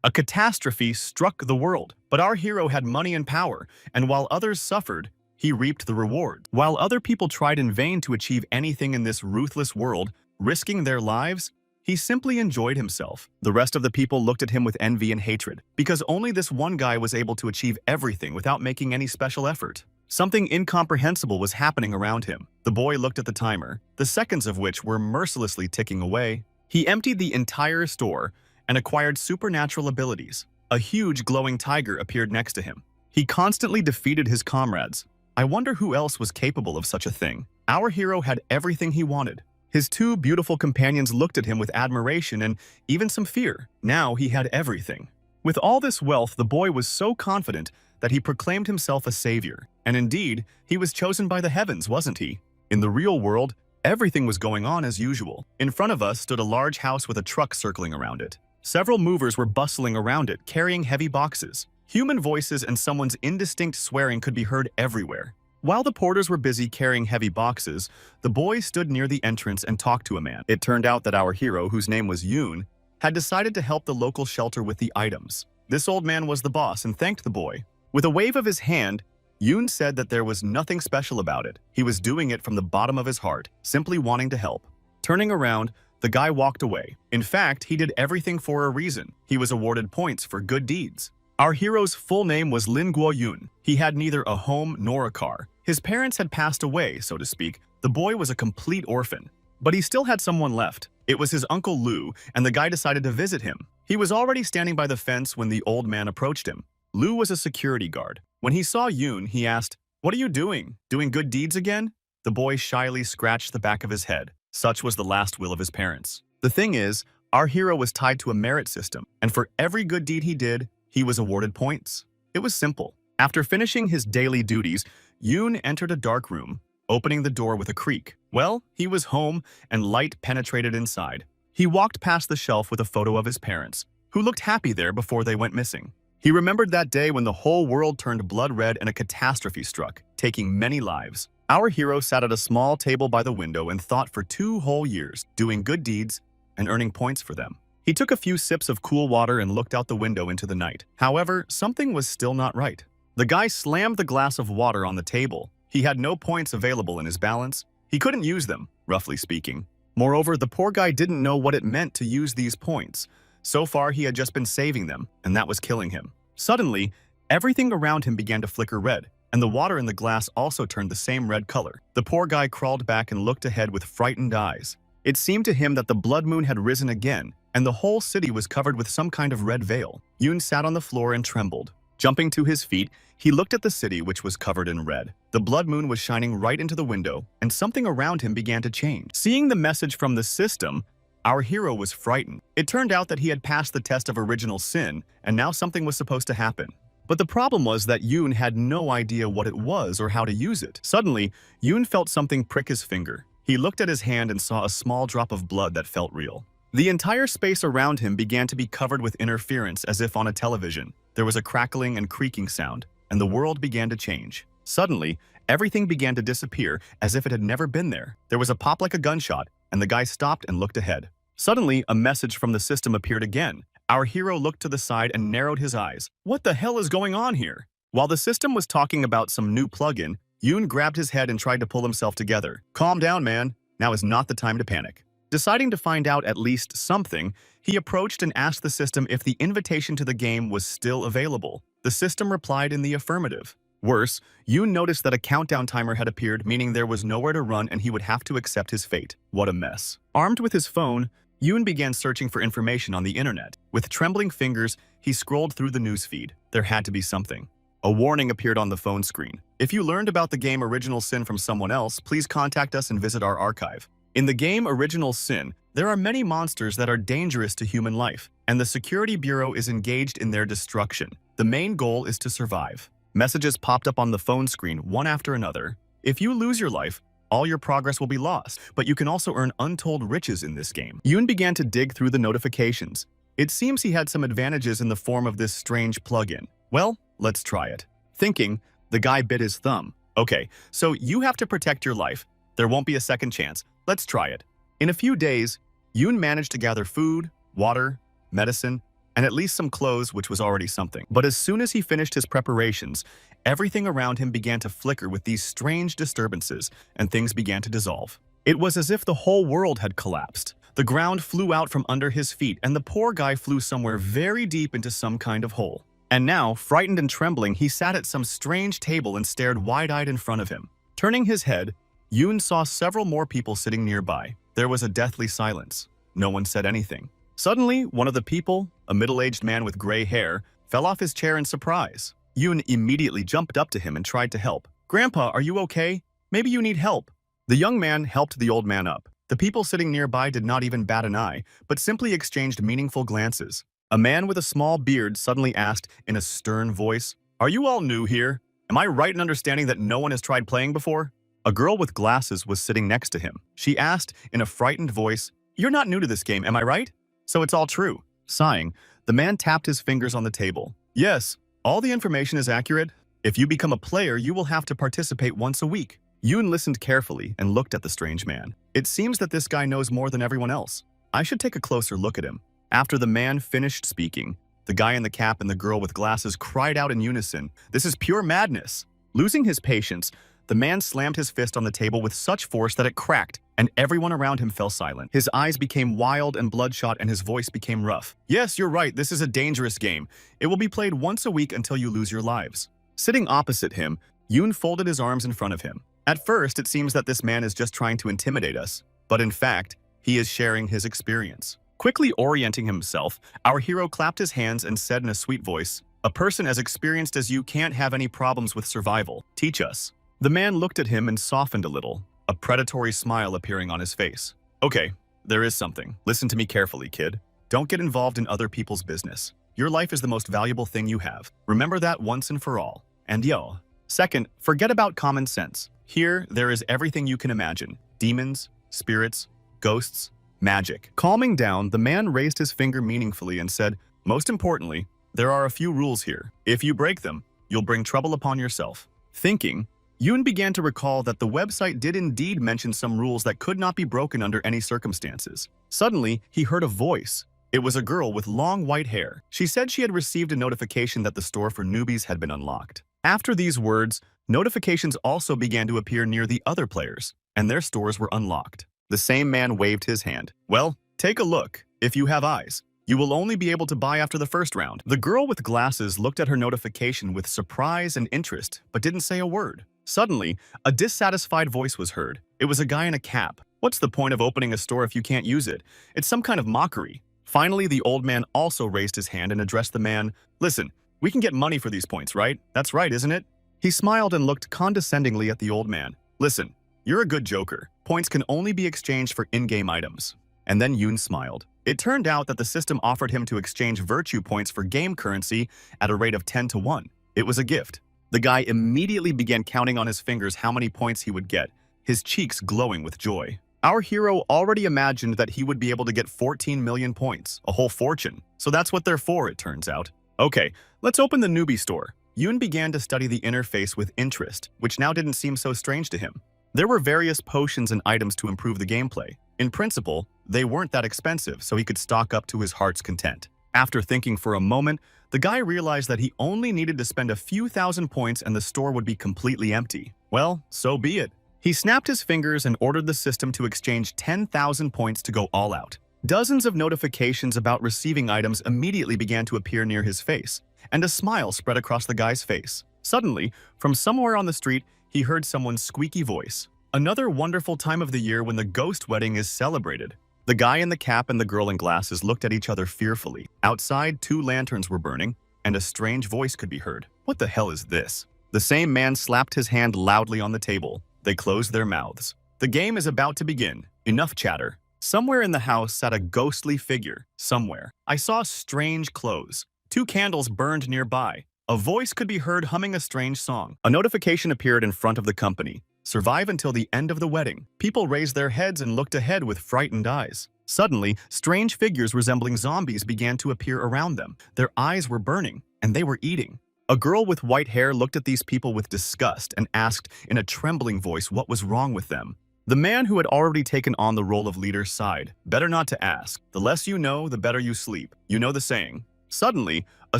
A catastrophe struck the world, but our hero had money and power, and while others suffered, he reaped the reward. While other people tried in vain to achieve anything in this ruthless world, risking their lives, he simply enjoyed himself. The rest of the people looked at him with envy and hatred, because only this one guy was able to achieve everything without making any special effort. Something incomprehensible was happening around him. The boy looked at the timer, the seconds of which were mercilessly ticking away. He emptied the entire store and acquired supernatural abilities. A huge glowing tiger appeared next to him. He constantly defeated his comrades. I wonder who else was capable of such a thing. Our hero had everything he wanted. His two beautiful companions looked at him with admiration and even some fear. Now he had everything. With all this wealth, the boy was so confident that he proclaimed himself a savior. And indeed, he was chosen by the heavens, wasn't he? In the real world, everything was going on as usual. In front of us stood a large house with a truck circling around it. Several movers were bustling around it, carrying heavy boxes. Human voices and someone's indistinct swearing could be heard everywhere. While the porters were busy carrying heavy boxes, the boy stood near the entrance and talked to a man. It turned out that our hero, whose name was Yoon, had decided to help the local shelter with the items. This old man was the boss and thanked the boy. With a wave of his hand, Yoon said that there was nothing special about it. He was doing it from the bottom of his heart, simply wanting to help. Turning around, the guy walked away. In fact, he did everything for a reason. He was awarded points for good deeds. Our hero's full name was Lin Guo Yoon. He had neither a home nor a car. His parents had passed away, so to speak. The boy was a complete orphan. But he still had someone left. It was his uncle Lu, and the guy decided to visit him. He was already standing by the fence when the old man approached him. Lu was a security guard. When he saw Yoon, he asked, "What are you doing? Doing good deeds again?" The boy shyly scratched the back of his head. Such was the last will of his parents. The thing is, our hero was tied to a merit system, and for every good deed he did, he was awarded points. It was simple. After finishing his daily duties, Yoon entered a dark room, opening the door with a creak. Well, he was home, and light penetrated inside. He walked past the shelf with a photo of his parents, who looked happy there before they went missing. He remembered that day when the whole world turned blood red and a catastrophe struck, taking many lives. Our hero sat at a small table by the window and thought for 2 whole years, doing good deeds and earning points for them. He took a few sips of cool water and looked out the window into the night. However, something was still not right. The guy slammed the glass of water on the table. He had no points available in his balance. He couldn't use them, roughly speaking. Moreover, the poor guy didn't know what it meant to use these points. So far, he had just been saving them, and that was killing him. Suddenly, everything around him began to flicker red, and the water in the glass also turned the same red color. The poor guy crawled back and looked ahead with frightened eyes. It seemed to him that the blood moon had risen again, and the whole city was covered with some kind of red veil. Yoon sat on the floor and trembled. Jumping to his feet, he looked at the city, which was covered in red. The blood moon was shining right into the window, and something around him began to change. Seeing the message from the system, our hero was frightened. It turned out that he had passed the test of original sin, and now something was supposed to happen. But the problem was that Yoon had no idea what it was or how to use it. Suddenly, Yoon felt something prick his finger. He looked at his hand and saw a small drop of blood that felt real. The entire space around him began to be covered with interference as if on a television. There was a crackling and creaking sound, and the world began to change. Suddenly, everything began to disappear as if it had never been there. There was a pop like a gunshot, and the guy stopped and looked ahead. Suddenly, a message from the system appeared again. Our hero looked to the side and narrowed his eyes. What the hell is going on here? While the system was talking about some new plugin, Yoon grabbed his head and tried to pull himself together. Calm down, man. Now is not the time to panic. Deciding to find out at least something, he approached and asked the system if the invitation to the game was still available. The system replied in the affirmative. Worse, Yoon noticed that a countdown timer had appeared, meaning there was nowhere to run and he would have to accept his fate. What a mess. Armed with his phone, Yoon began searching for information on the internet. With trembling fingers, he scrolled through the newsfeed. There had to be something. A warning appeared on the phone screen. If you learned about the game Original Sin from someone else, please contact us and visit our archive. In the game Original Sin, there are many monsters that are dangerous to human life, and the Security Bureau is engaged in their destruction. The main goal is to survive. Messages popped up on the phone screen one after another. If you lose your life, all your progress will be lost, but you can also earn untold riches in this game. Yoon began to dig through the notifications. It seems he had some advantages in the form of this strange plugin. Well, let's try it. Thinking, the guy bit his thumb. Okay, so you have to protect your life. There won't be a second chance. Let's try it. In a few days, Yoon managed to gather food, water, medicine, and at least some clothes, which was already something. But as soon as he finished his preparations, everything around him began to flicker with these strange disturbances, and things began to dissolve. It was as if the whole world had collapsed. The ground flew out from under his feet, and the poor guy flew somewhere very deep into some kind of hole. And now, frightened and trembling, he sat at some strange table and stared wide-eyed in front of him. Turning his head, Yoon saw several more people sitting nearby. There was a deathly silence. No one said anything. Suddenly, one of the people, a middle-aged man with gray hair, fell off his chair in surprise. Yoon immediately jumped up to him and tried to help. "Grandpa, are you okay? Maybe you need help." The young man helped the old man up. The people sitting nearby did not even bat an eye, but simply exchanged meaningful glances. A man with a small beard suddenly asked in a stern voice, "Are you all new here? Am I right in understanding that no one has tried playing before?" A girl with glasses was sitting next to him. She asked in a frightened voice, "You're not new to this game, am I right? So it's all true." Sighing, the man tapped his fingers on the table. "Yes, all the information is accurate. If you become a player, you will have to participate once a week." Yoon listened carefully and looked at the strange man. It seems that this guy knows more than everyone else. I should take a closer look at him. After the man finished speaking, the guy in the cap and the girl with glasses cried out in unison, "This is pure madness!" Losing his patience, the man slammed his fist on the table with such force that it cracked, and everyone around him fell silent. His eyes became wild and bloodshot, and his voice became rough. "Yes, you're right, this is a dangerous game. It will be played once a week until you lose your lives." Sitting opposite him, Yoon folded his arms in front of him. At first, it seems that this man is just trying to intimidate us, but in fact, he is sharing his experience. Quickly orienting himself, our hero clapped his hands and said in a sweet voice, "A person as experienced as you can't have any problems with survival. Teach us." The man looked at him and softened a little, a predatory smile appearing on his face. "Okay, there is something. Listen to me carefully, kid. Don't get involved in other people's business. Your life is the most valuable thing you have. Remember that once and for all. And yo. Second, forget about common sense. Here, there is everything you can imagine. Demons, spirits, ghosts, magic." Calming down, the man raised his finger meaningfully and said, "Most importantly, there are a few rules here. If you break them, you'll bring trouble upon yourself." Thinking, Yoon began to recall that the website did indeed mention some rules that could not be broken under any circumstances. Suddenly, he heard a voice. It was a girl with long white hair. She said she had received a notification that the store for newbies had been unlocked. After these words, notifications also began to appear near the other players, and their stores were unlocked. The same man waved his hand. "Well, take a look. If you have eyes, you will only be able to buy after the first round." The girl with glasses looked at her notification with surprise and interest, but didn't say a word. Suddenly, a dissatisfied voice was heard. It was a guy in a cap. "What's the point of opening a store if you can't use it? It's some kind of mockery." Finally, the old man also raised his hand and addressed the man. "Listen, we can get money for these points, right? That's right, isn't it?" He smiled and looked condescendingly at the old man. "Listen, you're a good joker. Points can only be exchanged for in-game items." And then Yoon smiled. It turned out that the system offered him to exchange virtue points for game currency at a rate of 10 to 1. It was a gift. The guy immediately began counting on his fingers how many points he would get, his cheeks glowing with joy. Our hero already imagined that he would be able to get 14 million points, a whole fortune. So that's what they're for, it turns out. Okay, let's open the newbie store. Yoon began to study the interface with interest, which now didn't seem so strange to him. There were various potions and items to improve the gameplay. In principle, they weren't that expensive, so he could stock up to his heart's content. After thinking for a moment, the guy realized that he only needed to spend a few thousand points and the store would be completely empty. Well, so be it. He snapped his fingers and ordered the system to exchange 10,000 points to go all out. Dozens of notifications about receiving items immediately began to appear near his face, and a smile spread across the guy's face. Suddenly, from somewhere on the street, he heard someone's squeaky voice. Another wonderful time of the year when the ghost wedding is celebrated. The guy in the cap and the girl in glasses looked at each other fearfully. Outside, 2 lanterns were burning, and a strange voice could be heard. "What the hell is this?" The same man slapped his hand loudly on the table. They closed their mouths. "The game is about to begin. Enough chatter." Somewhere in the house sat a ghostly figure. Somewhere. I saw strange clothes. 2 candles burned nearby. A voice could be heard humming a strange song. A notification appeared in front of the company. "Survive until the end of the wedding." People raised their heads and looked ahead with frightened eyes. Suddenly, strange figures resembling zombies began to appear around them. Their eyes were burning, and they were eating. A girl with white hair looked at these people with disgust and asked in a trembling voice what was wrong with them. The man who had already taken on the role of leader sighed. "Better not to ask. The less you know, the better you sleep. You know the saying." Suddenly, a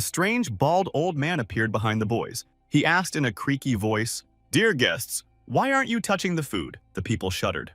strange, bald old man appeared behind the boys. He asked in a creaky voice, "Dear guests, why aren't you touching the food?" The people shuddered.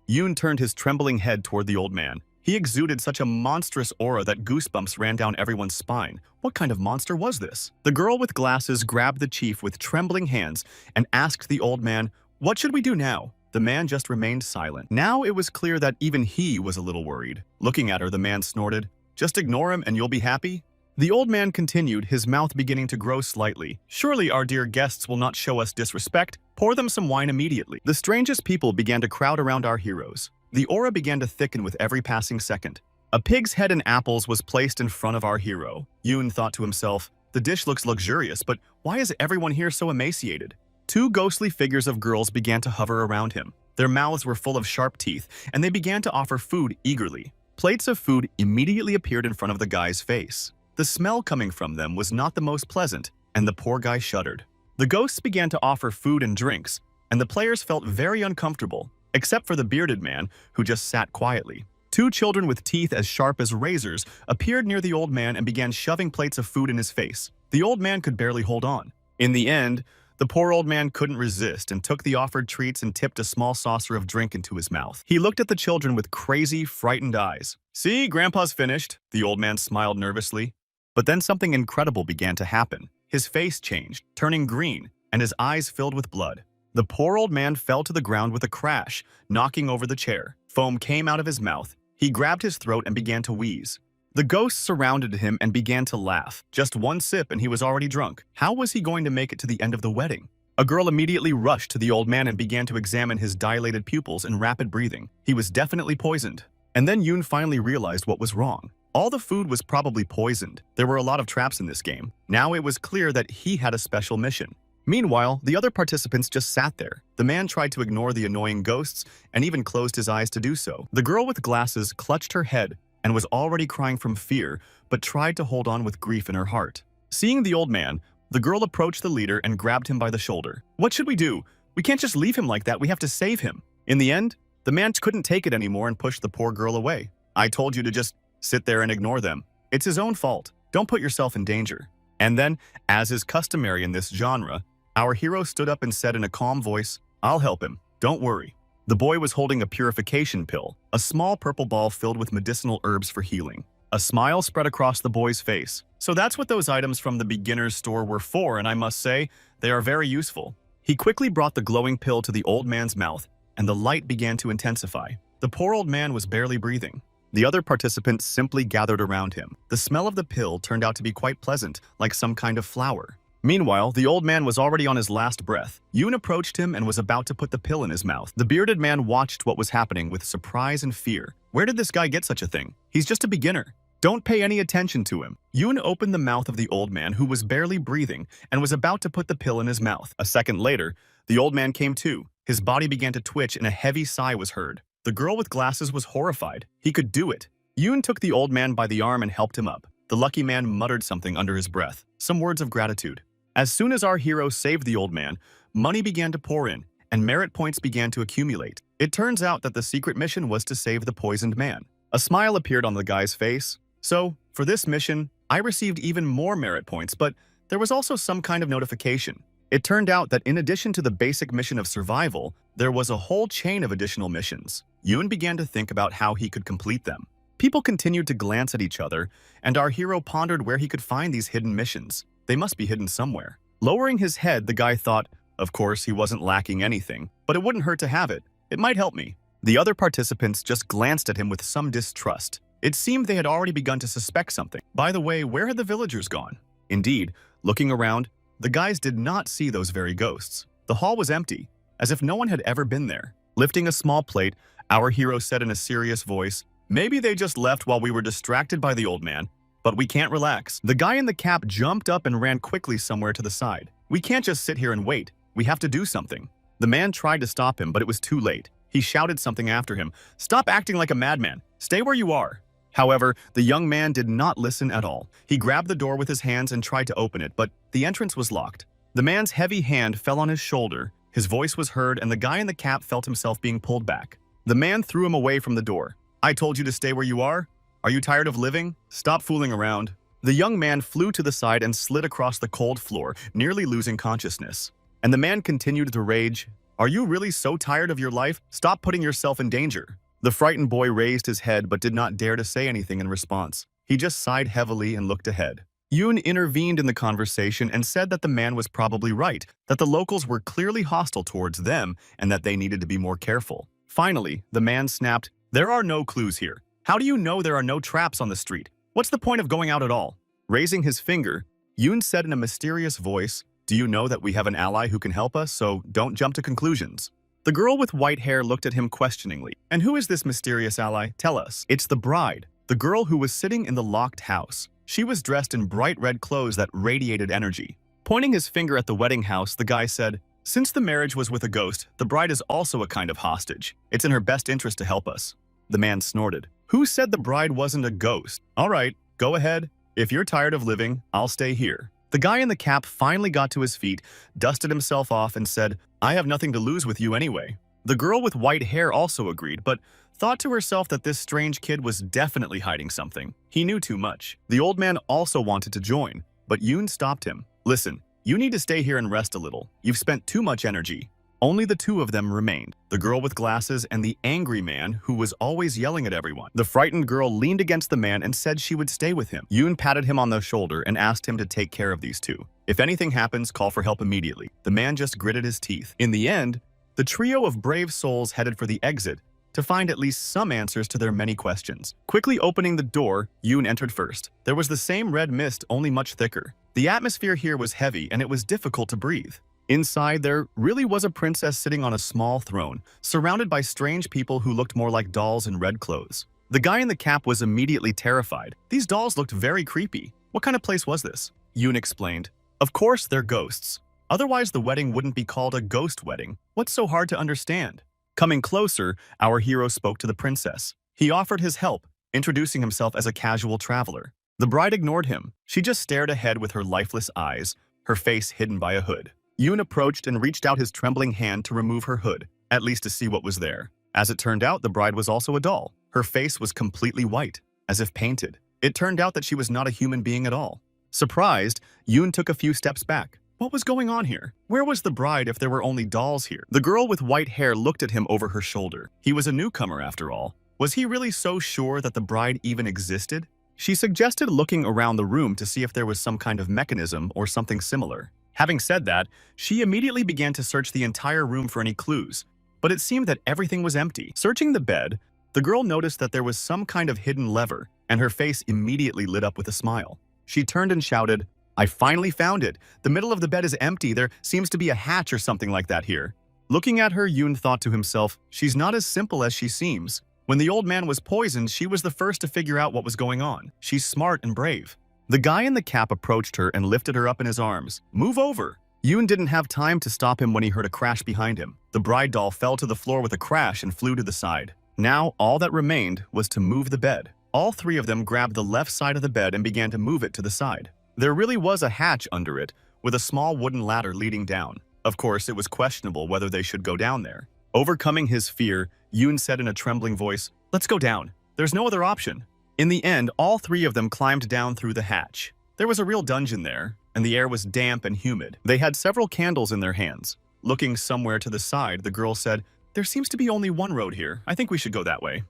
Yoon turned his trembling head toward the old man. He exuded such a monstrous aura that goosebumps ran down everyone's spine. What kind of monster was this? The girl with glasses grabbed the chief with trembling hands and asked the old man, "What should we do now?" The man just remained silent. Now it was clear that even he was a little worried. Looking at her, the man snorted, "Just ignore him and you'll be happy?" The old man continued, his mouth beginning to grow slightly. "Surely our dear guests will not show us disrespect. Pour them some wine immediately." The strangest people began to crowd around our heroes. The aura began to thicken with every passing second. A pig's head and apples was placed in front of our hero. Yoon thought to himself, "The dish looks luxurious, but why is everyone here so emaciated?" Two ghostly figures of girls began to hover around him. Their mouths were full of sharp teeth, and they began to offer food eagerly. Plates of food immediately appeared in front of the guy's face. The smell coming from them was not the most pleasant, and the poor guy shuddered. The ghosts began to offer food and drinks, and the players felt very uncomfortable, except for the bearded man, who just sat quietly. Two children with teeth as sharp as razors appeared near the old man and began shoving plates of food in his face. The old man could barely hold on. In the end, the poor old man couldn't resist and took the offered treats and tipped a small saucer of drink into his mouth. He looked at the children with crazy, frightened eyes. "See, Grandpa's finished," the old man smiled nervously. But then something incredible began to happen. His face changed, turning green, and his eyes filled with blood. The poor old man fell to the ground with a crash, knocking over the chair. Foam came out of his mouth. He grabbed his throat and began to wheeze. The ghosts surrounded him and began to laugh. Just one sip and he was already drunk. How was he going to make it to the end of the wedding? A girl immediately rushed to the old man and began to examine his dilated pupils and rapid breathing. He was definitely poisoned. And then Yoon finally realized what was wrong. All the food was probably poisoned. There were a lot of traps in this game. Now it was clear that he had a special mission. Meanwhile, the other participants just sat there. The man tried to ignore the annoying ghosts and even closed his eyes to do so. The girl with glasses clutched her head and was already crying from fear, but tried to hold on with grief in her heart. Seeing the old man, the girl approached the leader and grabbed him by the shoulder. "What should we do? We can't just leave him like that. We have to save him." In the end, the man couldn't take it anymore and pushed the poor girl away. "I told you to just sit there and ignore them. It's his own fault. Don't put yourself in danger." And then, as is customary in this genre, our hero stood up and said in a calm voice, "I'll help him. Don't worry." The boy was holding a purification pill, a small purple ball filled with medicinal herbs for healing. A smile spread across the boy's face. "So that's what those items from the beginner's store were for, and I must say, they are very useful." He quickly brought the glowing pill to the old man's mouth, and the light began to intensify. The poor old man was barely breathing. The other participants simply gathered around him. The smell of the pill turned out to be quite pleasant, like some kind of flower. Meanwhile, the old man was already on his last breath. Yoon approached him and was about to put the pill in his mouth. The bearded man watched what was happening with surprise and fear. Where did this guy get such a thing? He's just a beginner. Don't pay any attention to him. Yoon opened the mouth of the old man, who was barely breathing, and was about to put the pill in his mouth. A second later, the old man came to. His body began to twitch and a heavy sigh was heard. The girl with glasses was horrified. He could do it. Yoon took the old man by the arm and helped him up. The lucky man muttered something under his breath, some words of gratitude. As soon as our hero saved the old man, money began to pour in, and merit points began to accumulate. It turns out that the secret mission was to save the poisoned man. A smile appeared on the guy's face. "So, for this mission, I received even more merit points, but there was also some kind of notification. It turned out that in addition to the basic mission of survival, there was a whole chain of additional missions." Yoon began to think about how he could complete them. People continued to glance at each other, and our hero pondered where he could find these hidden missions. They must be hidden somewhere. Lowering his head, the guy thought, of course he wasn't lacking anything, but it wouldn't hurt to have it. It might help me. The other participants just glanced at him with some distrust. It seemed they had already begun to suspect something. By the way, where had the villagers gone? Indeed, looking around, the guys did not see those very ghosts. The hall was empty, as if no one had ever been there. Lifting a small plate, our hero said in a serious voice, "Maybe they just left while we were distracted by the old man, but we can't relax." The guy in the cap jumped up and ran quickly somewhere to the side. "We can't just sit here and wait. We have to do something." The man tried to stop him, but it was too late. He shouted something after him. "Stop acting like a madman. Stay where you are." However, the young man did not listen at all. He grabbed the door with his hands and tried to open it, but the entrance was locked. The man's heavy hand fell on his shoulder. His voice was heard, and the guy in the cap felt himself being pulled back. The man threw him away from the door. "I told you to stay where you are? Are you tired of living? Stop fooling around." The young man flew to the side and slid across the cold floor, nearly losing consciousness. And the man continued to rage, "Are you really so tired of your life? Stop putting yourself in danger." The frightened boy raised his head but did not dare to say anything in response. He just sighed heavily and looked ahead. Yoon intervened in the conversation and said that the man was probably right, that the locals were clearly hostile towards them and that they needed to be more careful. Finally, the man snapped, "There are no clues here. How do you know there are no traps on the street? What's the point of going out at all?" Raising his finger, Yoon said in a mysterious voice, "Do you know that we have an ally who can help us, so don't jump to conclusions?" The girl with white hair looked at him questioningly. "And who is this mysterious ally? Tell us." "It's the bride, the girl who was sitting in the locked house. She was dressed in bright red clothes that radiated energy." Pointing his finger at the wedding house, the guy said, "Since the marriage was with a ghost, the bride is also a kind of hostage. It's in her best interest to help us." The man snorted. "Who said the bride wasn't a ghost? All right, go ahead. If you're tired of living, I'll stay here." The guy in the cap finally got to his feet, dusted himself off, and said, "I have nothing to lose with you anyway." The girl with white hair also agreed, but thought to herself that this strange kid was definitely hiding something. He knew too much. The old man also wanted to join, but Yoon stopped him. "Listen, you need to stay here and rest a little. You've spent too much energy." Only the two of them remained, the girl with glasses and the angry man who was always yelling at everyone. The frightened girl leaned against the man and said she would stay with him. Yoon patted him on the shoulder and asked him to take care of these two. "If anything happens, call for help immediately." The man just gritted his teeth. In the end, the trio of brave souls headed for the exit to find at least some answers to their many questions. Quickly opening the door, Yoon entered first. There was the same red mist, only much thicker. The atmosphere here was heavy and it was difficult to breathe. Inside, there really was a princess sitting on a small throne, surrounded by strange people who looked more like dolls in red clothes. The guy in the cap was immediately terrified. These dolls looked very creepy. "What kind of place was this?" Yoon explained. "Of course they're ghosts. Otherwise the wedding wouldn't be called a ghost wedding. What's so hard to understand?" Coming closer, our hero spoke to the princess. He offered his help, introducing himself as a casual traveler. The bride ignored him. She just stared ahead with her lifeless eyes, her face hidden by a hood. Yoon approached and reached out his trembling hand to remove her hood, at least to see what was there. As it turned out, the bride was also a doll. Her face was completely white, as if painted. It turned out that she was not a human being at all. Surprised, Yoon took a few steps back. What was going on here? Where was the bride if there were only dolls here? The girl with white hair looked at him over her shoulder. He was a newcomer after all. Was he really so sure that the bride even existed? She suggested looking around the room to see if there was some kind of mechanism or something similar. Having said that, she immediately began to search the entire room for any clues, but it seemed that everything was empty. Searching the bed, the girl noticed that there was some kind of hidden lever, and her face immediately lit up with a smile. She turned and shouted, "I finally found it! The middle of the bed is empty. There seems to be a hatch or something like that here." Looking at her, Yoon thought to himself, she's not as simple as she seems. When the old man was poisoned, she was the first to figure out what was going on. She's smart and brave. The guy in the cap approached her and lifted her up in his arms. "Move over!" Yoon didn't have time to stop him when he heard a crash behind him. The bride doll fell to the floor with a crash and flew to the side. Now, all that remained was to move the bed. All three of them grabbed the left side of the bed and began to move it to the side. There really was a hatch under it, with a small wooden ladder leading down. Of course, it was questionable whether they should go down there. Overcoming his fear, Yoon said in a trembling voice, "Let's go down. There's no other option." In the end, all three of them climbed down through the hatch. There was a real dungeon there, and the air was damp and humid. They had several candles in their hands. Looking somewhere to the side, the girl said, "There seems to be only one road here. I think we should go that way."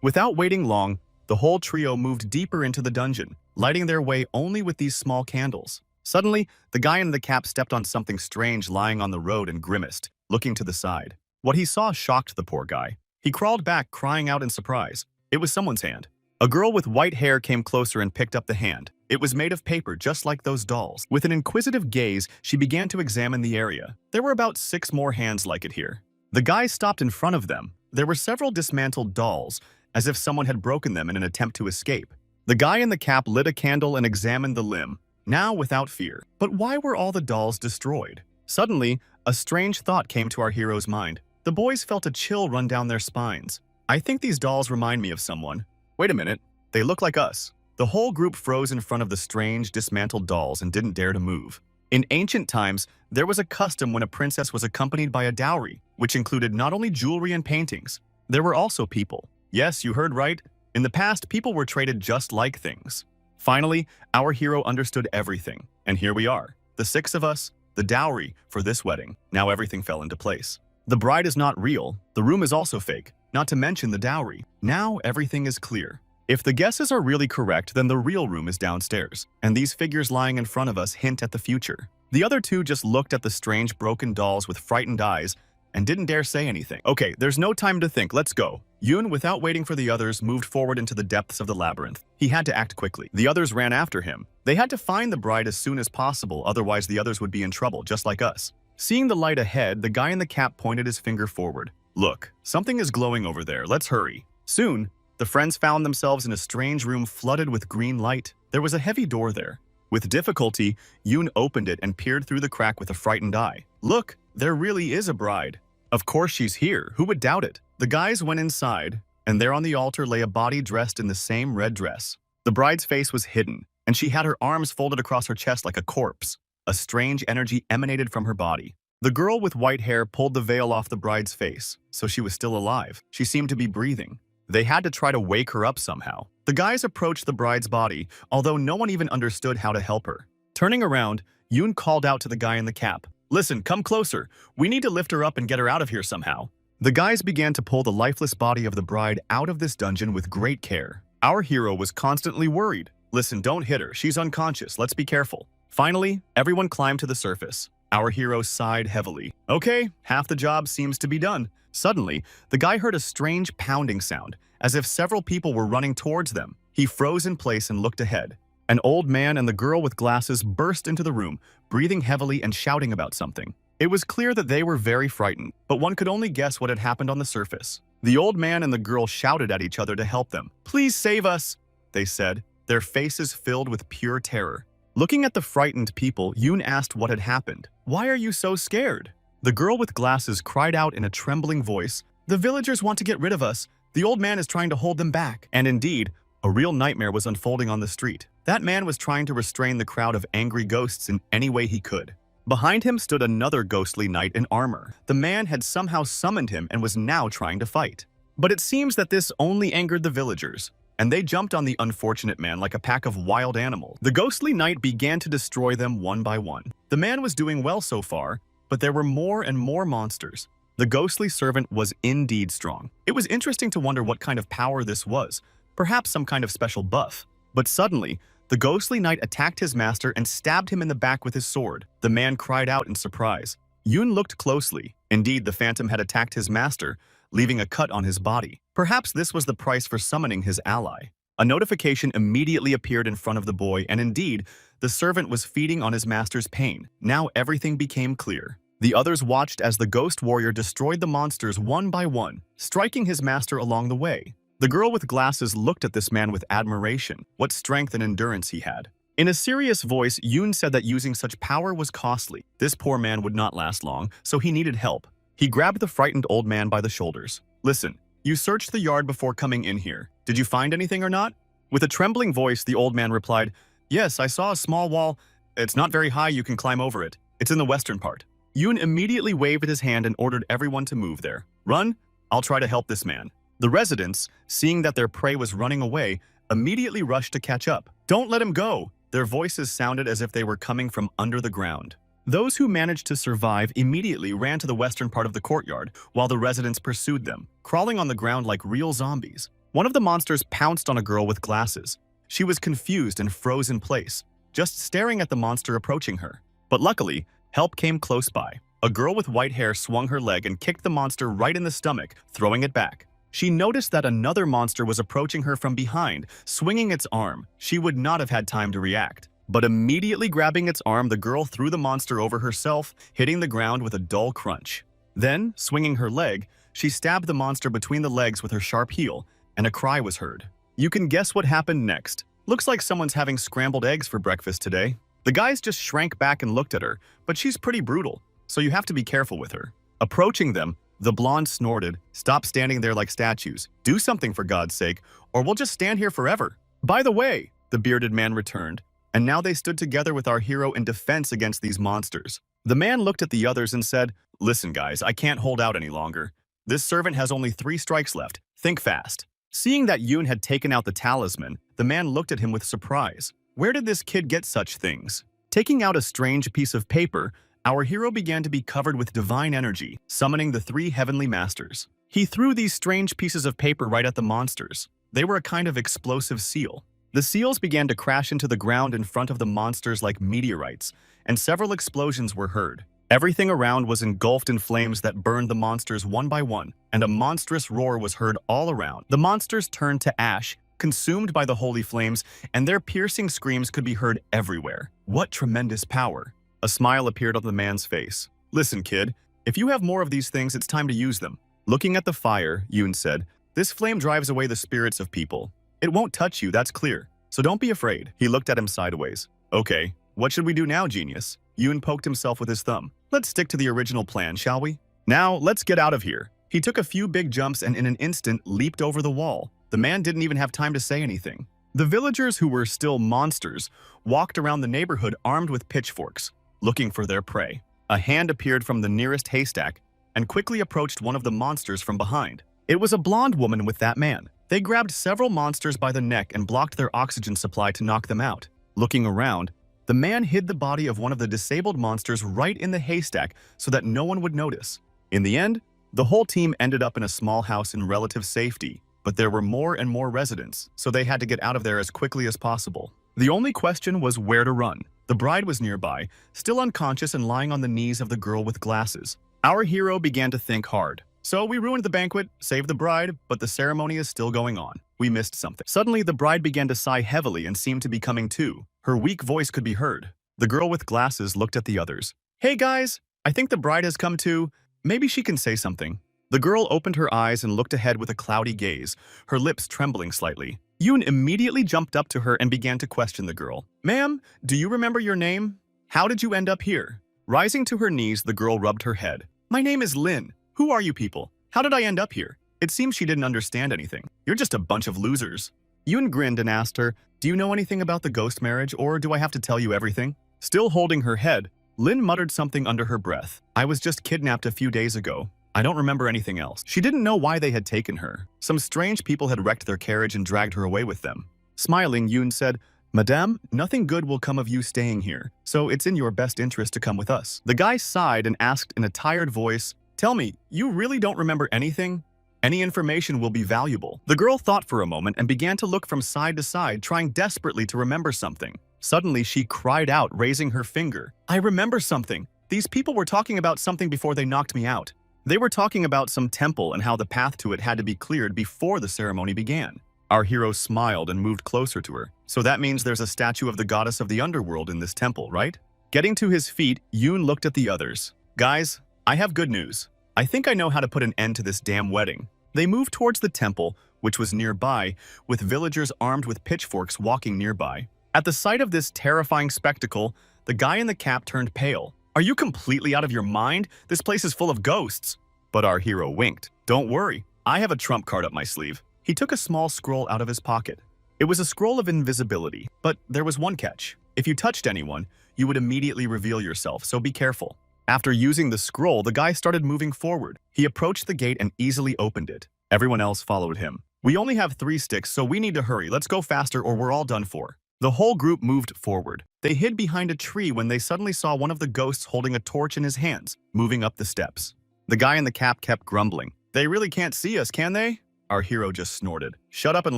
Without waiting long, the whole trio moved deeper into the dungeon, lighting their way only with these small candles. Suddenly, the guy in the cap stepped on something strange lying on the road and grimaced, looking to the side. What he saw shocked the poor guy. He crawled back, crying out in surprise. It was someone's hand. A girl with white hair came closer and picked up the hand. It was made of paper, just like those dolls. With an inquisitive gaze, she began to examine the area. There were about 6 more hands like it here. The guy stopped in front of them. There were several dismantled dolls, as if someone had broken them in an attempt to escape. The guy in the cap lit a candle and examined the limb, now without fear. But why were all the dolls destroyed? Suddenly, a strange thought came to our hero's mind. The boys felt a chill run down their spines. "I think these dolls remind me of someone. Wait a minute, they look like us." The whole group froze in front of the strange, dismantled dolls and didn't dare to move. In ancient times, there was a custom when a princess was accompanied by a dowry, which included not only jewelry and paintings. There were also people. Yes, you heard right. In the past, people were traded just like things. Finally, our hero understood everything, and here we are. The six of us, the dowry for this wedding. Now everything fell into place. The bride is not real, the room is also fake, not to mention the dowry. Now everything is clear. If the guesses are really correct, then the real room is downstairs, and these figures lying in front of us hint at the future. The other two just looked at the strange broken dolls with frightened eyes and didn't dare say anything. Okay, there's no time to think, let's go. Yoon, without waiting for the others, moved forward into the depths of the labyrinth. He had to act quickly. The others ran after him. They had to find the bride as soon as possible, otherwise the others would be in trouble, just like us. Seeing the light ahead, the guy in the cap pointed his finger forward. Look, something is glowing over there, let's hurry. Soon, the friends found themselves in a strange room flooded with green light. There was a heavy door there. With difficulty, Yoon opened it and peered through the crack with a frightened eye. Look, there really is a bride. Of course she's here, who would doubt it? The guys went inside, and there on the altar lay a body dressed in the same red dress. The bride's face was hidden, and she had her arms folded across her chest like a corpse. A strange energy emanated from her body. The girl with white hair pulled the veil off the bride's face, so she was still alive. She seemed to be breathing. They had to try to wake her up somehow. The guys approached the bride's body, although no one even understood how to help her. Turning around, Yoon called out to the guy in the cap. Listen, come closer. We need to lift her up and get her out of here somehow. The guys began to pull the lifeless body of the bride out of this dungeon with great care. Our hero was constantly worried. Listen, don't hit her. She's unconscious. Let's be careful. Finally, everyone climbed to the surface. Our hero sighed heavily. Okay, half the job seems to be done. Suddenly, the guy heard a strange pounding sound, as if several people were running towards them. He froze in place and looked ahead. An old man and the girl with glasses burst into the room, breathing heavily and shouting about something. It was clear that they were very frightened, but one could only guess what had happened on the surface. The old man and the girl shouted at each other to help them. Please save us, they said, their faces filled with pure terror. Looking at the frightened people, Yoon asked what had happened. Why are you so scared? The girl with glasses cried out in a trembling voice, the villagers want to get rid of us. The old man is trying to hold them back. And indeed, a real nightmare was unfolding on the street. That man was trying to restrain the crowd of angry ghosts in any way he could. Behind him stood another ghostly knight in armor. The man had somehow summoned him and was now trying to fight. But it seems that this only angered the villagers, and they jumped on the unfortunate man like a pack of wild animals. The ghostly knight began to destroy them one by one. The man was doing well so far, but there were more and more monsters. The ghostly servant was indeed strong. It was interesting to wonder what kind of power this was, perhaps some kind of special buff. But suddenly, the ghostly knight attacked his master and stabbed him in the back with his sword. The man cried out in surprise. Yoon looked closely. Indeed, the phantom had attacked his master, leaving a cut on his body. Perhaps this was the price for summoning his ally. A notification immediately appeared in front of the boy, and indeed, the servant was feeding on his master's pain. Now everything became clear. The others watched as the ghost warrior destroyed the monsters one by one, striking his master along the way. The girl with glasses looked at this man with admiration. What strength and endurance he had. In a serious voice, Yoon said that using such power was costly. This poor man would not last long, so he needed help. He grabbed the frightened old man by the shoulders. Listen, you searched the yard before coming in here. Did you find anything or not? With a trembling voice, the old man replied, Yes, I saw a small wall. It's not very high, you can climb over it. It's in the western part. Yoon immediately waved his hand and ordered everyone to move there. Run, I'll try to help this man. The residents, seeing that their prey was running away, immediately rushed to catch up. Don't let him go! Their voices sounded as if they were coming from under the ground. Those who managed to survive immediately ran to the western part of the courtyard, while the residents pursued them, crawling on the ground like real zombies. One of the monsters pounced on a girl with glasses. She was confused and froze in place, just staring at the monster approaching her. But luckily, help came close by. A girl with white hair swung her leg and kicked the monster right in the stomach, throwing it back. She noticed that another monster was approaching her from behind, swinging its arm. She would not have had time to react. But immediately grabbing its arm, the girl threw the monster over herself, hitting the ground with a dull crunch. Then, swinging her leg, she stabbed the monster between the legs with her sharp heel, and a cry was heard. You can guess what happened next. Looks like someone's having scrambled eggs for breakfast today. The guys just shrank back and looked at her, but she's pretty brutal, so you have to be careful with her. Approaching them, the blonde snorted, Stop standing there like statues. Do something for God's sake, or we'll just stand here forever. By the way, the bearded man returned, and now they stood together with our hero in defense against these monsters. The man looked at the others and said, Listen guys, I can't hold out any longer. This servant has only 3 strikes left. Think fast. Seeing that Yoon had taken out the talisman, the man looked at him with surprise. Where did this kid get such things? Taking out a strange piece of paper, our hero began to be covered with divine energy, summoning the three heavenly masters. He threw these strange pieces of paper right at the monsters. They were a kind of explosive seal. The seals began to crash into the ground in front of the monsters like meteorites, and several explosions were heard. Everything around was engulfed in flames that burned the monsters one by one, and a monstrous roar was heard all around. The monsters turned to ash, consumed by the holy flames, and their piercing screams could be heard everywhere. What tremendous power! A smile appeared on the man's face. Listen, kid, if you have more of these things, it's time to use them. Looking at the fire, Yoon said, this flame drives away the spirits of people. It won't touch you, that's clear. So don't be afraid. He looked at him sideways. Okay, what should we do now, genius? Yoon poked himself with his thumb. Let's stick to the original plan, shall we? Now, let's get out of here. He took a few big jumps and in an instant leaped over the wall. The man didn't even have time to say anything. The villagers, who were still monsters, walked around the neighborhood armed with pitchforks, looking for their prey. A hand appeared from the nearest haystack and quickly approached one of the monsters from behind. It was a blonde woman with that man. They grabbed several monsters by the neck and blocked their oxygen supply to knock them out. Looking around, the man hid the body of one of the disabled monsters right in the haystack so that no one would notice. In the end, the whole team ended up in a small house in relative safety, but there were more and more residents, so they had to get out of there as quickly as possible. The only question was where to run. The bride was nearby, still unconscious and lying on the knees of the girl with glasses. Our hero began to think hard. So we ruined the banquet, saved the bride, but the ceremony is still going on. We missed something. Suddenly, the bride began to sigh heavily and seemed to be coming to. Her weak voice could be heard. The girl with glasses looked at the others. Hey guys, I think the bride has come to. Maybe she can say something. The girl opened her eyes and looked ahead with a cloudy gaze, her lips trembling slightly. Yoon immediately jumped up to her and began to question the girl. Ma'am, do you remember your name? How did you end up here? Rising to her knees, the girl rubbed her head. My name is Lin. Who are you people? How did I end up here? It seems she didn't understand anything. You're just a bunch of losers. Yoon grinned and asked her, do you know anything about the ghost marriage, or do I have to tell you everything? Still holding her head, Lin muttered something under her breath. I was just kidnapped a few days ago. I don't remember anything else. She didn't know why they had taken her. Some strange people had wrecked their carriage and dragged her away with them. Smiling, Yoon said, Madame, nothing good will come of you staying here, so it's in your best interest to come with us. The guy sighed and asked in a tired voice, Tell me, you really don't remember anything? Any information will be valuable. The girl thought for a moment and began to look from side to side, trying desperately to remember something. Suddenly, she cried out, raising her finger. I remember something. These people were talking about something before they knocked me out. They were talking about some temple and how the path to it had to be cleared before the ceremony began. Our hero smiled and moved closer to her. So that means there's a statue of the goddess of the underworld in this temple, right? Getting to his feet, Yoon looked at the others. Guys, I have good news. I think I know how to put an end to this damn wedding. They moved towards the temple, which was nearby, with villagers armed with pitchforks walking nearby. At the sight of this terrifying spectacle, the guy in the cap turned pale. Are you completely out of your mind? This place is full of ghosts. But our hero winked. Don't worry, I have a trump card up my sleeve. He took a small scroll out of his pocket. It was a scroll of invisibility, but there was one catch. If you touched anyone, you would immediately reveal yourself, so be careful. After using the scroll, the guy started moving forward. He approached the gate and easily opened it. Everyone else followed him. We only have 3 sticks, so we need to hurry. Let's go faster or we're all done for. The whole group moved forward. They hid behind a tree when they suddenly saw one of the ghosts holding a torch in his hands, moving up the steps. The guy in the cap kept grumbling. They really can't see us, can they? Our hero just snorted. Shut up and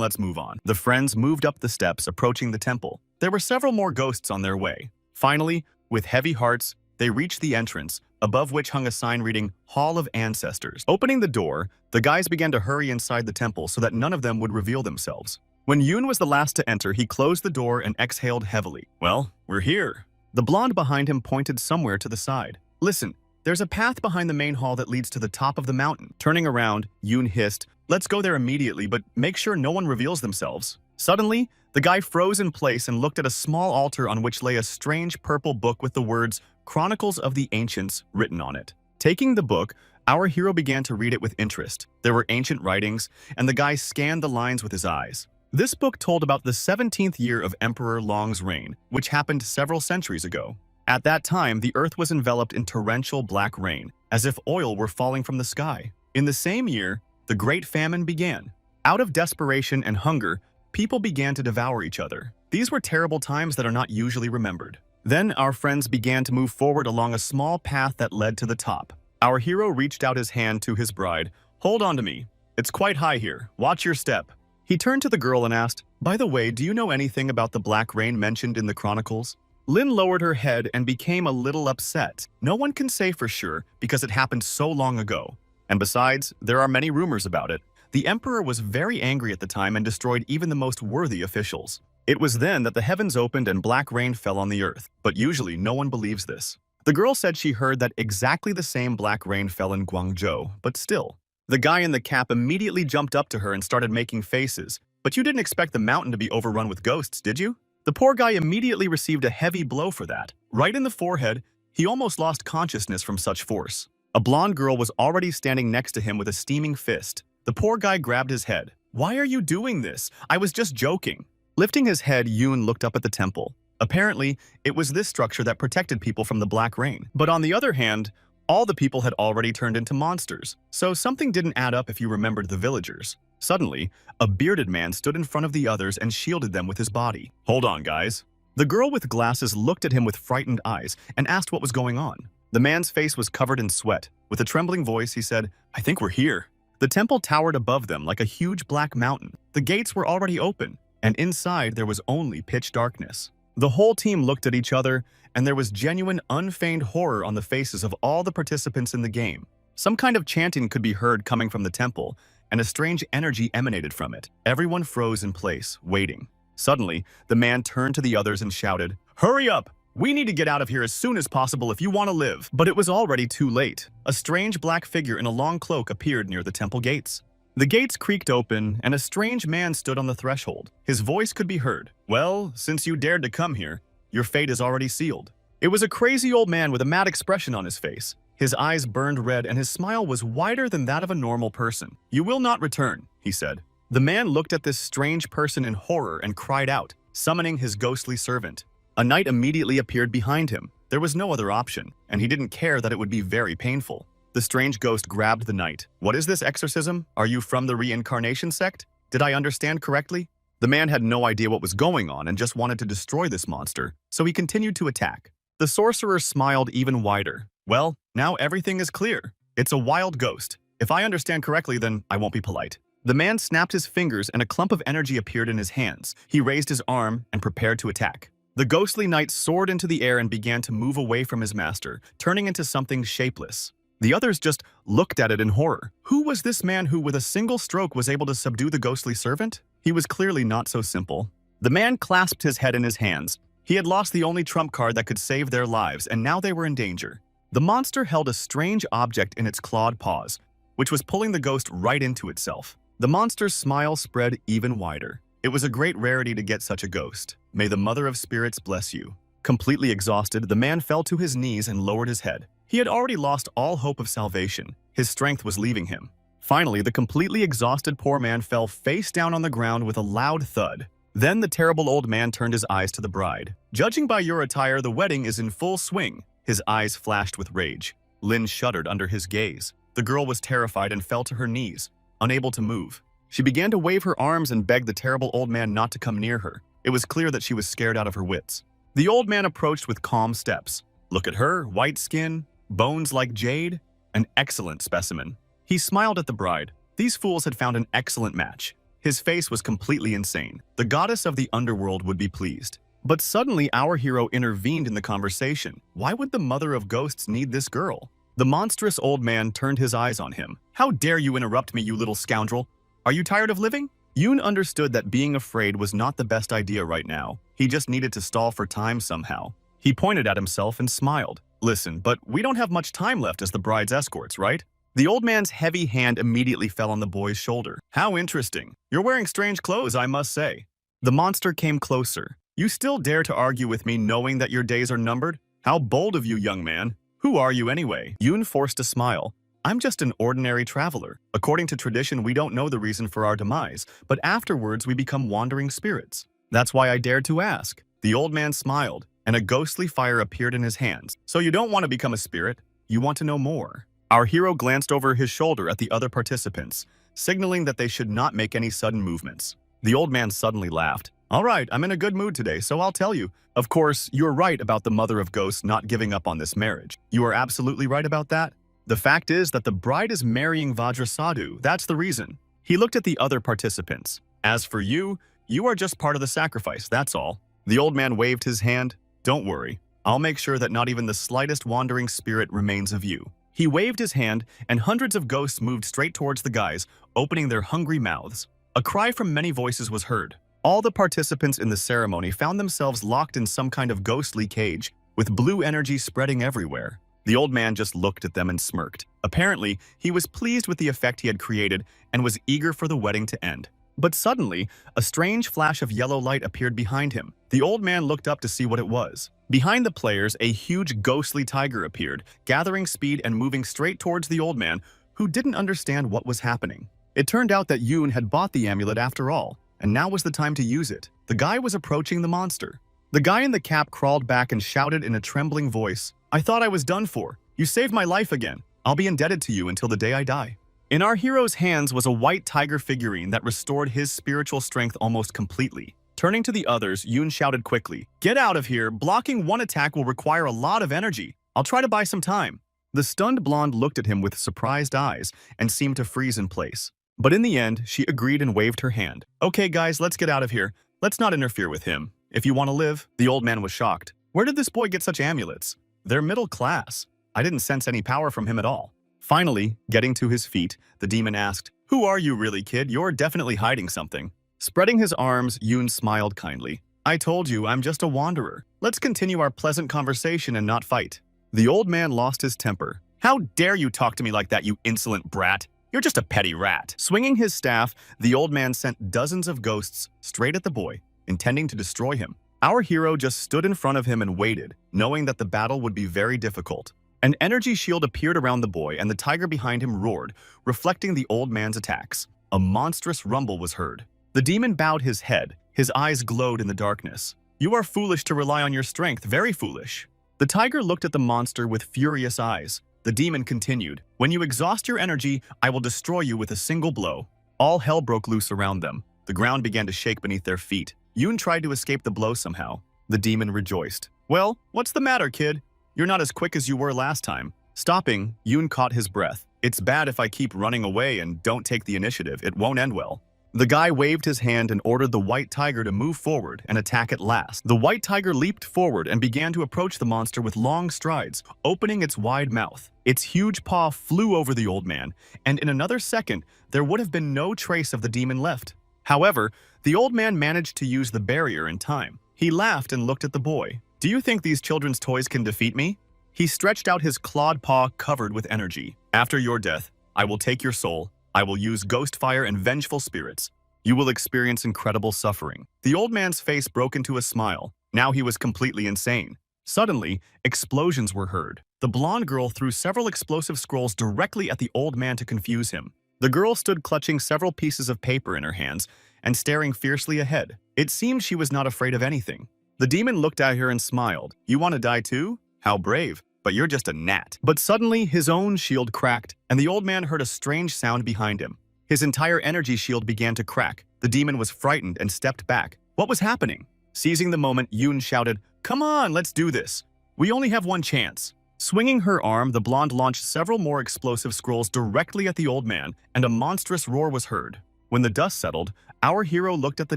let's move on. The friends moved up the steps, approaching the temple. There were several more ghosts on their way. Finally, with heavy hearts, they reached the entrance, above which hung a sign reading, Hall of Ancestors. Opening the door, the guys began to hurry inside the temple so that none of them would reveal themselves. When Yoon was the last to enter, he closed the door and exhaled heavily. Well, we're here. The blonde behind him pointed somewhere to the side. Listen, there's a path behind the main hall that leads to the top of the mountain. Turning around, Yoon hissed, let's go there immediately, but make sure no one reveals themselves. Suddenly, the guy froze in place and looked at a small altar on which lay a strange purple book with the words, Chronicles of the Ancients, written on it. Taking the book, our hero began to read it with interest. There were ancient writings, and the guy scanned the lines with his eyes. This book told about the 17th year of Emperor Long's reign, which happened several centuries ago. At that time, the earth was enveloped in torrential black rain, as if oil were falling from the sky. In the same year, the Great Famine began. Out of desperation and hunger, people began to devour each other. These were terrible times that are not usually remembered. Then our friends began to move forward along a small path that led to the top. Our hero reached out his hand to his bride. "Hold on to me. It's quite high here. Watch your step." He turned to the girl and asked, "By the way, do you know anything about the black rain mentioned in the chronicles?" Lin lowered her head and became a little upset. No one can say for sure because it happened so long ago. And besides, there are many rumors about it. The emperor was very angry at the time and destroyed even the most worthy officials. It was then that the heavens opened and black rain fell on the earth, but usually no one believes this. The girl said she heard that exactly the same black rain fell in Guangzhou, but still. The guy in the cap immediately jumped up to her and started making faces. "But you didn't expect the mountain to be overrun with ghosts, did you?" The poor guy immediately received a heavy blow for that. Right in the forehead, he almost lost consciousness from such force. A blonde girl was already standing next to him with a steaming fist. The poor guy grabbed his head. "Why are you doing this? I was just joking." Lifting his head, Yoon looked up at the temple. Apparently, it was this structure that protected people from the black rain. But on the other hand, all the people had already turned into monsters, so something didn't add up if you remembered the villagers. Suddenly, a bearded man stood in front of the others and shielded them with his body. "Hold on, guys." The girl with glasses looked at him with frightened eyes and asked what was going on. The man's face was covered in sweat. With a trembling voice, he said, "I think we're here." The temple towered above them like a huge black mountain. The gates were already open, and inside there was only pitch darkness. The whole team looked at each other, and there was genuine, unfeigned horror on the faces of all the participants in the game. Some kind of chanting could be heard coming from the temple, and a strange energy emanated from it. Everyone froze in place, waiting. Suddenly, the man turned to the others and shouted, "Hurry up! We need to get out of here as soon as possible if you want to live." But it was already too late. A strange black figure in a long cloak appeared near the temple gates. The gates creaked open, and a strange man stood on the threshold. His voice could be heard. "Well, since you dared to come here, your fate is already sealed." It was a crazy old man with a mad expression on his face. His eyes burned red and his smile was wider than that of a normal person. "You will not return," he said. The man looked at this strange person in horror and cried out, summoning his ghostly servant. A knight immediately appeared behind him. There was no other option, and he didn't care that it would be very painful. The strange ghost grabbed the knight. "What is this exorcism? Are you from the reincarnation sect? Did I understand correctly?" The man had no idea what was going on and just wanted to destroy this monster, so he continued to attack. The sorcerer smiled even wider. "Well, now everything is clear. It's a wild ghost. If I understand correctly, then I won't be polite." The man snapped his fingers and a clump of energy appeared in his hands. He raised his arm and prepared to attack. The ghostly knight soared into the air and began to move away from his master, turning into something shapeless. The others just looked at it in horror. Who was this man who, with a single stroke, was able to subdue the ghostly servant? He was clearly not so simple. The man clasped his head in his hands. He had lost the only trump card that could save their lives, and now they were in danger. The monster held a strange object in its clawed paws, which was pulling the ghost right into itself. The monster's smile spread even wider. It was a great rarity to get such a ghost. May the Mother of Spirits bless you. Completely exhausted, the man fell to his knees and lowered his head. He had already lost all hope of salvation. His strength was leaving him. Finally, the completely exhausted poor man fell face down on the ground with a loud thud. Then the terrible old man turned his eyes to the bride. "Judging by your attire, the wedding is in full swing." His eyes flashed with rage. Lin shuddered under his gaze. The girl was terrified and fell to her knees, unable to move. She began to wave her arms and beg the terrible old man not to come near her. It was clear that she was scared out of her wits. The old man approached with calm steps. "Look at her, white skin, bones like jade, an excellent specimen." He smiled at the bride. These fools had found an excellent match. His face was completely insane. The goddess of the underworld would be pleased. But suddenly our hero intervened in the conversation. Why would the mother of ghosts need this girl? The monstrous old man turned his eyes on him. "How dare you interrupt me, you little scoundrel? Are you tired of living?" Yoon understood that being afraid was not the best idea right now. He just needed to stall for time somehow. He pointed at himself and smiled. "Listen, but we don't have much time left as the bride's escorts, right?" The old man's heavy hand immediately fell on the boy's shoulder. "How interesting. You're wearing strange clothes, I must say." The monster came closer. "You still dare to argue with me knowing that your days are numbered? How bold of you, young man. Who are you anyway?" Yoon forced a smile. "I'm just an ordinary traveler. According to tradition, we don't know the reason for our demise, but afterwards we become wandering spirits. That's why I dared to ask." The old man smiled, and a ghostly fire appeared in his hands. "So you don't want to become a spirit? You want to know more?" Our hero glanced over his shoulder at the other participants. signaling that they should not make any sudden movements. The old man suddenly laughed. All right, I'm in a good mood today, so I'll tell you. Of course, you're right about the mother of ghosts not giving up on this marriage. You are absolutely right about that. The fact is that the bride is marrying Vajrasadhu. That's the reason. He looked at the other participants. As for you, you are just part of the sacrifice, that's all. The old man waved his hand. Don't worry. I'll make sure that not even the slightest wandering spirit remains of you. He waved his hand, and hundreds of ghosts moved straight towards the guys, opening their hungry mouths. A cry from many voices was heard. All the participants in the ceremony found themselves locked in some kind of ghostly cage, with blue energy spreading everywhere. The old man just looked at them and smirked. Apparently, he was pleased with the effect he had created and was eager for the wedding to end. But suddenly, a strange flash of yellow light appeared behind him. The old man looked up to see what it was. Behind the players, a huge ghostly tiger appeared, gathering speed and moving straight towards the old man, who didn't understand what was happening. It turned out that Yoon had bought the amulet after all, and now was the time to use it. The guy was approaching the monster. The guy in the cap crawled back and shouted in a trembling voice, I thought I was done for. You saved my life again. I'll be indebted to you until the day I die. In our hero's hands was a white tiger figurine that restored his spiritual strength almost completely. Turning to the others, Yoon shouted quickly, Get out of here! Blocking one attack will require a lot of energy. I'll try to buy some time. The stunned blonde looked at him with surprised eyes and seemed to freeze in place. But in the end, she agreed and waved her hand. Okay guys, let's get out of here. Let's not interfere with him. If you want to live. The old man was shocked. Where did this boy get such amulets? They're middle class. I didn't sense any power from him at all. Finally, getting to his feet, the demon asked, Who are you really, kid? You're definitely hiding something. Spreading his arms, Yoon smiled kindly. I told you, I'm just a wanderer. Let's continue our pleasant conversation and not fight. The old man lost his temper. How dare you talk to me like that, you insolent brat? You're just a petty rat. Swinging his staff, the old man sent dozens of ghosts straight at the boy, intending to destroy him. Our hero just stood in front of him and waited, knowing that the battle would be very difficult. An energy shield appeared around the boy, and the tiger behind him roared, reflecting the old man's attacks. A monstrous rumble was heard. The demon bowed his head. His eyes glowed in the darkness. You are foolish to rely on your strength, very foolish. The tiger looked at the monster with furious eyes. The demon continued, When you exhaust your energy, I will destroy you with a single blow. All hell broke loose around them. The ground began to shake beneath their feet. Yoon tried to escape the blow somehow. The demon rejoiced. Well, what's the matter, kid? You're not as quick as you were last time. Stopping, Yoon caught his breath. It's bad if I keep running away and don't take the initiative. It won't end well. The guy waved his hand and ordered the white tiger to move forward and attack at last. The white tiger leaped forward and began to approach the monster with long strides, opening its wide mouth. Its huge paw flew over the old man, and in another second, there would have been no trace of the demon left. However, the old man managed to use the barrier in time. He laughed and looked at the boy. Do you think these children's toys can defeat me? He stretched out his clawed paw covered with energy. After your death, I will take your soul. I will use ghost fire and vengeful spirits. You will experience incredible suffering. The old man's face broke into a smile. Now he was completely insane. Suddenly, explosions were heard. The blonde girl threw several explosive scrolls directly at the old man to confuse him. The girl stood clutching several pieces of paper in her hands and staring fiercely ahead. It seemed she was not afraid of anything. The demon looked at her and smiled. You want to die too? How brave. But you're just a gnat. But suddenly, his own shield cracked, and the old man heard a strange sound behind him. His entire energy shield began to crack. The demon was frightened and stepped back. What was happening? Seizing the moment, Yoon shouted, Come on, let's do this. We only have one chance. Swinging her arm, the blonde launched several more explosive scrolls directly at the old man, and a monstrous roar was heard. When the dust settled, our hero looked at the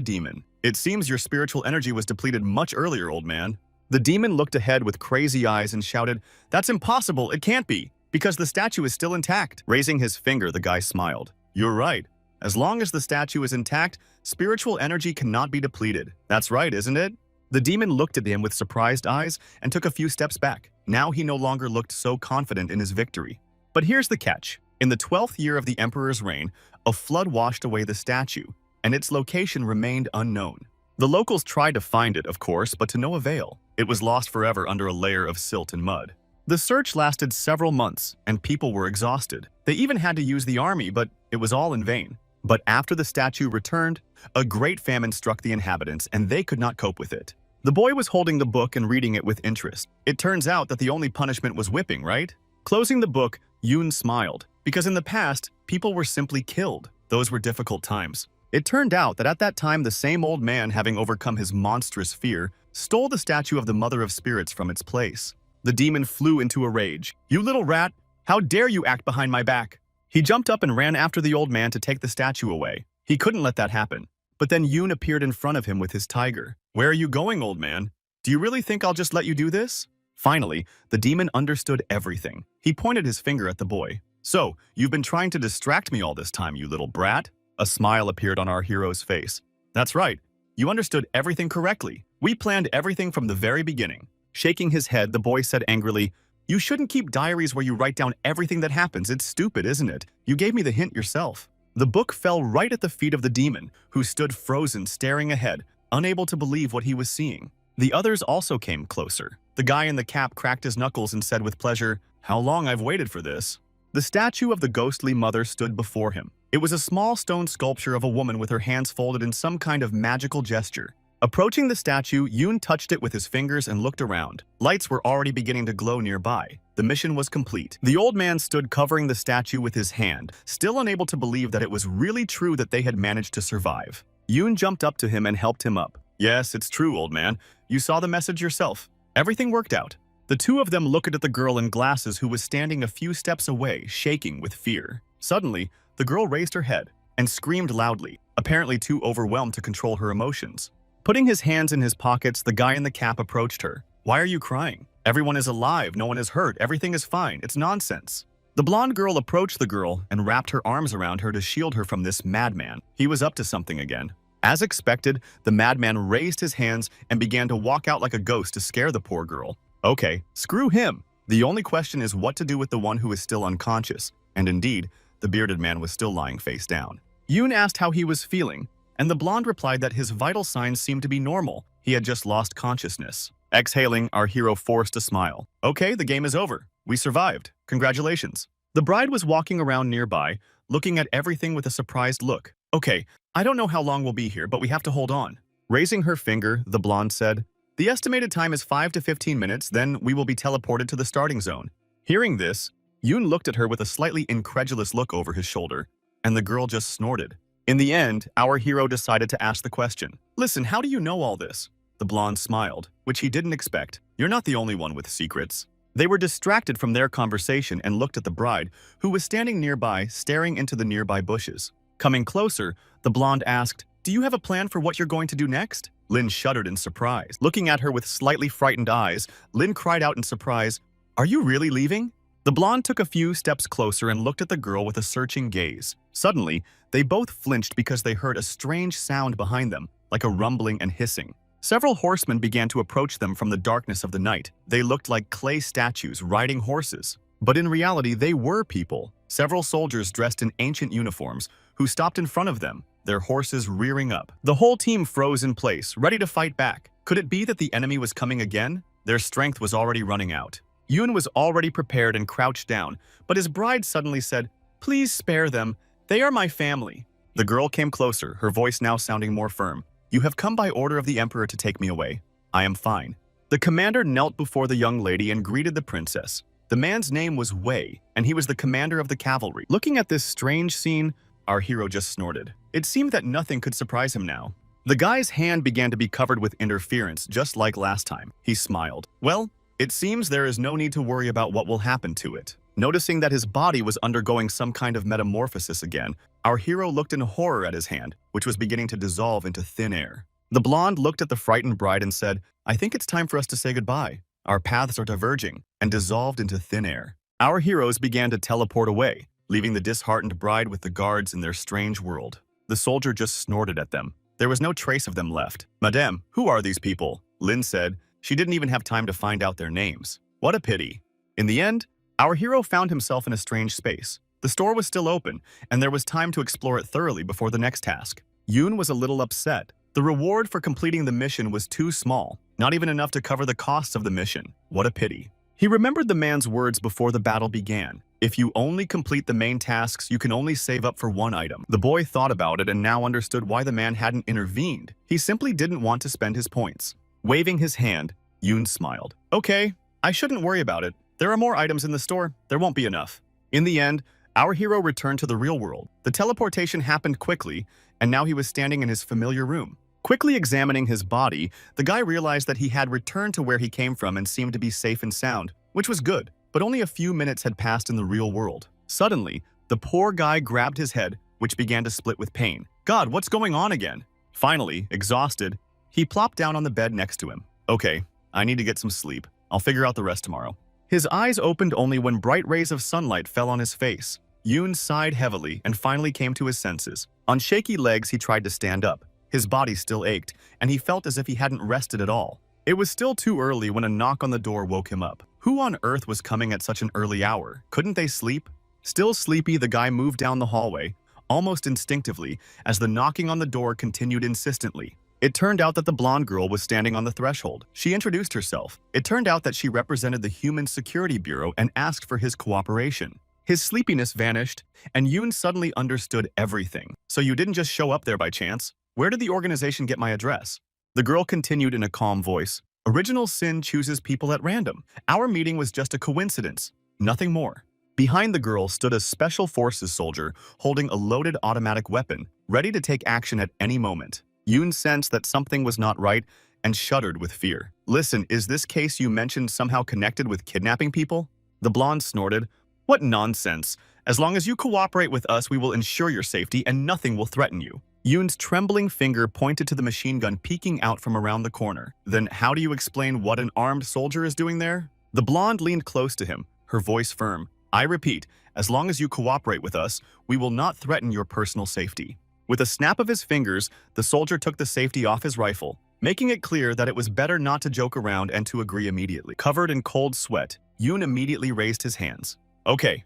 demon. It seems your spiritual energy was depleted much earlier, old man. The demon looked ahead with crazy eyes and shouted, That's impossible, it can't be, because the statue is still intact. Raising his finger, the guy smiled. You're right. As long as the statue is intact, spiritual energy cannot be depleted. That's right, isn't it? The demon looked at him with surprised eyes and took a few steps back. Now he no longer looked so confident in his victory. But here's the catch. In the 12th year of the emperor's reign, a flood washed away the statue, and its location remained unknown. The locals tried to find it, of course, but to no avail. It was lost forever under a layer of silt and mud. The search lasted several months, and people were exhausted. They even had to use the army, but it was all in vain. But after the statue returned, a great famine struck the inhabitants, and they could not cope with it. The boy was holding the book and reading it with interest. It turns out that the only punishment was whipping, right? Closing the book, Yoon smiled, because in the past, people were simply killed. Those were difficult times. It turned out that at that time the same old man, having overcome his monstrous fear, stole the statue of the Mother of Spirits from its place. The demon flew into a rage. "You little rat! How dare you act behind my back!" He jumped up and ran after the old man to take the statue away. He couldn't let that happen. But then Yoon appeared in front of him with his tiger. "Where are you going, old man? Do you really think I'll just let you do this?" Finally, the demon understood everything. He pointed his finger at the boy. "So, you've been trying to distract me all this time, you little brat?" A smile appeared on our hero's face. "That's right. You understood everything correctly. We planned everything from the very beginning." Shaking his head, the boy said angrily, "You shouldn't keep diaries where you write down everything that happens. It's stupid, isn't it? You gave me the hint yourself." The book fell right at the feet of the demon, who stood frozen, staring ahead, unable to believe what he was seeing. The others also came closer. The guy in the cap cracked his knuckles and said with pleasure, "How long I've waited for this." The statue of the ghostly mother stood before him. It was a small stone sculpture of a woman with her hands folded in some kind of magical gesture. Approaching the statue, Yoon touched it with his fingers and looked around. Lights were already beginning to glow nearby. The mission was complete. The old man stood covering the statue with his hand, still unable to believe that it was really true that they had managed to survive. Yoon jumped up to him and helped him up. "Yes, it's true, old man. You saw the message yourself. Everything worked out." The two of them looked at the girl in glasses who was standing a few steps away, shaking with fear. Suddenly, the girl raised her head and screamed loudly, apparently too overwhelmed to control her emotions. Putting his hands in his pockets, the guy in the cap approached her. "Why are you crying? Everyone is alive, no one is hurt, everything is fine, it's nonsense." The blonde girl approached the girl and wrapped her arms around her to shield her from this madman. He was up to something again. As expected, the madman raised his hands and began to walk out like a ghost to scare the poor girl. Okay, screw him. The only question is what to do with the one who is still unconscious. And indeed, the bearded man was still lying face down. Yoon asked how he was feeling, and the blonde replied that his vital signs seemed to be normal. He had just lost consciousness. Exhaling, our hero forced a smile. "Okay, the game is over. We survived. Congratulations." The bride was walking around nearby, looking at everything with a surprised look. "Okay, I don't know how long we'll be here, but we have to hold on." Raising her finger, the blonde said, "The estimated time is 5 to 15 minutes, then we will be teleported to the starting zone." Hearing this, Yoon looked at her with a slightly incredulous look over his shoulder, and the girl just snorted. In the end, our hero decided to ask the question. "Listen, how do you know all this?" The blonde smiled, which he didn't expect. "You're not the only one with secrets." They were distracted from their conversation and looked at the bride, who was standing nearby, staring into the nearby bushes. Coming closer, the blonde asked, "Do you have a plan for what you're going to do next?" Lin shuddered in surprise. Looking at her with slightly frightened eyes, Lin cried out in surprise, "Are you really leaving?" The blonde took a few steps closer and looked at the girl with a searching gaze. Suddenly, they both flinched because they heard a strange sound behind them, like a rumbling and hissing. Several horsemen began to approach them from the darkness of the night. They looked like clay statues riding horses. But in reality, they were people. Several soldiers dressed in ancient uniforms who stopped in front of them, their horses rearing up. The whole team froze in place, ready to fight back. Could it be that the enemy was coming again? Their strength was already running out. Yoon was already prepared and crouched down, but his bride suddenly said, "Please spare them. They are my family." The girl came closer, her voice now sounding more firm. "You have come by order of the emperor to take me away. I am fine." The commander knelt before the young lady and greeted the princess. The man's name was Wei, and he was the commander of the cavalry. Looking at this strange scene, our hero just snorted. It seemed that nothing could surprise him now. The guy's hand began to be covered with interference, just like last time. He smiled. "Well, it seems there is no need to worry about what will happen to it." Noticing that his body was undergoing some kind of metamorphosis again, our hero looked in horror at his hand, which was beginning to dissolve into thin air. The blonde looked at the frightened bride and said, "I think it's time for us to say goodbye. Our paths are diverging," and dissolved into thin air. Our heroes began to teleport away, leaving the disheartened bride with the guards in their strange world. The soldier just snorted at them. There was no trace of them left. "Madame, who are these people?" Lin said. She didn't even have time to find out their names. What a pity. In the end, our hero found himself in a strange space. The store was still open, and there was time to explore it thoroughly before the next task. Yoon was a little upset. The reward for completing the mission was too small, not even enough to cover the costs of the mission. What a pity. He remembered the man's words before the battle began. If you only complete the main tasks, you can only save up for one item. The boy thought about it and now understood why the man hadn't intervened. He simply didn't want to spend his points. Waving his hand, Yoon smiled. "Okay, I shouldn't worry about it. There are more items in the store. There won't be enough." In the end, Our hero returned to the real world. The teleportation happened quickly, and now he was standing in his familiar room. Quickly examining his body, the guy realized that he had returned to where he came from and seemed to be safe and sound, which was good. But only a few minutes had passed in the real world. Suddenly, the poor guy grabbed his head, which began to split with pain. God, what's going on again? Finally, exhausted, he plopped down on the bed next to him. Okay, I need to get some sleep. I'll figure out the rest tomorrow. His eyes opened only when bright rays of sunlight fell on his face. Yoon sighed heavily and finally came to his senses. On shaky legs, he tried to stand up. His body still ached, and he felt as if he hadn't rested at all. It was still too early when a knock on the door woke him up. Who on earth was coming at such an early hour? Couldn't they sleep? Still sleepy, the guy moved down the hallway, almost instinctively, as the knocking on the door continued insistently. It turned out that the blonde girl was standing on the threshold. She introduced herself. It turned out that she represented the Human Security Bureau and asked for his cooperation. His sleepiness vanished, and Yoon suddenly understood everything. So you didn't just show up there by chance? Where did the organization get my address? The girl continued in a calm voice. Original Sin chooses people at random. Our meeting was just a coincidence, nothing more. Behind the girl stood a Special Forces soldier holding a loaded automatic weapon, ready to take action at any moment. Yoon sensed that something was not right and shuddered with fear. Listen, is this case you mentioned somehow connected with kidnapping people? The blonde snorted. What nonsense. As long as you cooperate with us, we will ensure your safety and nothing will threaten you. Yoon's trembling finger pointed to the machine gun peeking out from around the corner. Then how do you explain what an armed soldier is doing there? The blonde leaned close to him, her voice firm. I repeat, as long as you cooperate with us, we will not threaten your personal safety. With a snap of his fingers, the soldier took the safety off his rifle, making it clear that it was better not to joke around and to agree immediately. Covered in cold sweat, Yoon immediately raised his hands. Okay,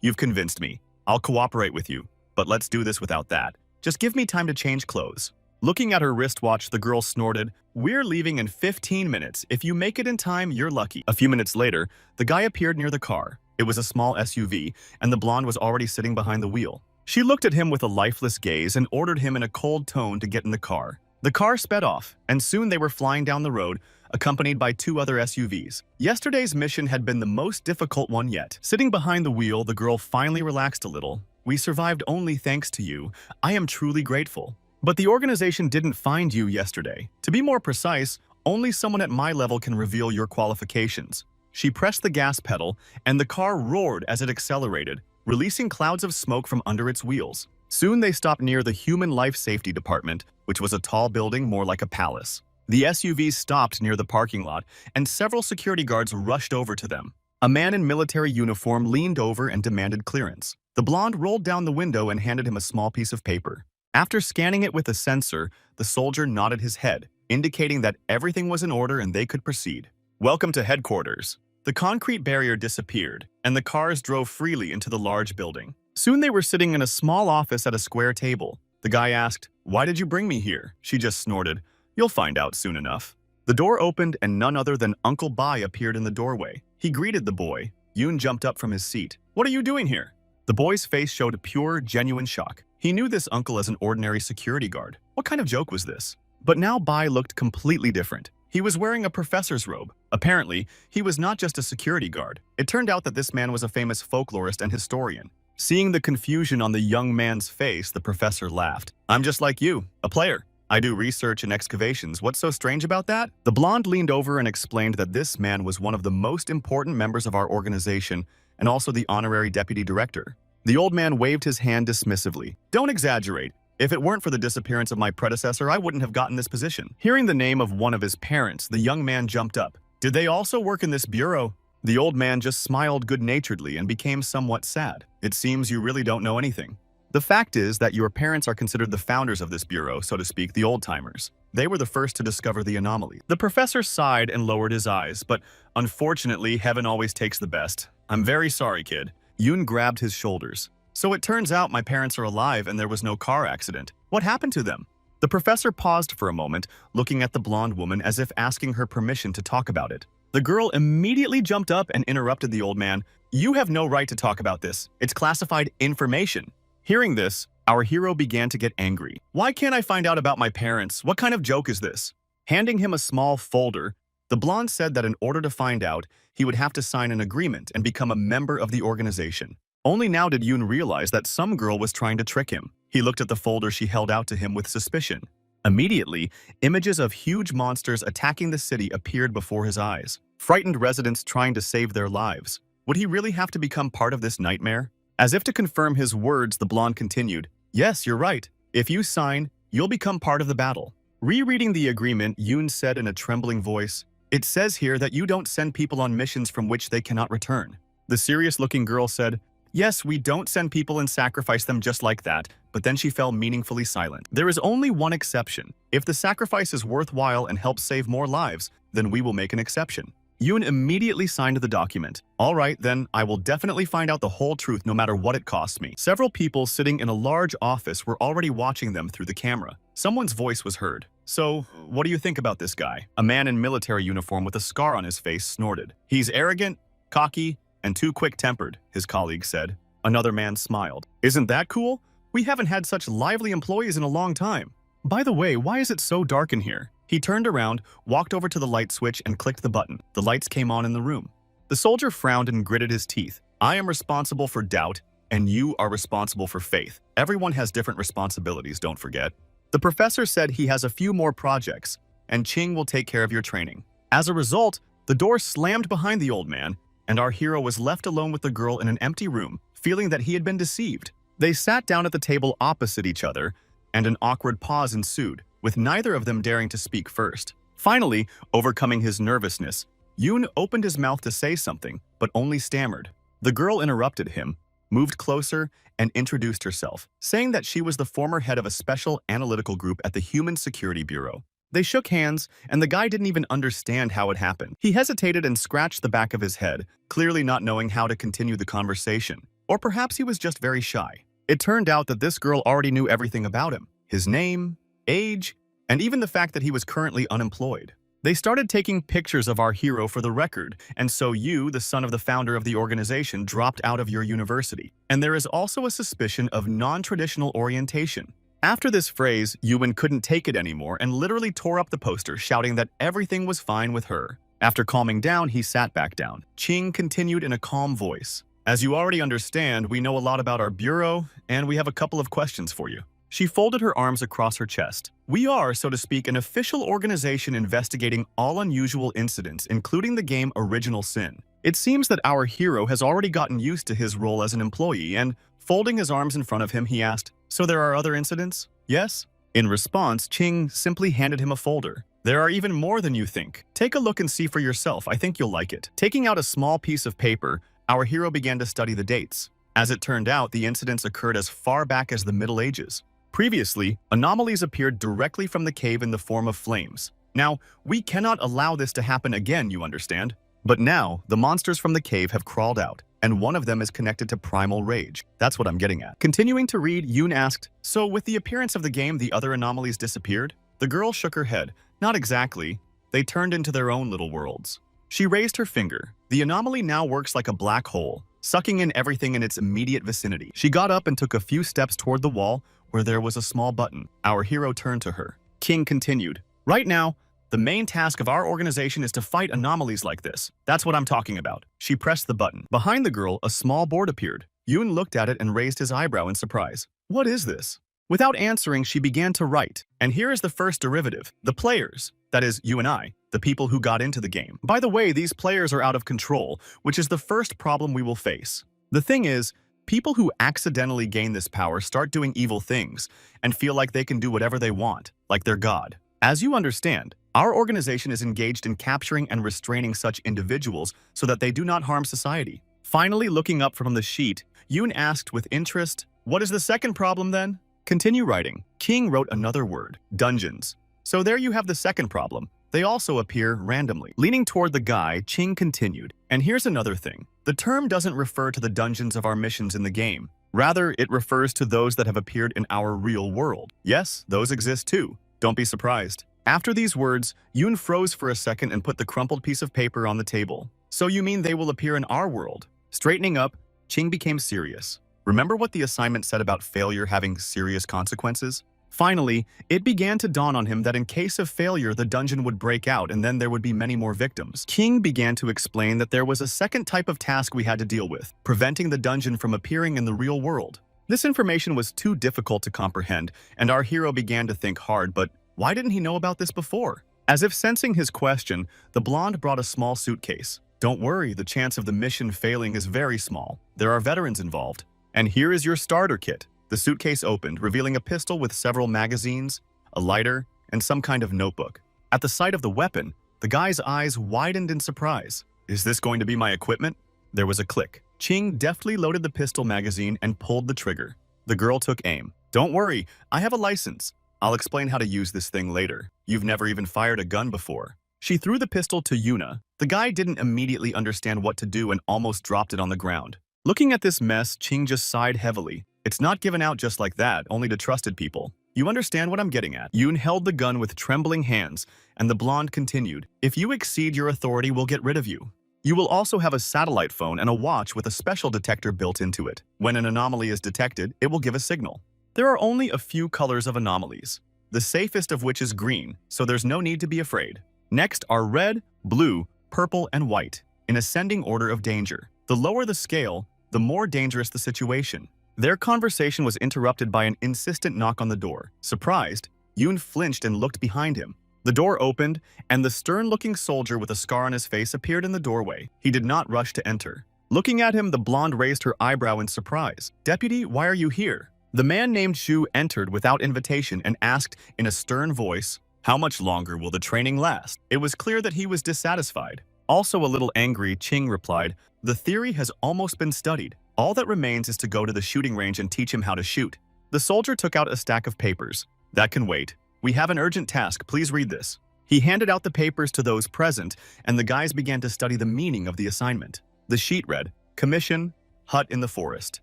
you've convinced me. I'll cooperate with you, but let's do this without that. Just give me time to change clothes. Looking at her wristwatch, the girl snorted, We're leaving in 15 minutes. If you make it in time, you're lucky. A few minutes later, the guy appeared near the car. It was a small SUV, and the blonde was already sitting behind the wheel. She looked at him with a lifeless gaze and ordered him in a cold tone to get in the car. The car sped off, and soon they were flying down the road, accompanied by two other SUVs. Yesterday's mission had been the most difficult one yet. Sitting behind the wheel, the girl finally relaxed a little. We survived only thanks to you. I am truly grateful. But the organization didn't find you yesterday. To be more precise, only someone at my level can reveal your qualifications. She pressed the gas pedal, and the car roared as it accelerated, releasing clouds of smoke from under its wheels. Soon they stopped near the Human Life Safety Department, which was a tall building more like a palace. The SUVs stopped near the parking lot, and several security guards rushed over to them. A man in military uniform leaned over and demanded clearance. The blonde rolled down the window and handed him a small piece of paper. After scanning it with a sensor, the soldier nodded his head, indicating that everything was in order and they could proceed. Welcome to headquarters. The concrete barrier disappeared, and the cars drove freely into the large building. Soon they were sitting in a small office at a square table. The guy asked, Why did you bring me here? She just snorted, You'll find out soon enough. The door opened and none other than Uncle Bai appeared in the doorway. He greeted the boy. Yoon jumped up from his seat. What are you doing here? The boy's face showed pure, genuine shock. He knew this uncle as an ordinary security guard. What kind of joke was this? But now Bai looked completely different. He was wearing a professor's robe. Apparently, he was not just a security guard. It turned out that this man was a famous folklorist and historian. Seeing the confusion on the young man's face, the professor laughed. I'm just like you, a player. I do research and excavations. What's so strange about that? The blonde leaned over and explained that this man was one of the most important members of our organization and also the honorary deputy director. The old man waved his hand dismissively. Don't exaggerate. If it weren't for the disappearance of my predecessor, I wouldn't have gotten this position. Hearing the name of one of his parents, the young man jumped up. Did they also work in this bureau? The old man just smiled good-naturedly and became somewhat sad. It seems you really don't know anything. The fact is that your parents are considered the founders of this bureau, so to speak, the old-timers. They were the first to discover the anomaly. The professor sighed and lowered his eyes, but unfortunately, heaven always takes the best. I'm very sorry, kid. Yoon grabbed his shoulders. So it turns out my parents are alive and there was no car accident. What happened to them? The professor paused for a moment, looking at the blonde woman as if asking her permission to talk about it. The girl immediately jumped up and interrupted the old man. You have no right to talk about this. It's classified information. Hearing this, our hero began to get angry. Why can't I find out about my parents? What kind of joke is this? Handing him a small folder, the blonde said that in order to find out, he would have to sign an agreement and become a member of the organization. Only now did Yoon realize that some girl was trying to trick him. He looked at the folder she held out to him with suspicion. Immediately, images of huge monsters attacking the city appeared before his eyes. Frightened residents trying to save their lives. Would he really have to become part of this nightmare? As if to confirm his words, the blonde continued, "Yes, you're right. If you sign, you'll become part of the battle." Rereading the agreement, Yoon said in a trembling voice, "It says here that you don't send people on missions from which they cannot return." The serious-looking girl said, "Yes, we don't send people and sacrifice them just like that," but then she fell meaningfully silent. "There is only one exception. If the sacrifice is worthwhile and helps save more lives, then we will make an exception." Yoon immediately signed the document. "All right, then, I will definitely find out the whole truth no matter what it costs me." Several people sitting in a large office were already watching them through the camera. Someone's voice was heard. "So, what do you think about this guy?" A man in military uniform with a scar on his face snorted. "He's arrogant, cocky, and too quick-tempered," his colleague said. Another man smiled. "Isn't that cool? We haven't had such lively employees in a long time. By the way, why is it so dark in here?" He turned around, walked over to the light switch, and clicked the button. The lights came on in the room. The soldier frowned and gritted his teeth. "I am responsible for doubt, and you are responsible for faith. Everyone has different responsibilities, don't forget." The professor said he has a few more projects, and Ching will take care of your training. As a result, the door slammed behind the old man, and our hero was left alone with the girl in an empty room, feeling that he had been deceived. They sat down at the table opposite each other, and an awkward pause ensued, with neither of them daring to speak first. Finally, overcoming his nervousness, Yoon opened his mouth to say something, but only stammered. The girl interrupted him, moved closer, and introduced herself, saying that she was the former head of a special analytical group at the Human Security Bureau. They shook hands, and the guy didn't even understand how it happened. He hesitated and scratched the back of his head, clearly not knowing how to continue the conversation. Or perhaps he was just very shy. It turned out that this girl already knew everything about him. His name, age, and even the fact that he was currently unemployed. They started taking pictures of our hero for the record, and so you, the son of the founder of the organization, dropped out of your university. And there is also a suspicion of non-traditional orientation. After this phrase, Yuan couldn't take it anymore and literally tore up the poster, shouting that everything was fine with her. After calming down, he sat back down. Ching continued in a calm voice. "As you already understand, we know a lot about our bureau, and we have a couple of questions for you." She folded her arms across her chest. "We are, so to speak, an official organization investigating all unusual incidents, including the game Original Sin. It seems that our hero has already gotten used to his role as an employee, and folding his arms in front of him, he asked, "So there are other incidents?" "Yes?" In response, Ching simply handed him a folder. "There are even more than you think. Take a look and see for yourself. I think you'll like it." Taking out a small piece of paper, our hero began to study the dates. As it turned out, the incidents occurred as far back as the Middle Ages. Previously, anomalies appeared directly from the cave in the form of flames. Now, we cannot allow this to happen again, you understand? But now, the monsters from the cave have crawled out, and one of them is connected to primal rage. That's what I'm getting at. Continuing to read, Yoon asked, "So with the appearance of the game, the other anomalies disappeared?" The girl shook her head. "Not exactly. They turned into their own little worlds." She raised her finger. "The anomaly now works like a black hole, sucking in everything in its immediate vicinity." She got up and took a few steps toward the wall, where there was a small button. Our hero turned to her. King continued, "Right now, the main task of our organization is to fight anomalies like this. That's what I'm talking about." She pressed the button. Behind the girl, a small board appeared. Yoon looked at it and raised his eyebrow in surprise. "What is this?" Without answering, she began to write. And here is the first derivative. The players, that is, you and I, the people who got into the game. By the way, these players are out of control, which is the first problem we will face. The thing is, people who accidentally gain this power start doing evil things and feel like they can do whatever they want, like they're God. As you understand, our organization is engaged in capturing and restraining such individuals so that they do not harm society. Finally, looking up from the sheet, Yoon asked with interest, "What is the second problem then?" Continue writing. King wrote another word, dungeons. "So there you have the second problem. They also appear randomly." Leaning toward the guy, Ching continued, "And here's another thing. The term doesn't refer to the dungeons of our missions in the game. Rather, it refers to those that have appeared in our real world. Yes, those exist too. Don't be surprised." After these words, Yoon froze for a second and put the crumpled piece of paper on the table. "So you mean they will appear in our world?" Straightening up, Ching became serious. "Remember what the assignment said about failure having serious consequences? Finally, it began to dawn on him that in case of failure, the dungeon would break out and then there would be many more victims. King began to explain that there was a second type of task we had to deal with, preventing the dungeon from appearing in the real world. This information was too difficult to comprehend, and our hero began to think hard, but why didn't he know about this before? As if sensing his question, the blonde brought a small suitcase. Don't worry, the chance of the mission failing is very small. There are veterans involved. And here is your starter kit. The suitcase opened, revealing a pistol with several magazines, a lighter, and some kind of notebook. At the sight of the weapon, the guy's eyes widened in surprise. Is this going to be my equipment? There was a click. Ching deftly loaded the pistol magazine and pulled the trigger. The girl took aim. Don't worry, I have a license. I'll explain how to use this thing later. You've never even fired a gun before. She threw the pistol to Yuna. The guy didn't immediately understand what to do and almost dropped it on the ground. Looking at this mess, Ching just sighed heavily. It's not given out just like that, only to trusted people. You understand what I'm getting at? Yoon held the gun with trembling hands, and the blonde continued. If you exceed your authority, we'll get rid of you. You will also have a satellite phone and a watch with a special detector built into it. When an anomaly is detected, it will give a signal. There are only a few colors of anomalies, the safest of which is green, so there's no need to be afraid. Next are red, blue, purple, and white, in ascending order of danger. The lower the scale, the more dangerous the situation. Their conversation was interrupted by an insistent knock on the door. Surprised, Yoon flinched and looked behind him. The door opened, and the stern-looking soldier with a scar on his face appeared in the doorway. He did not rush to enter. Looking at him, the blonde raised her eyebrow in surprise. Deputy, why are you here? The man named Shu entered without invitation and asked in a stern voice, how much longer will the training last? It was clear that he was dissatisfied. Also a little angry, Ching replied, the theory has almost been studied. All that remains is to go to the shooting range and teach him how to shoot. The soldier took out a stack of papers. That can wait. We have an urgent task, please read this. He handed out the papers to those present, and the guys began to study the meaning of the assignment. The sheet read, Commission, Hut in the Forest.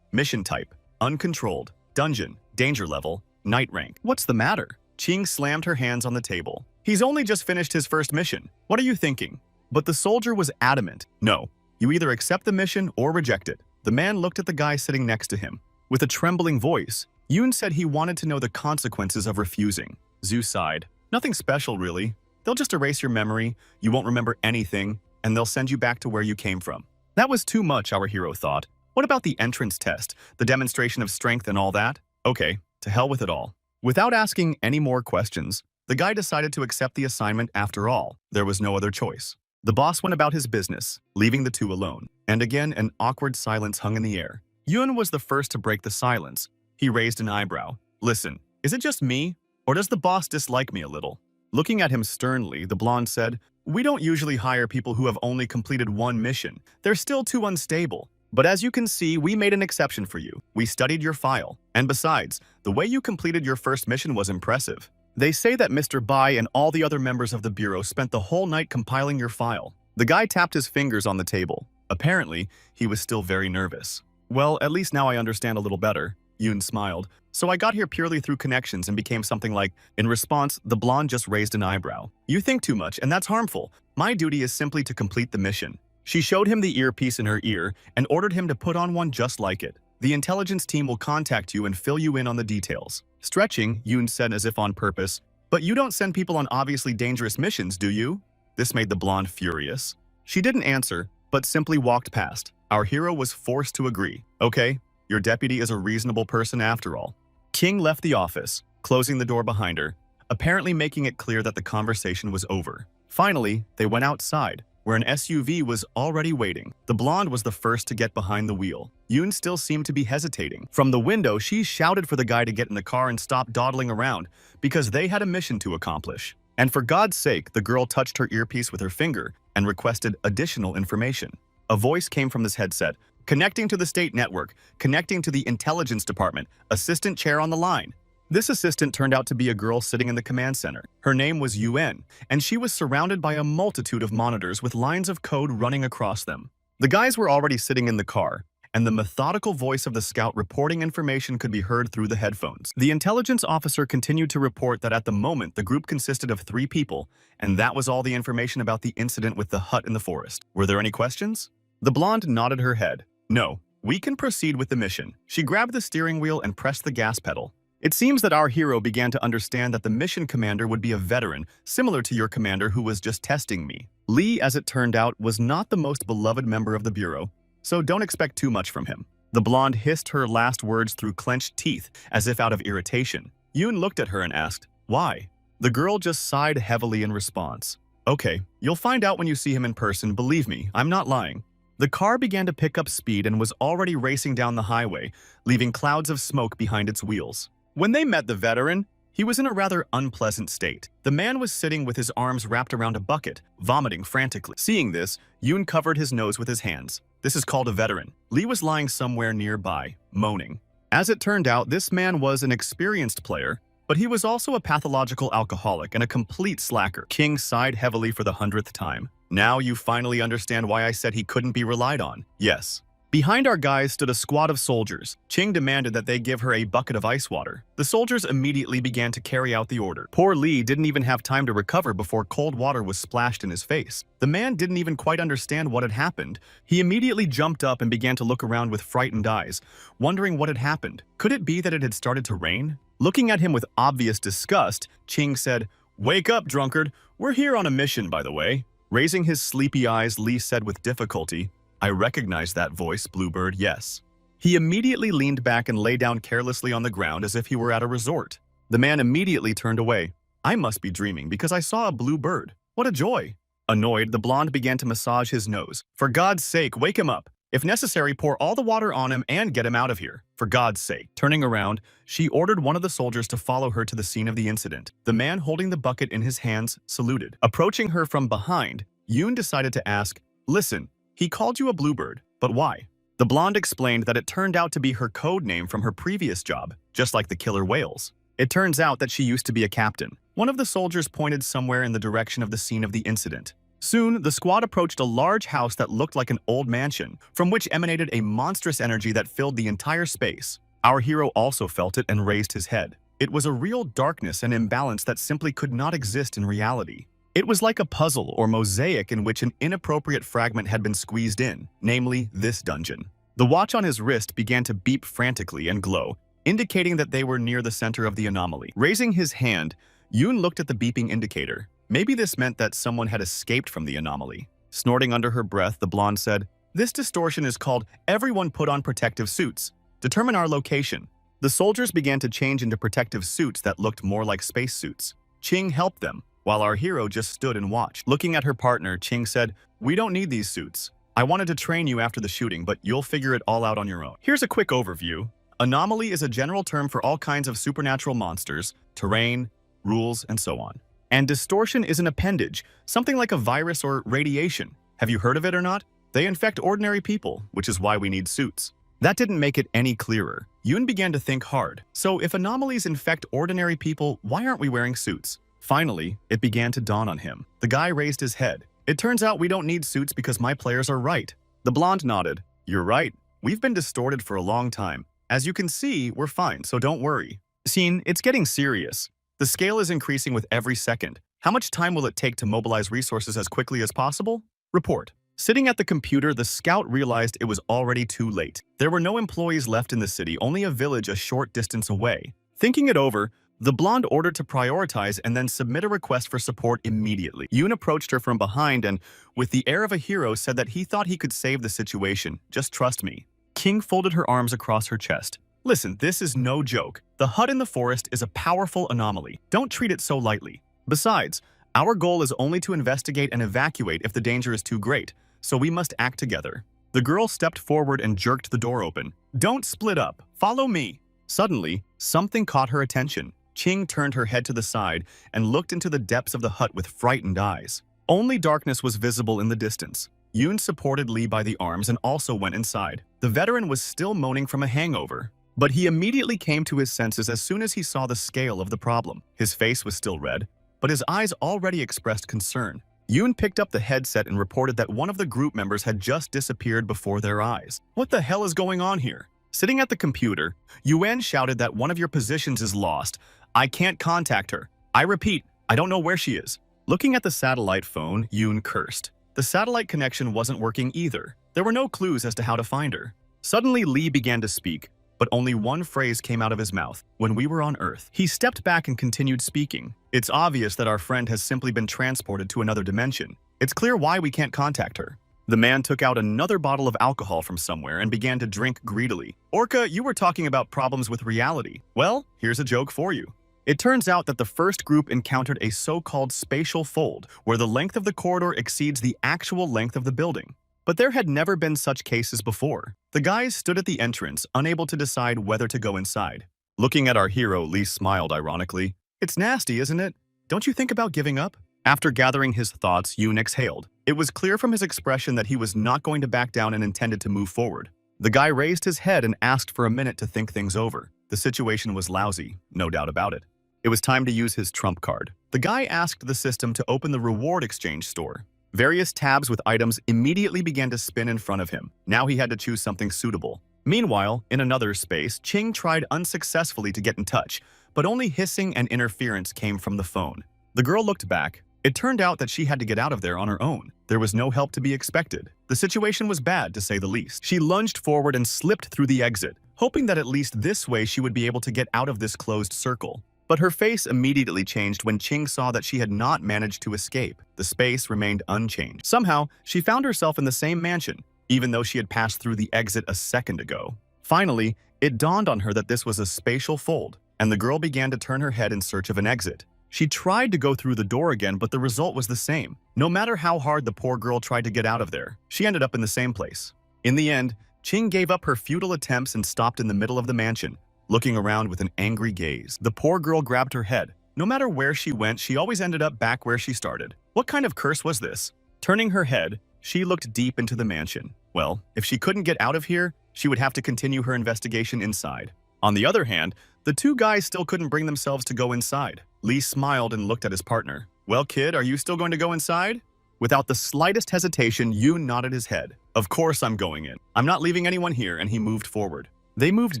Mission type, Uncontrolled. Dungeon, Danger level, Night rank. What's the matter? Ching slammed her hands on the table. He's only just finished his first mission. What are you thinking? But the soldier was adamant. No, you either accept the mission or reject it. The man looked at the guy sitting next to him. With a trembling voice, Yoon said he wanted to know the consequences of refusing. Zhu sighed. Nothing special, really. They'll just erase your memory, you won't remember anything, and they'll send you back to where you came from. That was too much, our hero thought. What about the entrance test, the demonstration of strength and all that? Okay, to hell with it all. Without asking any more questions, the guy decided to accept the assignment after all. There was no other choice. The boss went about his business, leaving the two alone. And again, an awkward silence hung in the air. Yoon was the first to break the silence. He raised an eyebrow. Listen, is it just me? Or does the boss dislike me a little? Looking at him sternly, the blonde said, we don't usually hire people who have only completed one mission. They're still too unstable. But as you can see, we made an exception for you. We studied your file. And besides, the way you completed your first mission was impressive. They say that Mr. Bai and all the other members of the Bureau spent the whole night compiling your file. The guy tapped his fingers on the table. Apparently, he was still very nervous. Well, at least now I understand a little better. Yoon smiled. So I got here purely through connections and became something like, in response, the blonde just raised an eyebrow. You think too much, and that's harmful. My duty is simply to complete the mission. She showed him the earpiece in her ear and ordered him to put on one just like it. The intelligence team will contact you and fill you in on the details. Stretching, Yoon said as if on purpose, but you don't send people on obviously dangerous missions, do you? This made the blonde furious. She didn't answer, but simply walked past. Our hero was forced to agree. Okay, your deputy is a reasonable person after all. King left the office, closing the door behind her, apparently making it clear that the conversation was over. Finally, they went outside, where an SUV was already waiting. The blonde was the first to get behind the wheel. Yoon still seemed to be hesitating. From the window, she shouted for the guy to get in the car and stop dawdling around, because they had a mission to accomplish. And for God's sake, the girl touched her earpiece with her finger and requested additional information. A voice came from this headset. Connecting to the state network, connecting to the intelligence department, assistant chair on the line. This assistant turned out to be a girl sitting in the command center. Her name was Yuen, and she was surrounded by a multitude of monitors with lines of code running across them. The guys were already sitting in the car, and the methodical voice of the scout reporting information could be heard through the headphones. The intelligence officer continued to report that at the moment the group consisted of 3 people, and that was all the information about the incident with the hut in the forest. Were there any questions? The blonde nodded her head. No, we can proceed with the mission. She grabbed the steering wheel and pressed the gas pedal. It seems that our hero began to understand that the mission commander would be a veteran, similar to your commander who was just testing me. Lee, as it turned out, was not the most beloved member of the Bureau, so don't expect too much from him. The blonde hissed her last words through clenched teeth, as if out of irritation. Yoon looked at her and asked, "Why?" The girl just sighed heavily in response. "Okay, you'll find out when you see him in person, believe me, I'm not lying." The car began to pick up speed and was already racing down the highway, leaving clouds of smoke behind its wheels. When they met the veteran, he was in a rather unpleasant state. The man was sitting with his arms wrapped around a bucket, vomiting frantically. Seeing this, Yoon covered his nose with his hands. This is called a veteran. Lee was lying somewhere nearby, moaning. As it turned out, this man was an experienced player, but he was also a pathological alcoholic and a complete slacker. King sighed heavily for the 100th time. "Now you finally understand why I said he couldn't be relied on." "Yes." Behind our guys stood a squad of soldiers. Ching demanded that they give her a bucket of ice water. The soldiers immediately began to carry out the order. Poor Lee didn't even have time to recover before cold water was splashed in his face. The man didn't even quite understand what had happened. He immediately jumped up and began to look around with frightened eyes, wondering what had happened. Could it be that it had started to rain? Looking at him with obvious disgust, Ching said, "Wake up, drunkard. We're here on a mission, by the way." Raising his sleepy eyes, Lee said with difficulty, "I recognize that voice, Bluebird, yes." He immediately leaned back and lay down carelessly on the ground as if he were at a resort. The man immediately turned away. "I must be dreaming because I saw a blue bird. What a joy." Annoyed, the blonde began to massage his nose. "For God's sake, wake him up. If necessary, pour all the water on him and get him out of here. For God's sake." Turning around, she ordered one of the soldiers to follow her to the scene of the incident. The man holding the bucket in his hands saluted. Approaching her from behind, Yoon decided to ask, "Listen, he called you a bluebird, but why?" The blonde explained that it turned out to be her code name from her previous job, just like the killer whales. It turns out that she used to be a captain. One of the soldiers pointed somewhere in the direction of the scene of the incident. Soon, the squad approached a large house that looked like an old mansion, from which emanated a monstrous energy that filled the entire space. Our hero also felt it and raised his head. It was a real darkness and imbalance that simply could not exist in reality. It was like a puzzle or mosaic in which an inappropriate fragment had been squeezed in, namely this dungeon. The watch on his wrist began to beep frantically and glow, indicating that they were near the center of the anomaly. Raising his hand, Yoon looked at the beeping indicator. Maybe this meant that someone had escaped from the anomaly. Snorting under her breath, the blonde said, "This distortion is called Everyone Put on Protective Suits. Determine our location." The soldiers began to change into protective suits that looked more like spacesuits. Ching helped them, while our hero just stood and watched. Looking at her partner, Ching said, "We don't need these suits. I wanted to train you after the shooting, but you'll figure it all out on your own." Here's a quick overview. Anomaly is a general term for all kinds of supernatural monsters, terrain, rules, and so on. And distortion is an appendage, something like a virus or radiation. Have you heard of it or not? They infect ordinary people, which is why we need suits. That didn't make it any clearer. Yoon began to think hard. So if anomalies infect ordinary people, why aren't we wearing suits? Finally, it began to dawn on him. The guy raised his head. "It turns out we don't need suits because my players are right." The blonde nodded. "You're right. We've been distorted for a long time. As you can see, we're fine, so don't worry." Scene, it's getting serious. The scale is increasing with every second. How much time will it take to mobilize resources as quickly as possible? Report. Sitting at the computer, the scout realized it was already too late. There were no employees left in the city, only a village a short distance away. Thinking it over, the blonde ordered to prioritize and then submit a request for support immediately. Yoon approached her from behind and, with the air of a hero, said that he thought he could save the situation. "Just trust me." King folded her arms across her chest. "Listen, this is no joke. The hut in the forest is a powerful anomaly. Don't treat it so lightly. Besides, our goal is only to investigate and evacuate if the danger is too great, so we must act together." The girl stepped forward and jerked the door open. "Don't split up. Follow me." Suddenly, something caught her attention. Ching turned her head to the side and looked into the depths of the hut with frightened eyes. Only darkness was visible in the distance. Yoon supported Lee by the arms and also went inside. The veteran was still moaning from a hangover, but he immediately came to his senses as soon as he saw the scale of the problem. His face was still red, but his eyes already expressed concern. Yoon picked up the headset and reported that one of the group members had just disappeared before their eyes. "What the hell is going on here?" Sitting at the computer, Yuan shouted that one of your positions is lost. "I can't contact her. I repeat, I don't know where she is." Looking at the satellite phone, Yoon cursed. The satellite connection wasn't working either. There were no clues as to how to find her. Suddenly, Lee began to speak. but only one phrase came out of his mouth: "When we were on Earth." He stepped back and continued speaking. "It's obvious that our friend has simply been transported to another dimension. It's clear why we can't contact her." The man took out another bottle of alcohol from somewhere and began to drink greedily. "Orca, you were talking about problems with reality. Well, here's a joke for you." It turns out that the first group encountered a so-called spatial fold, where the length of the corridor exceeds the actual length of the building. But there had never been such cases before. The guys stood at the entrance, unable to decide whether to go inside. Looking at our hero, Lee smiled ironically. "It's nasty, isn't it? Don't you think about giving up?" After gathering his thoughts, Yoon exhaled. It was clear from his expression that he was not going to back down and intended to move forward. The guy raised his head and asked for a minute to think things over. The situation was lousy, no doubt about it. It was time to use his trump card. The guy asked the system to open the reward exchange store. Various tabs with items immediately began to spin in front of him. Now he had to choose something suitable. Meanwhile, in another space, Ching tried unsuccessfully to get in touch, but only hissing and interference came from the phone. The girl looked back. It turned out that she had to get out of there on her own. There was no help to be expected. The situation was bad, to say the least. She lunged forward and slipped through the exit, hoping that at least this way she would be able to get out of this closed circle. But her face immediately changed when Ching saw that she had not managed to escape. The space remained unchanged. Somehow, she found herself in the same mansion, even though she had passed through the exit a second ago. Finally, it dawned on her that this was a spatial fold, and the girl began to turn her head in search of an exit. She tried to go through the door again, but the result was the same. No matter how hard the poor girl tried to get out of there, she ended up in the same place. In the end, Ching gave up her futile attempts and stopped in the middle of the mansion, looking around with an angry gaze. The poor girl grabbed her head. No matter where she went, she always ended up back where she started. What kind of curse was this? Turning her head, she looked deep into the mansion. Well, if she couldn't get out of here, she would have to continue her investigation inside. On the other hand, the two guys still couldn't bring themselves to go inside. Lee smiled and looked at his partner. "Well, kid, are you still going to go inside?" Without the slightest hesitation, Yoon nodded his head. "Of course I'm going in. I'm not leaving anyone here," and he moved forward. They moved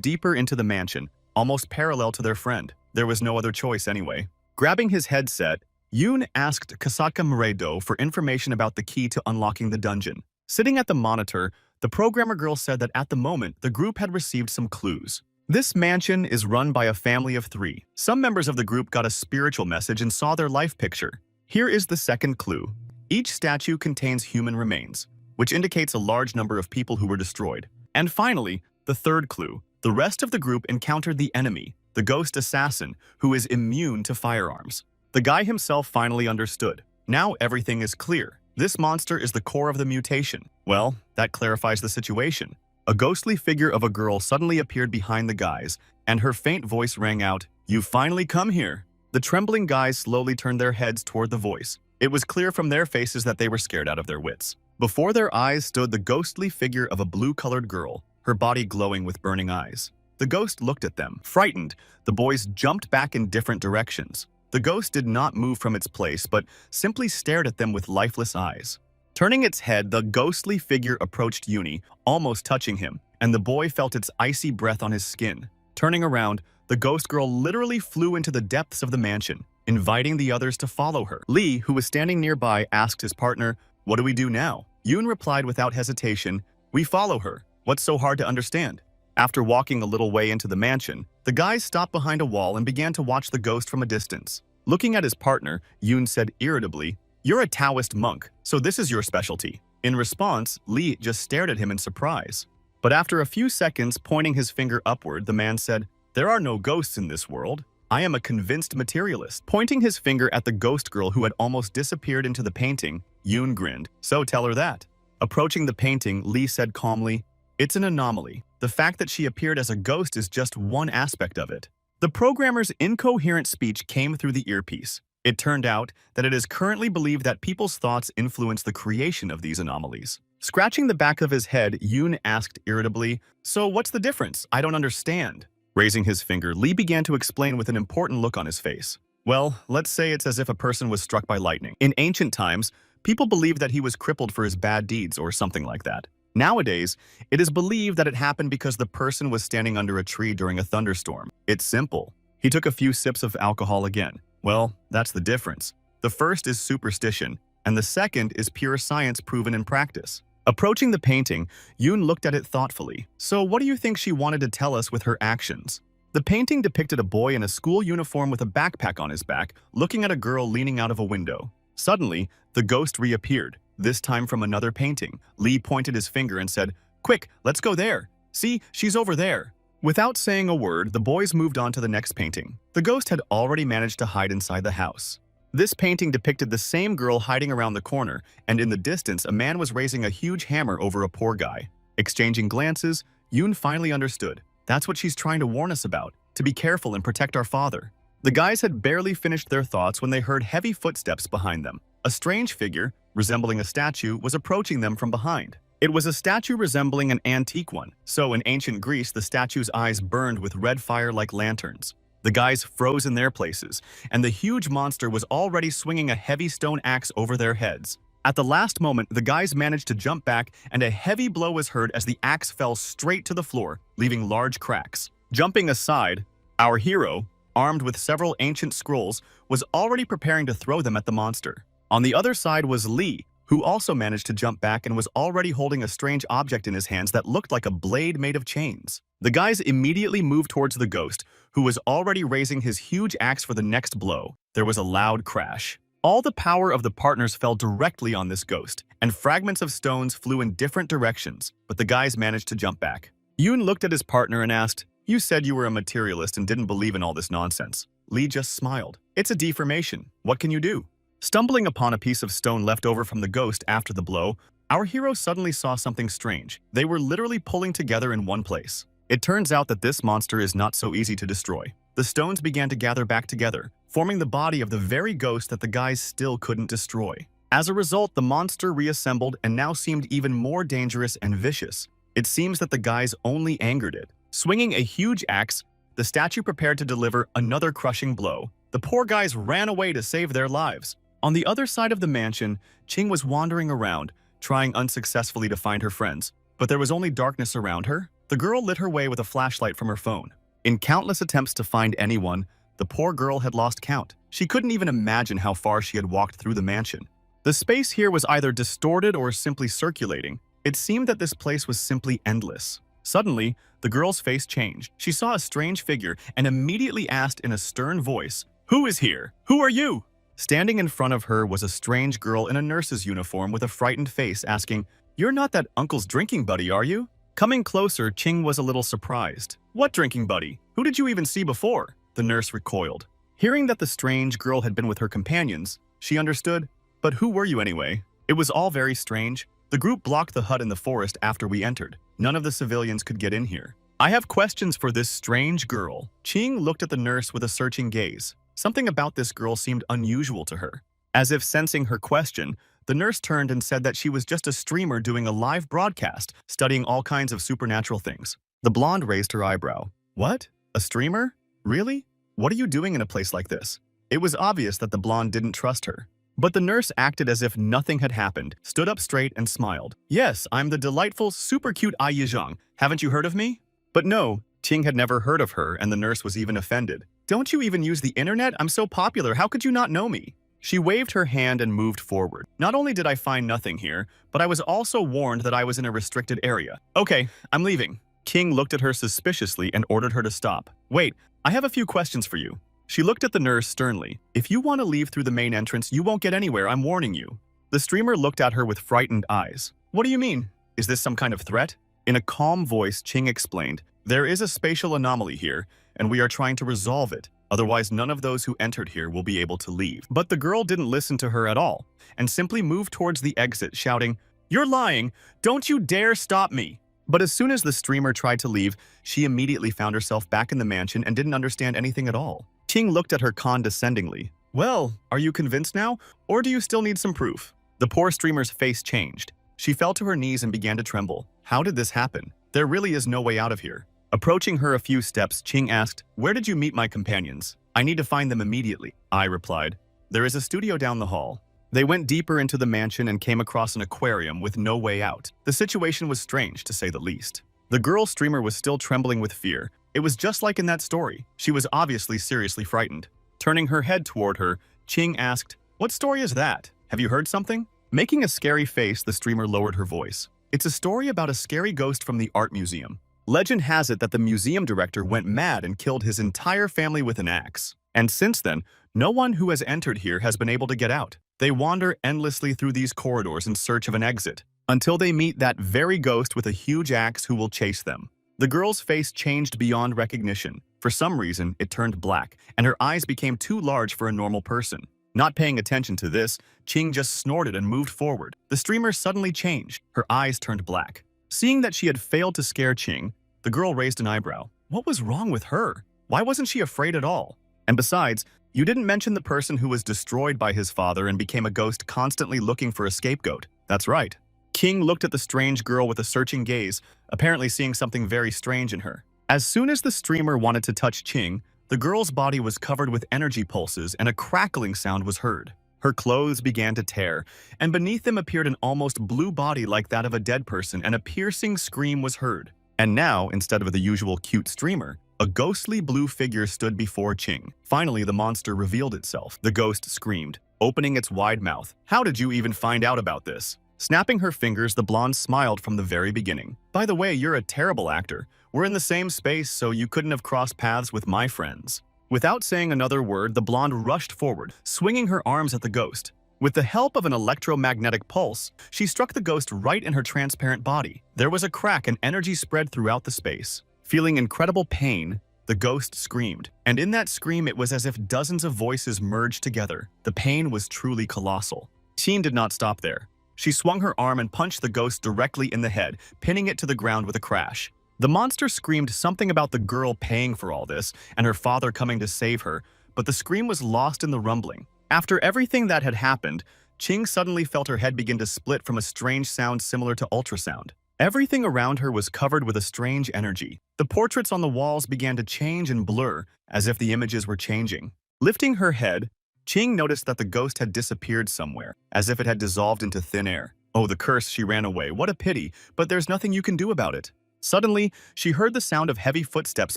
deeper into the mansion, almost parallel to their friend. There was no other choice anyway. Grabbing his headset, Yoon asked Kasaka Muredo for information about the key to unlocking the dungeon. Sitting at the monitor, the programmer girl said that at the moment, the group had received some clues. This mansion is run by a family of 3. Some members of the group got a spiritual message and saw their life picture. Here is the second clue. Each statue contains human remains, which indicates a large number of people who were destroyed. And finally, the third clue. The rest of the group encountered the enemy, the ghost assassin, who is immune to firearms. The guy himself finally understood. Now everything is clear. This monster is the core of the mutation. Well, that clarifies the situation. A ghostly figure of a girl suddenly appeared behind the guys, and her faint voice rang out, "You've finally come here." The trembling guys slowly turned their heads toward the voice. It was clear from their faces that they were scared out of their wits. Before their eyes stood the ghostly figure of a blue-colored girl, her body glowing with burning eyes. The ghost looked at them. Frightened, the boys jumped back in different directions. The ghost did not move from its place, but simply stared at them with lifeless eyes. Turning its head, the ghostly figure approached Uni, almost touching him, and the boy felt its icy breath on his skin. Turning around, the ghost girl literally flew into the depths of the mansion, inviting the others to follow her. Lee, who was standing nearby, asked his partner, "What do we do now?" Yoon replied without hesitation, "We follow her. What's so hard to understand?" After walking a little way into the mansion, the guys stopped behind a wall and began to watch the ghost from a distance. Looking at his partner, Yoon said irritably, "You're a Taoist monk, so this is your specialty." In response, Lee just stared at him in surprise. But after a few seconds, pointing his finger upward, the man said, "There are no ghosts in this world. I am a convinced materialist." Pointing his finger at the ghost girl who had almost disappeared into the painting, Yoon grinned. "So tell her that." Approaching the painting, Lee said calmly, "It's an anomaly. The fact that she appeared as a ghost is just one aspect of it." The programmer's incoherent speech came through the earpiece. It turned out that it is currently believed that people's thoughts influence the creation of these anomalies. Scratching the back of his head, Yoon asked irritably, "So what's the difference? I don't understand." Raising his finger, Lee began to explain with an important look on his face. "Well, let's say it's as if a person was struck by lightning. In ancient times, people believed that he was crippled for his bad deeds or something like that. Nowadays, it is believed that it happened because the person was standing under a tree during a thunderstorm. It's simple." He took a few sips of alcohol again. "Well, that's the difference. The first is superstition, and the second is pure science proven in practice. Approaching the painting, Yoon looked at it thoughtfully. So what do you think she wanted to tell us with her actions? The painting depicted a boy in a school uniform with a backpack on his back, looking at a girl leaning out of a window. Suddenly, the ghost reappeared, this time from another painting. Lee pointed his finger and said, "Quick, let's go there. See, she's over there." Without saying a word, the boys moved on to the next painting. The ghost had already managed to hide inside the house. This painting depicted the same girl hiding around the corner, and in the distance, a man was raising a huge hammer over a poor guy. Exchanging glances, Yoon finally understood. That's what she's trying to warn us about, to be careful and protect our father. The guys had barely finished their thoughts when they heard heavy footsteps behind them. A strange figure, resembling a statue, was approaching them from behind. It was a statue resembling an antique one, so in ancient Greece, the statue's eyes burned with red fire like lanterns. The guys froze in their places, and the huge monster was already swinging a heavy stone axe over their heads. At the last moment, the guys managed to jump back, and a heavy blow was heard as the axe fell straight to the floor, leaving large cracks. Jumping aside, our hero, armed with several ancient scrolls, was already preparing to throw them at the monster. On the other side was Lee, who also managed to jump back and was already holding a strange object in his hands that looked like a blade made of chains. The guys immediately moved towards the ghost, who was already raising his huge axe for the next blow. There was a loud crash. All the power of the partners fell directly on this ghost, and fragments of stones flew in different directions, but the guys managed to jump back. Yoon looked at his partner and asked, "You said you were a materialist and didn't believe in all this nonsense." Lee just smiled. "It's a deformation. What can you do?" Stumbling upon a piece of stone left over from the ghost after the blow, our hero suddenly saw something strange. They were literally pulling together in one place. It turns out that this monster is not so easy to destroy. The stones began to gather back together, forming the body of the very ghost that the guys still couldn't destroy. As a result, the monster reassembled and now seemed even more dangerous and vicious. It seems that the guys only angered it. Swinging a huge axe, the statue prepared to deliver another crushing blow. The poor guys ran away to save their lives. On the other side of the mansion, Ching was wandering around, trying unsuccessfully to find her friends, but there was only darkness around her. The girl lit her way with a flashlight from her phone. In countless attempts to find anyone, the poor girl had lost count. She couldn't even imagine how far she had walked through the mansion. The space here was either distorted or simply circulating. It seemed that this place was simply endless. Suddenly, the girl's face changed. She saw a strange figure and immediately asked in a stern voice, "Who is here? Who are you?" Standing in front of her was a strange girl in a nurse's uniform with a frightened face asking, "You're not that uncle's drinking buddy, are you?" Coming closer, Ching was a little surprised. "What drinking buddy? Who did you even see before?" The nurse recoiled. Hearing that the strange girl had been with her companions, she understood. "But who were you anyway?" It was all very strange. The group blocked the hut in the forest after we entered. None of the civilians could get in here. "I have questions for this strange girl." Ching looked at the nurse with a searching gaze. Something about this girl seemed unusual to her. As if sensing her question, the nurse turned and said that she was just a streamer doing a live broadcast, studying all kinds of supernatural things. The blonde raised her eyebrow. "What? A streamer? Really? What are you doing in a place like this?" It was obvious that the blonde didn't trust her. But the nurse acted as if nothing had happened, stood up straight and smiled. "Yes, I'm the delightful, super cute Ai Yizhang. Haven't you heard of me?" But no, Ching had never heard of her, and the nurse was even offended. "Don't you even use the internet? I'm so popular, how could you not know me?" She waved her hand and moved forward. "Not only did I find nothing here, but I was also warned that I was in a restricted area. Okay, I'm leaving." King looked at her suspiciously and ordered her to stop. "Wait, I have a few questions for you." She looked at the nurse sternly. "If you want to leave through the main entrance, you won't get anywhere, I'm warning you." The streamer looked at her with frightened eyes. "What do you mean? Is this some kind of threat?" In a calm voice, Ching explained, "There is a spatial anomaly here, and we are trying to resolve it. Otherwise, none of those who entered here will be able to leave." But the girl didn't listen to her at all, and simply moved towards the exit, shouting, "You're lying! Don't you dare stop me!" But as soon as the streamer tried to leave, she immediately found herself back in the mansion and didn't understand anything at all. Ting looked at her condescendingly. "Well, are you convinced now, or do you still need some proof?" The poor streamer's face changed. She fell to her knees and began to tremble. How did this happen? There really is no way out of here. Approaching her a few steps, Ching asked, "Where did you meet my companions?" "I need to find them immediately," I replied. "There is a studio down the hall." They went deeper into the mansion and came across an aquarium with no way out. The situation was strange, to say the least. The girl streamer was still trembling with fear. It was just like in that story. She was obviously seriously frightened. Turning her head toward her, Ching asked, "What story is that? Have you heard something?" Making a scary face, the streamer lowered her voice. It's a story about a scary ghost from the art museum. Legend has it that the museum director went mad and killed his entire family with an axe. And since then, no one who has entered here has been able to get out. They wander endlessly through these corridors in search of an exit, until they meet that very ghost with a huge axe who will chase them. The girl's face changed beyond recognition. For some reason, it turned black, and her eyes became too large for a normal person. Not paying attention to this, Ching just snorted and moved forward. The streamer suddenly changed. Her eyes turned black. Seeing that she had failed to scare Ching, the girl raised an eyebrow. What was wrong with her? Why wasn't she afraid at all? And besides, you didn't mention the person who was destroyed by his father and became a ghost constantly looking for a scapegoat. That's right. King looked at the strange girl with a searching gaze, apparently seeing something very strange in her. As soon as the streamer wanted to touch Ching, the girl's body was covered with energy pulses and a crackling sound was heard. Her clothes began to tear, and beneath them appeared an almost blue body like that of a dead person, and a piercing scream was heard. And now, instead of the usual cute streamer, a ghostly blue figure stood before Ching. Finally, the monster revealed itself. The ghost screamed, opening its wide mouth. How did you even find out about this? Snapping her fingers, the blonde smiled from the very beginning. By the way, you're a terrible actor. We're in the same space, so you couldn't have crossed paths with my friends. Without saying another word, the blonde rushed forward, swinging her arms at the ghost. With the help of an electromagnetic pulse, she struck the ghost right in her transparent body. There was a crack and energy spread throughout the space. Feeling incredible pain, the ghost screamed. And in that scream, it was as if dozens of voices merged together. The pain was truly colossal. Teen did not stop there. She swung her arm and punched the ghost directly in the head, pinning it to the ground with a crash. The monster screamed something about the girl paying for all this and her father coming to save her, but the scream was lost in the rumbling. After everything that had happened, Ching suddenly felt her head begin to split from a strange sound similar to ultrasound. Everything around her was covered with a strange energy. The portraits on the walls began to change and blur, as if the images were changing. Lifting her head, Ching noticed that the ghost had disappeared somewhere, as if it had dissolved into thin air. Oh, the curse, she ran away. What a pity, but there's nothing you can do about it. Suddenly, she heard the sound of heavy footsteps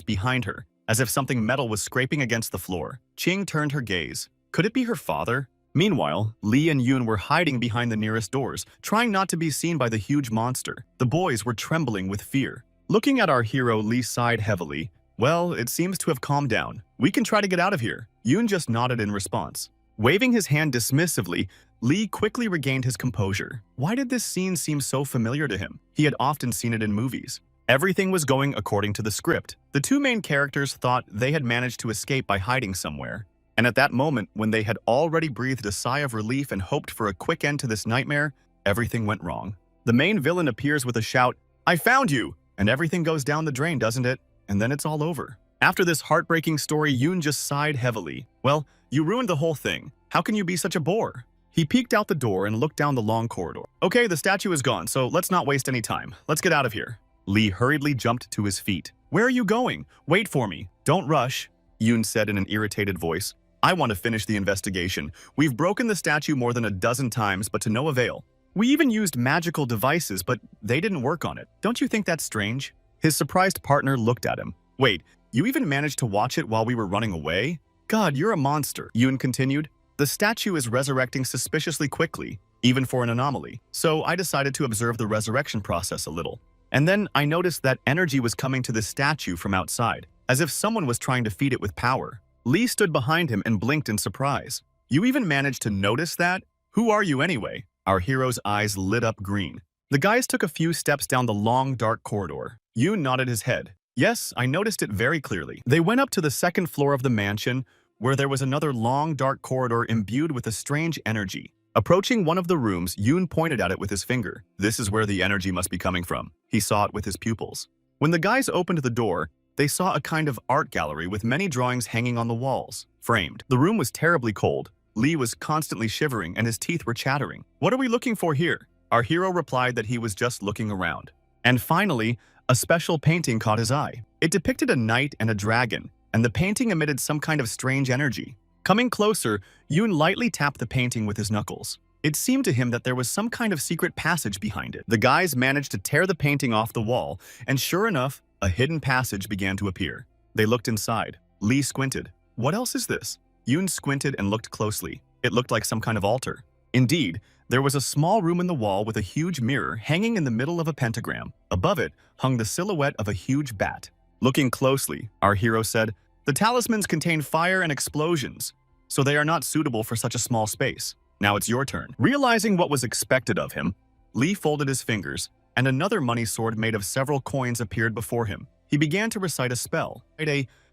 behind her, as if something metal was scraping against the floor. Ching turned her gaze. Could it be her father? Meanwhile, Lee and Yoon were hiding behind the nearest doors, trying not to be seen by the huge monster. The boys were trembling with fear. Looking at our hero, Lee sighed heavily. Well, it seems to have calmed down. We can try to get out of here. Yoon just nodded in response. Waving his hand dismissively, Lee quickly regained his composure. Why did this scene seem so familiar to him? He had often seen it in movies. Everything was going according to the script. The two main characters thought they had managed to escape by hiding somewhere. And at that moment, when they had already breathed a sigh of relief and hoped for a quick end to this nightmare, everything went wrong. The main villain appears with a shout, "I found you!" And everything goes down the drain, doesn't it? And then it's all over. After this heartbreaking story, Yoon just sighed heavily. Well, you ruined the whole thing. How can you be such a bore? He peeked out the door and looked down the long corridor. Okay, the statue is gone, so let's not waste any time. Let's get out of here. Lee hurriedly jumped to his feet. Where are you going? Wait for me. Don't rush, Yoon said in an irritated voice. I want to finish the investigation. We've broken the statue more than a dozen times, but to no avail. We even used magical devices, but they didn't work on it. Don't you think that's strange? His surprised partner looked at him. Wait, you even managed to watch it while we were running away? God, you're a monster, Yoon continued. The statue is resurrecting suspiciously quickly, even for an anomaly. So I decided to observe the resurrection process a little. And then I noticed that energy was coming to the statue from outside, as if someone was trying to feed it with power. Lee stood behind him and blinked in surprise. You even managed to notice that? Who are you anyway? Our hero's eyes lit up green. The guys took a few steps down the long, dark corridor. Yoon nodded his head. Yes, I noticed it very clearly. They went up to the second floor of the mansion, where there was another long, dark corridor imbued with a strange energy. Approaching one of the rooms, Yoon pointed at it with his finger. This is where the energy must be coming from. He saw it with his pupils. When the guys opened the door, they saw a kind of art gallery with many drawings hanging on the walls, framed. The room was terribly cold. Lee was constantly shivering and his teeth were chattering. What are we looking for here? Our hero replied that he was just looking around. And finally, a special painting caught his eye. It depicted a knight and a dragon, and the painting emitted some kind of strange energy. Coming closer, Yoon lightly tapped the painting with his knuckles. It seemed to him that there was some kind of secret passage behind it. The guys managed to tear the painting off the wall, and sure enough, a hidden passage began to appear. They looked inside. Lee squinted. What else is this? Yoon squinted and looked closely. It looked like some kind of altar. Indeed, there was a small room in the wall with a huge mirror hanging in the middle of a pentagram. Above it hung the silhouette of a huge bat. Looking closely, our hero said, "The talismans contain fire and explosions, so they are not suitable for such a small space. Now it's your turn." Realizing what was expected of him, Lee folded his fingers, and another money sword made of several coins appeared before him. He began to recite a spell.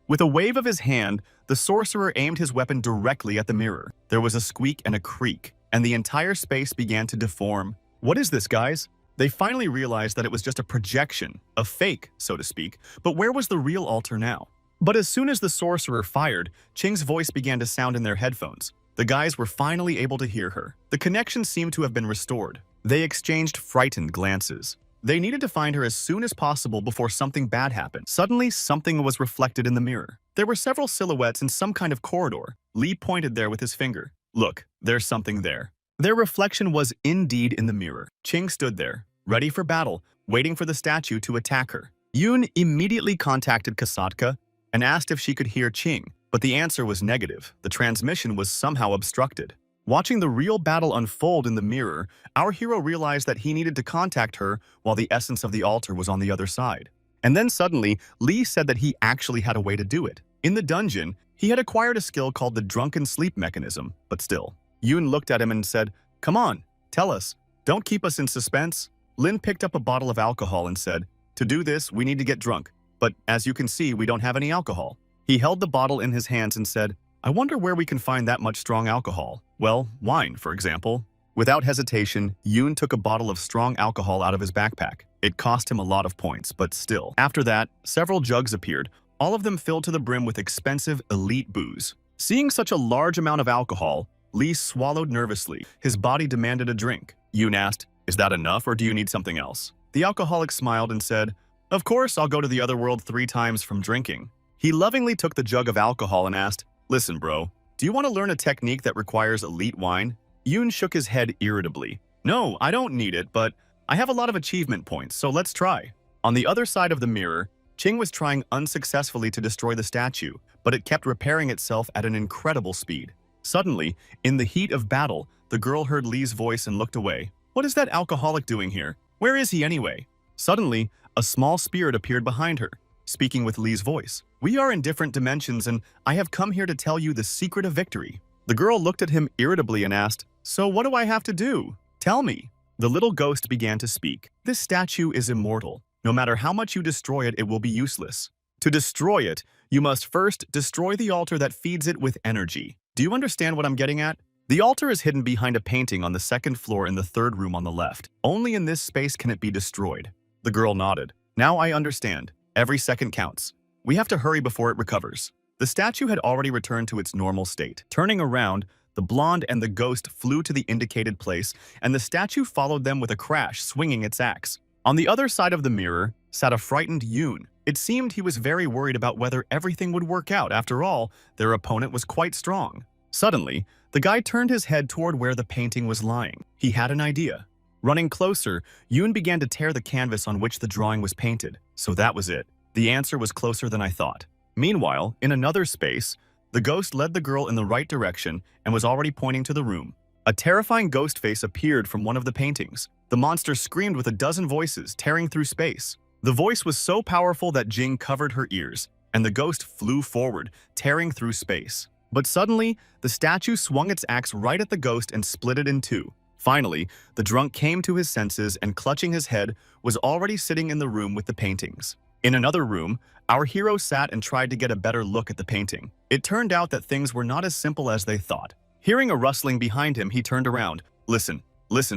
With a wave of his hand, the sorcerer aimed his weapon directly at the mirror. There was a squeak and a creak, and the entire space began to deform. What is this, guys? They finally realized that it was just a projection, a fake, so to speak, but where was the real altar now? But as soon as the sorcerer fired, Ching's voice began to sound in their headphones. The guys were finally able to hear her. The connection seemed to have been restored. They exchanged frightened glances. They needed to find her as soon as possible before something bad happened. Suddenly, something was reflected in the mirror. There were several silhouettes in some kind of corridor. Lee pointed there with his finger. "Look, there's something there." Their reflection was indeed in the mirror. Ching stood there, ready for battle, waiting for the statue to attack her. Yoon immediately contacted Kasatka and asked if she could hear Ching, but the answer was negative. The transmission was somehow obstructed. Watching the real battle unfold in the mirror, our hero realized that he needed to contact her while the essence of the altar was on the other side. And then suddenly, Lee said that he actually had a way to do it. In the dungeon, he had acquired a skill called the drunken sleep mechanism, but still. Yoon looked at him and said, "Come on, tell us. Don't keep us in suspense." Lin picked up a bottle of alcohol and said, "To do this, we need to get drunk. But as you can see, we don't have any alcohol." He held the bottle in his hands and said, "I wonder where we can find that much strong alcohol. Well, wine, for example." Without hesitation, Yoon took a bottle of strong alcohol out of his backpack. It cost him a lot of points, but still. After that, several jugs appeared, all of them filled to the brim with expensive elite booze. Seeing such a large amount of alcohol, Lee swallowed nervously. His body demanded a drink. Yoon asked, "Is that enough or do you need something else?" The alcoholic smiled and said, "Of course, I'll go to the other world 3 times from drinking." He lovingly took the jug of alcohol and asked, "Listen, bro, do you want to learn a technique that requires elite wine?" Yoon shook his head irritably. "No, I don't need it, but I have a lot of achievement points, so let's try." On the other side of the mirror, Ching was trying unsuccessfully to destroy the statue, but it kept repairing itself at an incredible speed. Suddenly, in the heat of battle, the girl heard Lee's voice and looked away. "What is that alcoholic doing here? Where is he anyway?" Suddenly, a small spirit appeared behind her, speaking with Lee's voice. "We are in different dimensions, and I have come here to tell you the secret of victory." The girl looked at him irritably and asked, "So what do I have to do? Tell me." The little ghost began to speak. "This statue is immortal. No matter how much you destroy it, it will be useless. To destroy it, you must first destroy the altar that feeds it with energy. Do you understand what I'm getting at? The altar is hidden behind a painting on the 2nd floor in the 3rd room on the left. Only in this space can it be destroyed." The girl nodded. "Now I understand. Every second counts. We have to hurry before it recovers." The statue had already returned to its normal state. Turning around, the blonde and the ghost flew to the indicated place, and the statue followed them with a crash, swinging its axe. On the other side of the mirror sat a frightened Yoon. It seemed he was very worried about whether everything would work out. After all, their opponent was quite strong. Suddenly, the guy turned his head toward where the painting was lying. He had an idea. Running closer, Yoon began to tear the canvas on which the drawing was painted. So that was it. The answer was closer than I thought. Meanwhile, in another space, the ghost led the girl in the right direction and was already pointing to the room. A terrifying ghost face appeared from one of the paintings. The monster screamed with a dozen voices, tearing through space. The voice was so powerful that Jing covered her ears, and the ghost flew forward, tearing through space. But suddenly, the statue swung its axe right at the ghost and split it in 2. Finally, the drunk came to his senses and, clutching his head, was already sitting in the room with the paintings. In another room, our hero sat and tried to get a better look at the painting. It turned out that things were not as simple as they thought. Hearing a rustling behind him, he turned around. Listen,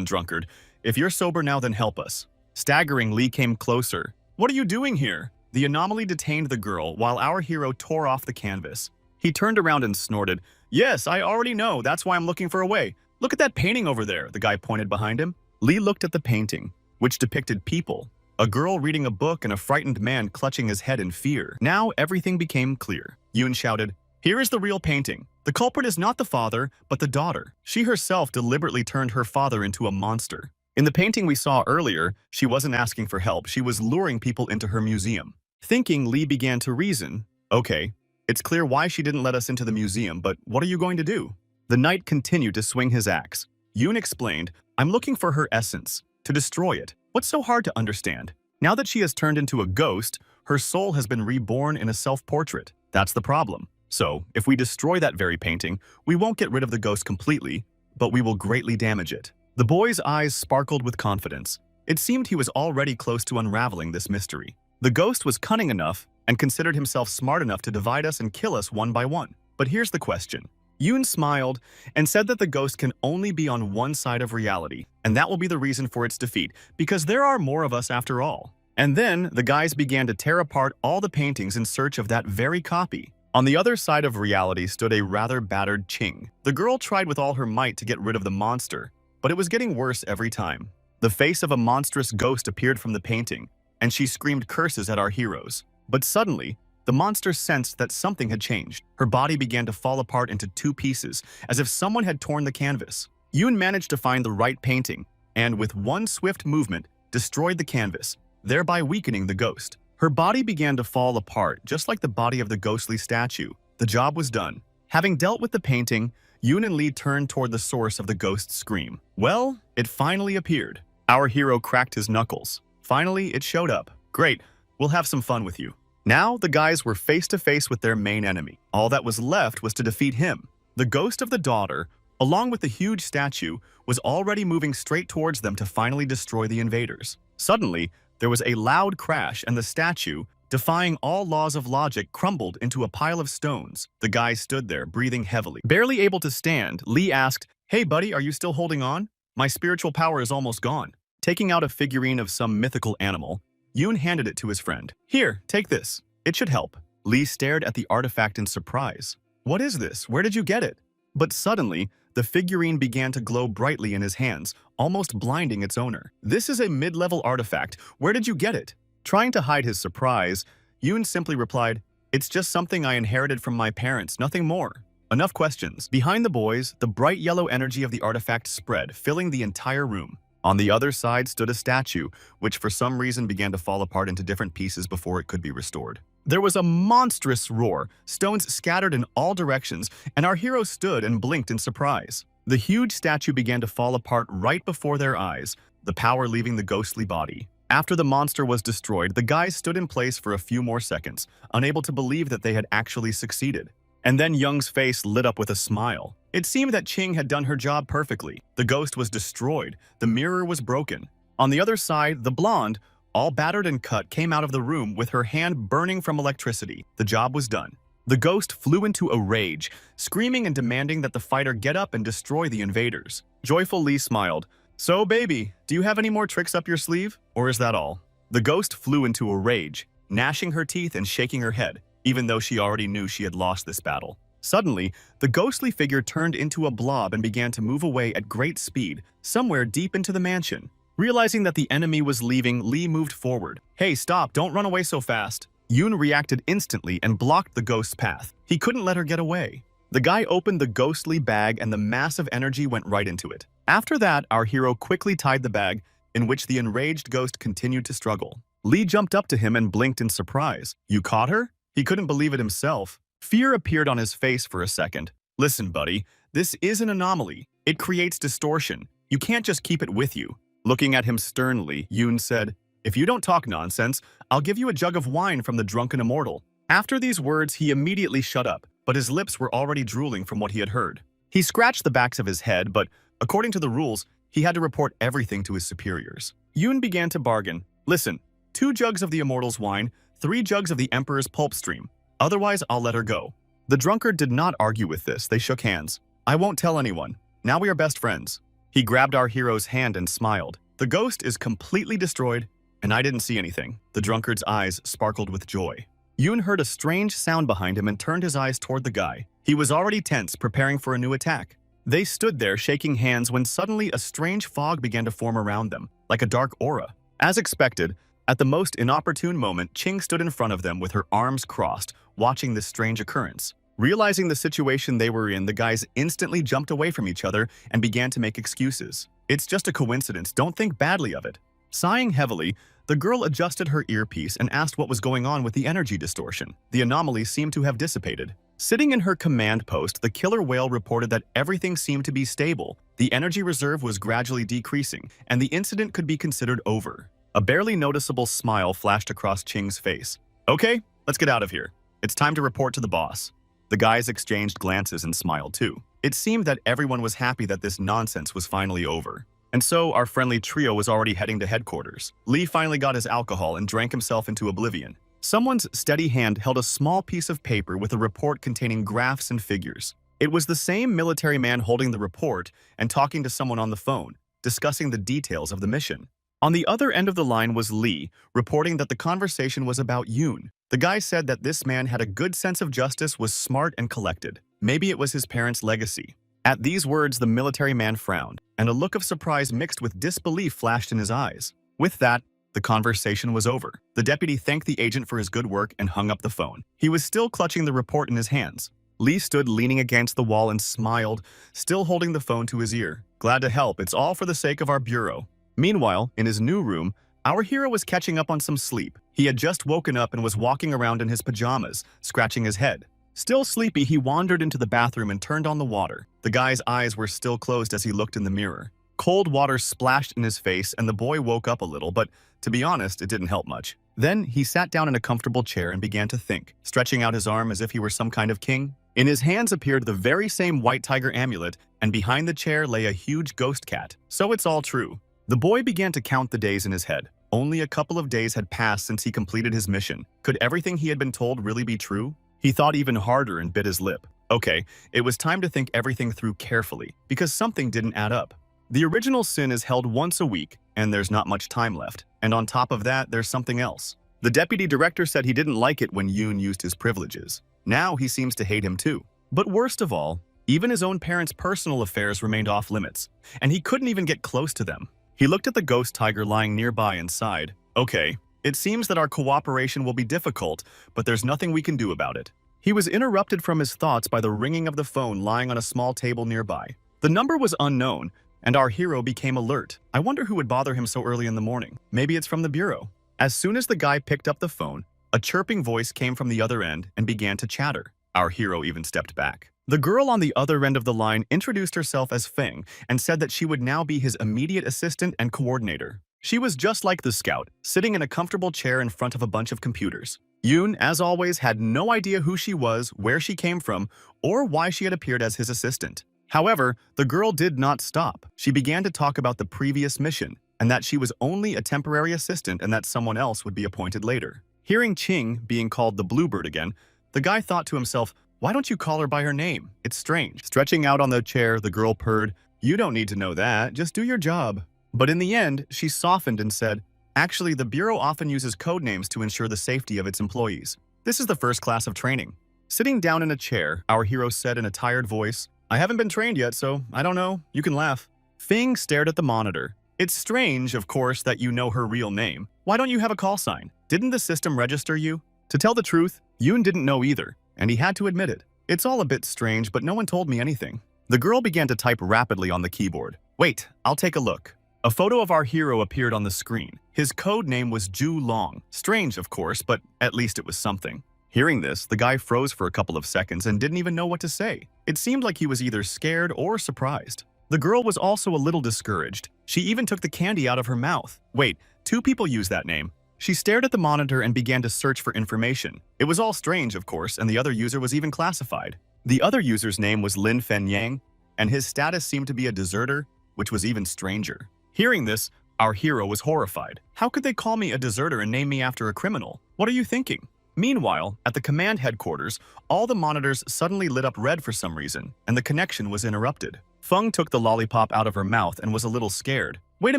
drunkard. If you're sober now, then help us." Staggering, Lee came closer. "What are you doing here?" The anomaly detained the girl while our hero tore off the canvas. He turned around and snorted. "Yes, I already know. That's why I'm looking for a way. Look at that painting over there," the guy pointed behind him. Lee looked at the painting, which depicted people. A girl reading a book and a frightened man clutching his head in fear. Now everything became clear. Yoon shouted, "Here is the real painting. The culprit is not the father, but the daughter. She herself deliberately turned her father into a monster. In the painting we saw earlier, she wasn't asking for help. She was luring people into her museum." Thinking, Lee began to reason. "Okay, it's clear why she didn't let us into the museum, but what are you going to do?" The knight continued to swing his axe. Yoon explained, I'm looking for her essence, to destroy it. What's so hard to understand? Now that she has turned into a ghost, her soul has been reborn in a self-portrait. That's the problem. So, if we destroy that very painting, we won't get rid of the ghost completely, but we will greatly damage it. The boy's eyes sparkled with confidence. It seemed he was already close to unraveling this mystery. The ghost was cunning enough and considered himself smart enough to divide us and kill us one by one. But here's the question. Yoon smiled and said that the ghost can only be on one side of reality, and that will be the reason for its defeat, because there are more of us after all. And then the guys began to tear apart all the paintings in search of that very copy. On the other side of reality stood a rather battered Ching. The girl tried with all her might to get rid of the monster, but it was getting worse every time. The face of a monstrous ghost appeared from the painting, and she screamed curses at our heroes. But suddenly, the monster sensed that something had changed. Her body began to fall apart into two pieces, as if someone had torn the canvas. Yoon managed to find the right painting, and with one swift movement, destroyed the canvas, thereby weakening the ghost. Her body began to fall apart, just like the body of the ghostly statue. The job was done. Having dealt with the painting, Yoon and Lee turned toward the source of the ghost's scream. Well, it finally appeared. Our hero cracked his knuckles. Finally, it showed up. Great, we'll have some fun with you. Now, the guys were face to face with their main enemy. All that was left was to defeat him. The ghost of the daughter, along with the huge statue, was already moving straight towards them to finally destroy the invaders. Suddenly, there was a loud crash and the statue, defying all laws of logic, crumbled into a pile of stones. The guy stood there, breathing heavily. Barely able to stand, Lee asked, "Hey buddy, are you still holding on? My spiritual power is almost gone." Taking out a figurine of some mythical animal, Yoon handed it to his friend. "Here, take this. It should help." Lee stared at the artifact in surprise. "What is this? Where did you get it?" But suddenly, the figurine began to glow brightly in his hands, almost blinding its owner. "This is a mid-level artifact. Where did you get it?" Trying to hide his surprise, Yoon simply replied, "It's just something I inherited from my parents, nothing more." Enough questions. Behind the boys, the bright yellow energy of the artifact spread, filling the entire room. On the other side stood a statue, which for some reason began to fall apart into different pieces before it could be restored. There was a monstrous roar, stones scattered in all directions, and our hero stood and blinked in surprise. The huge statue began to fall apart right before their eyes, the power leaving the ghostly body. After the monster was destroyed, the guys stood in place for a few more seconds, unable to believe that they had actually succeeded. And then Young's face lit up with a smile. It seemed that Ching had done her job perfectly. The ghost was destroyed. The mirror was broken. On the other side, the blonde, all battered and cut, came out of the room with her hand burning from electricity. The job was done. The ghost flew into a rage, screaming and demanding that the fighter get up and destroy the invaders. Joyful Lee smiled. "So, baby, do you have any more tricks up your sleeve? Or is that all?" The ghost flew into a rage, gnashing her teeth and shaking her head, even though she already knew she had lost this battle. Suddenly, the ghostly figure turned into a blob and began to move away at great speed, somewhere deep into the mansion. Realizing that the enemy was leaving, Lee moved forward. "Hey, stop, don't run away so fast." Yoon reacted instantly and blocked the ghost's path. He couldn't let her get away. The guy opened the ghostly bag and the massive energy went right into it. After that, our hero quickly tied the bag, in which the enraged ghost continued to struggle. Lee jumped up to him and blinked in surprise. "You caught her?" He couldn't believe it himself. Fear appeared on his face for a second. "Listen, buddy, this is an anomaly. It creates distortion. You can't just keep it with you." Looking at him sternly, Yoon said, "If you don't talk nonsense, I'll give you a jug of wine from the drunken immortal." After these words, he immediately shut up, but his lips were already drooling from what he had heard. He scratched the backs of his head, but according to the rules, he had to report everything to his superiors. Yoon began to bargain. "Listen, 2 jugs of the immortal's wine, 3 jugs of the emperor's pulp stream. Otherwise, I'll let her go." The drunkard did not argue with this. They shook hands. "I won't tell anyone. Now we are best friends." He grabbed our hero's hand and smiled. "The ghost is completely destroyed, and I didn't see anything." The drunkard's eyes sparkled with joy. Yoon heard a strange sound behind him and turned his eyes toward the guy. He was already tense, preparing for a new attack. They stood there shaking hands when suddenly a strange fog began to form around them, like a dark aura. As expected, at the most inopportune moment, Ching stood in front of them with her arms crossed, watching this strange occurrence. Realizing the situation they were in, the guys instantly jumped away from each other and began to make excuses. "It's just a coincidence, don't think badly of it." Sighing heavily, the girl adjusted her earpiece and asked what was going on with the energy distortion. The anomaly seemed to have dissipated. Sitting in her command post, the killer whale reported that everything seemed to be stable, The energy reserve was gradually decreasing, and the incident could be considered over. A barely noticeable smile flashed across Ching's face. Okay, let's get out of here. It's time to report to the boss. The guys exchanged glances and smiled too. It seemed that everyone was happy that this nonsense was finally over. And so our friendly trio was already heading to headquarters. Lee finally got his alcohol and drank himself into oblivion. Someone's steady hand held a small piece of paper with a report containing graphs and figures. It was the same military man holding the report and talking to someone on the phone, discussing the details of the mission. On the other end of the line was Lee, reporting that the conversation was about Yoon. The guy said that this man had a good sense of justice, was smart and collected. Maybe it was his parents' legacy. At these words, the military man frowned, and a look of surprise mixed with disbelief flashed in his eyes. With that, the conversation was over. The deputy thanked the agent for his good work and hung up the phone. He was still clutching the report in his hands. Lee stood leaning against the wall and smiled, still holding the phone to his ear. Glad to help, it's all for the sake of our bureau. Meanwhile, in his new room, our hero was catching up on some sleep. He had just woken up and was walking around in his pajamas, scratching his head. Still sleepy, he wandered into the bathroom and turned on the water. The guy's eyes were still closed as he looked in the mirror. Cold water splashed in his face and the boy woke up a little, but to be honest, it didn't help much. Then he sat down in a comfortable chair and began to think, stretching out his arm as if he were some kind of king. In his hands appeared the very same white tiger amulet, and behind the chair lay a huge ghost cat. So it's all true. The boy began to count the days in his head. Only a couple of days had passed since he completed his mission. Could everything he had been told really be true? He thought even harder and bit his lip. Okay, it was time to think everything through carefully, because something didn't add up. The original sin is held once a week, and there's not much time left. And on top of that, there's something else. The deputy director said he didn't like it when Yoon used his privileges. Now he seems to hate him too. But worst of all, even his own parents' personal affairs remained off limits, and he couldn't even get close to them. He looked at the ghost tiger lying nearby and sighed. Okay, it seems that our cooperation will be difficult, but there's nothing we can do about it. He was interrupted from his thoughts by the ringing of the phone lying on a small table nearby. The number was unknown, and our hero became alert. I wonder who would bother him so early in the morning. Maybe it's from the bureau. As soon as the guy picked up the phone, a chirping voice came from the other end and began to chatter. Our hero even stepped back. The girl on the other end of the line introduced herself as Feng and said that she would now be his immediate assistant and coordinator. She was just like the scout, sitting in a comfortable chair in front of a bunch of computers. Yoon, as always, had no idea who she was, where she came from, or why she had appeared as his assistant. However, the girl did not stop. She began to talk about the previous mission, and that she was only a temporary assistant and that someone else would be appointed later. Hearing Ching being called the Bluebird again, the guy thought to himself, why don't you call her by her name? It's strange. Stretching out on the chair, the girl purred, you don't need to know that, just do your job. But in the end, she softened and said, actually, the Bureau often uses code names to ensure the safety of its employees. This is the first class of training. Sitting down in a chair, our hero said in a tired voice, I haven't been trained yet, so I don't know. You can laugh. Feng stared at the monitor. It's strange, of course, that you know her real name. Why don't you have a call sign? Didn't the system register you? To tell the truth, Yoon didn't know either, and he had to admit it. It's all a bit strange, but no one told me anything. The girl began to type rapidly on the keyboard. Wait, I'll take a look. A photo of our hero appeared on the screen. His code name was Ju Long. Strange, of course, but at least it was something. Hearing this, the guy froze for a couple of seconds and didn't even know what to say. It seemed like he was either scared or surprised. The girl was also a little discouraged. She even took the candy out of her mouth. Wait, 2 people use that name. She stared at the monitor and began to search for information. It was all strange, of course, and the other user was even classified. The other user's name was Lin Fen Yang, and his status seemed to be a deserter, which was even stranger. Hearing this, our hero was horrified. How could they call me a deserter and name me after a criminal? What are you thinking? Meanwhile, at the command headquarters, all the monitors suddenly lit up red for some reason, and the connection was interrupted. Feng took the lollipop out of her mouth and was a little scared. Wait a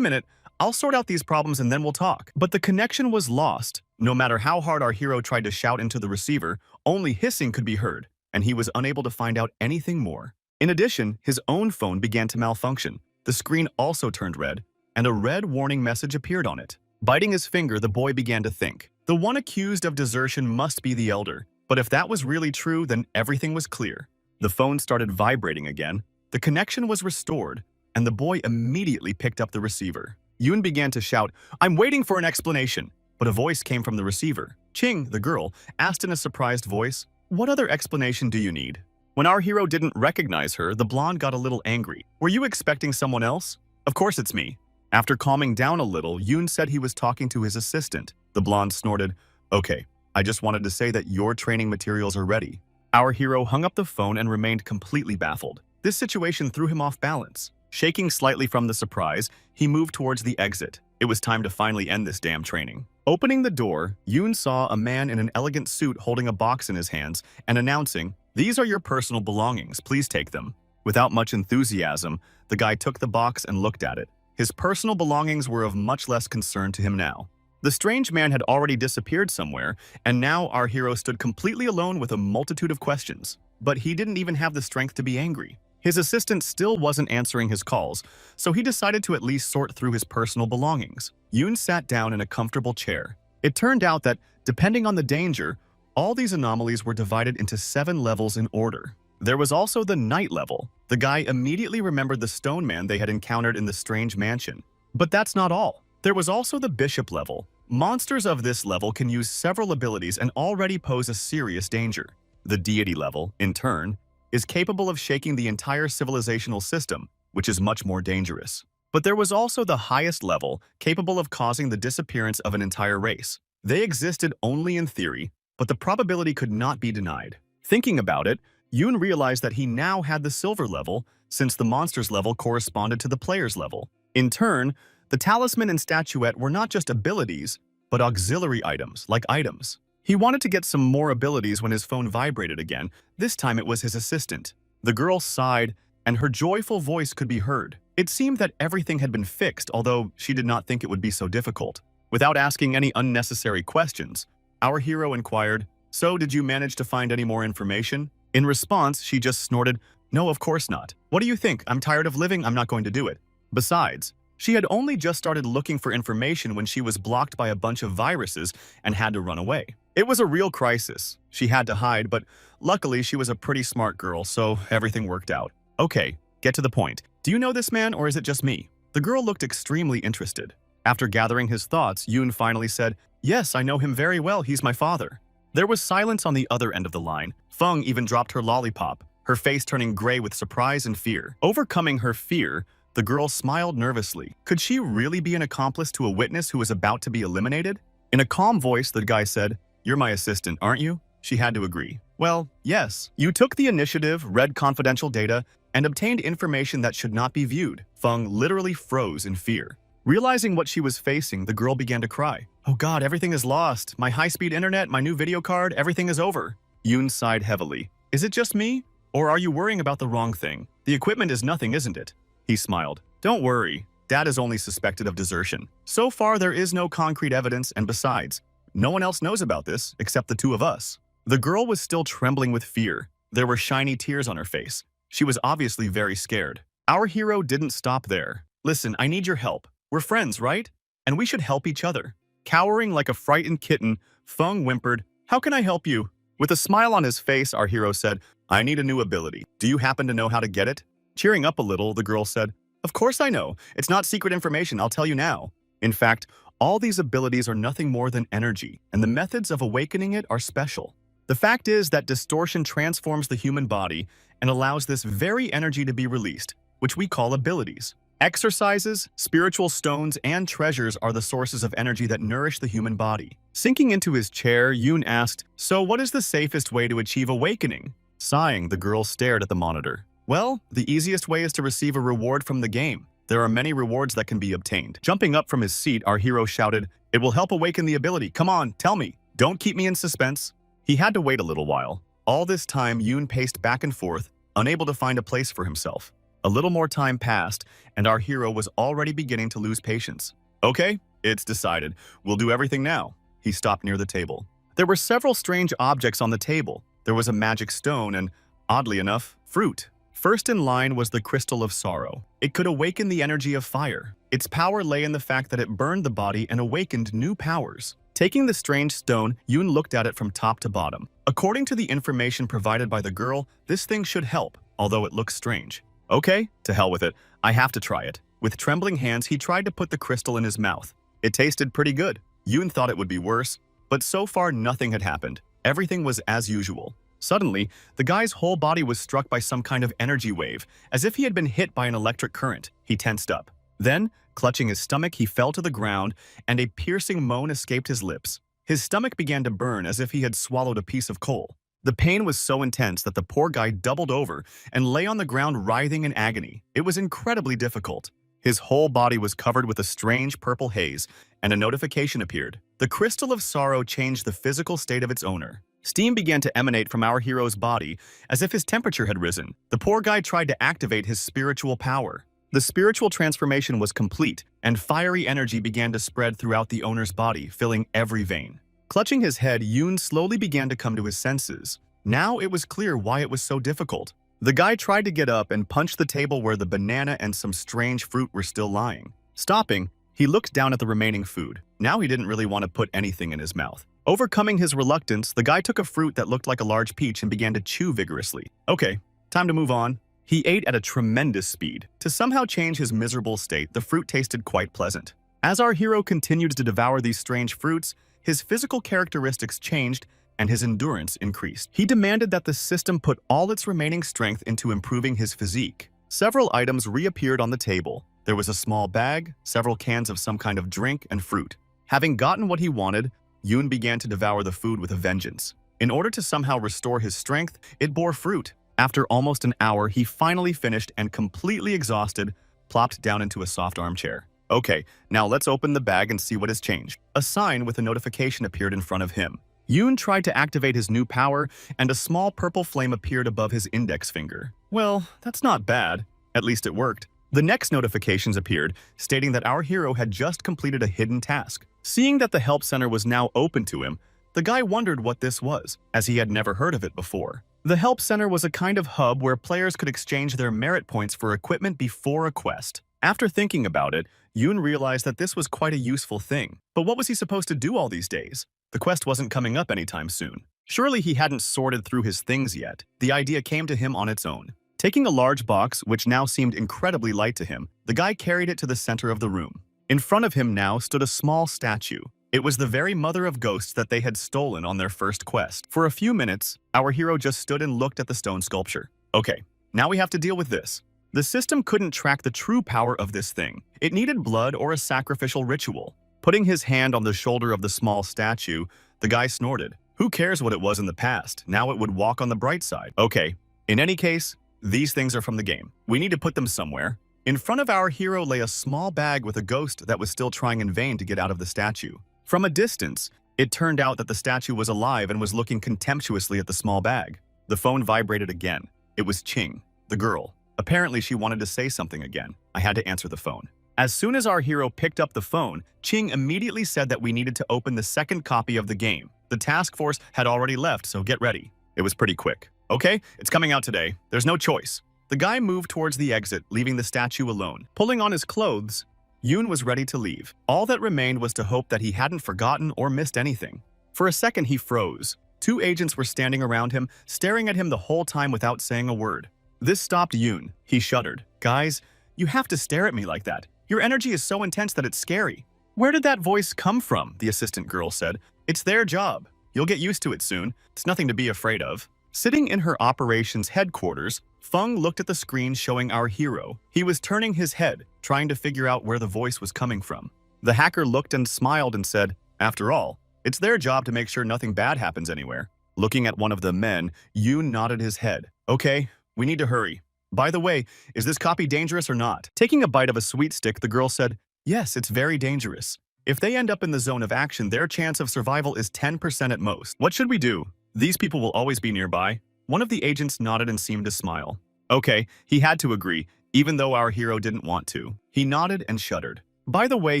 minute, I'll sort out these problems and then we'll talk. But the connection was lost. No matter how hard our hero tried to shout into the receiver, only hissing could be heard, and he was unable to find out anything more. In addition, his own phone began to malfunction. The screen also turned red, and a red warning message appeared on it. Biting his finger, the boy began to think. The one accused of desertion must be the elder, but if that was really true, then everything was clear. The phone started vibrating again, the connection was restored, and the boy immediately picked up the receiver. Yoon began to shout, I'm waiting for an explanation, but a voice came from the receiver. Ching, the girl, asked in a surprised voice, what other explanation do you need? When our hero didn't recognize her, the blonde got a little angry. Were you expecting someone else? Of course it's me. After calming down a little, Yoon said he was talking to his assistant. The blonde snorted, okay, I just wanted to say that your training materials are ready. Our hero hung up the phone and remained completely baffled. This situation threw him off balance. Shaking slightly from the surprise, he moved towards the exit. It was time to finally end this damn training. Opening the door, Yoon saw a man in an elegant suit holding a box in his hands and announcing, "These are your personal belongings, please take them." Without much enthusiasm, the guy took the box and looked at it. His personal belongings were of much less concern to him now. The strange man had already disappeared somewhere, and now our hero stood completely alone with a multitude of questions. But he didn't even have the strength to be angry. His assistant still wasn't answering his calls, so he decided to at least sort through his personal belongings. Yoon sat down in a comfortable chair. It turned out that, depending on the danger, all these anomalies were divided into 7 levels in order. There was also the night level. The guy immediately remembered the stone man they had encountered in the strange mansion. But that's not all. There was also the bishop level. Monsters of this level can use several abilities and already pose a serious danger. The deity level, in turn, is capable of shaking the entire civilizational system, which is much more dangerous. But there was also the highest level, capable of causing the disappearance of an entire race. They existed only in theory, but the probability could not be denied. Thinking about it, Yoon realized that he now had the silver level, since the monsters level corresponded to the player's level. In turn, the talisman and statuette were not just abilities, but auxiliary items, like items. He wanted to get some more abilities when his phone vibrated again. This time it was his assistant. The girl sighed, and her joyful voice could be heard. It seemed that everything had been fixed, although she did not think it would be so difficult. Without asking any unnecessary questions, our hero inquired, "So, did you manage to find any more information?" In response, she just snorted, "No, of course not. What do you think? I'm tired of living, I'm not going to do it." Besides, she had only just started looking for information when she was blocked by a bunch of viruses and had to run away. It was a real crisis. She had to hide, but luckily she was a pretty smart girl, so everything worked out. "Okay, get to the point. Do you know this man, or is it just me?" The girl looked extremely interested. After gathering his thoughts, Yoon finally said, "Yes, I know him very well, he's my father." There was silence on the other end of the line. Feng even dropped her lollipop, her face turning gray with surprise and fear. Overcoming her fear, the girl smiled nervously. Could she really be an accomplice to a witness who was about to be eliminated? In a calm voice, the guy said, "You're my assistant, aren't you?" She had to agree. "Well, yes. You took the initiative, read confidential data, and obtained information that should not be viewed." Feng literally froze in fear. Realizing what she was facing, the girl began to cry. "Oh God, everything is lost. My high-speed internet, my new video card, everything is over." Yoon sighed heavily. "Is it just me? Or are you worrying about the wrong thing? The equipment is nothing, isn't it?" He smiled. "Don't worry. Dad is only suspected of desertion. So far, there is no concrete evidence, and besides, no one else knows about this except the 2 of us." The girl was still trembling with fear. There were shiny tears on her face. She was obviously very scared. Our hero didn't stop there. "Listen, I need your help. We're friends, right? And we should help each other." Cowering like a frightened kitten, Feng whimpered, "How can I help you?" With a smile on his face, our hero said, "I need a new ability. Do you happen to know how to get it?" Cheering up a little, the girl said, "Of course I know. It's not secret information, I'll tell you now. In fact, all these abilities are nothing more than energy, and the methods of awakening it are special. The fact is that distortion transforms the human body and allows this very energy to be released, which we call abilities. Exercises, spiritual stones, and treasures are the sources of energy that nourish the human body." Sinking into his chair, Yoon asked, "So what is the safest way to achieve awakening?" Sighing, the girl stared at the monitor. "Well, the easiest way is to receive a reward from the game. There are many rewards that can be obtained." Jumping up from his seat, our hero shouted, "It will help awaken the ability. Come on, tell me. Don't keep me in suspense." He had to wait a little while. All this time, Yoon paced back and forth, unable to find a place for himself. A little more time passed, and our hero was already beginning to lose patience. "Okay, it's decided. We'll do everything now." He stopped near the table. There were several strange objects on the table. There was a magic stone and, oddly enough, fruit. First in line was the Crystal of Sorrow. It could awaken the energy of fire. Its power lay in the fact that it burned the body and awakened new powers. Taking the strange stone, Yoon looked at it from top to bottom. According to the information provided by the girl, this thing should help, although it looks strange. "Okay, to hell with it. I have to try it." With trembling hands, he tried to put the crystal in his mouth. It tasted pretty good. Yoon thought it would be worse, but so far nothing had happened. Everything was as usual. Suddenly, the guy's whole body was struck by some kind of energy wave, as if he had been hit by an electric current. He tensed up. Then, clutching his stomach, he fell to the ground, and a piercing moan escaped his lips. His stomach began to burn as if he had swallowed a piece of coal. The pain was so intense that the poor guy doubled over and lay on the ground writhing in agony. It was incredibly difficult. His whole body was covered with a strange purple haze, and a notification appeared. The crystal of sorrow changed the physical state of its owner. Steam began to emanate from our hero's body, as if his temperature had risen. The poor guy tried to activate his spiritual power. The spiritual transformation was complete, and fiery energy began to spread throughout the owner's body, filling every vein. Clutching his head, Yoon slowly began to come to his senses. Now it was clear why it was so difficult. The guy tried to get up and punch the table where the banana and some strange fruit were still lying. Stopping, he looked down at the remaining food. Now he didn't really want to put anything in his mouth. Overcoming his reluctance, the guy took a fruit that looked like a large peach and began to chew vigorously. Okay, time to move on. He ate at a tremendous speed. To somehow change his miserable state, the fruit tasted quite pleasant. As our hero continued to devour these strange fruits, his physical characteristics changed and his endurance increased. He demanded that the system put all its remaining strength into improving his physique. Several items reappeared on the table. There was a small bag, several cans of some kind of drink, and fruit. Having gotten what he wanted, Yoon began to devour the food with a vengeance. In order to somehow restore his strength, it bore fruit. After almost an hour, he finally finished and, completely exhausted, plopped down into a soft armchair. Okay, now let's open the bag and see what has changed. A sign with a notification appeared in front of him. Yoon tried to activate his new power, and a small purple flame appeared above his index finger. Well, that's not bad. At least it worked. The next notifications appeared, stating that our hero had just completed a hidden task. Seeing that the help center was now open to him, the guy wondered what this was, as he had never heard of it before. The help center was a kind of hub where players could exchange their merit points for equipment before a quest. After thinking about it, Yoon realized that this was quite a useful thing. But what was he supposed to do all these days? The quest wasn't coming up anytime soon. Surely he hadn't sorted through his things yet. The idea came to him on its own. Taking a large box, which now seemed incredibly light to him, the guy carried it to the center of the room. In front of him now stood a small statue. It was the very mother of ghosts that they had stolen on their first quest. For a few minutes, our hero just stood and looked at the stone sculpture. Okay, now we have to deal with this. The system couldn't track the true power of this thing. It needed blood or a sacrificial ritual. Putting his hand on the shoulder of the small statue, the guy snorted. Who cares what it was in the past? Now it would walk on the bright side. Okay, in any case, these things are from the game. We need to put them somewhere. In front of our hero lay a small bag with a ghost that was still trying in vain to get out of the statue. From a distance, it turned out that the statue was alive and was looking contemptuously at the small bag. The phone vibrated again. It was Ching, the girl. Apparently, she wanted to say something again. I had to answer the phone. As soon as our hero picked up the phone, Ching immediately said that we needed to open the second copy of the game. The task force had already left, so get ready. It was pretty quick. Okay, it's coming out today. There's no choice. The guy moved towards the exit, leaving the statue alone. Pulling on his clothes, Yoon was ready to leave. All that remained was to hope that he hadn't forgotten or missed anything. For a second, he froze. 2 agents were standing around him, staring at him the whole time without saying a word. This stopped Yoon. He shuddered. Guys, you have to stare at me like that. Your energy is so intense that it's scary. Where did that voice come from? The assistant girl said. It's their job. You'll get used to it soon. It's nothing to be afraid of. Sitting in her operations headquarters, Feng looked at the screen showing our hero. He was turning his head, trying to figure out where the voice was coming from. The hacker looked and smiled and said, after all, it's their job to make sure nothing bad happens anywhere. Looking at one of the men, Yoon nodded his head. Okay, we need to hurry. By the way, is this copy dangerous or not? Taking a bite of a sweet stick, the girl said, yes, it's very dangerous. If they end up in the zone of action, their chance of survival is 10% at most. What should we do? These people will always be nearby. One of the agents nodded and seemed to smile. Okay, he had to agree, even though our hero didn't want to. He nodded and shuddered. By the way,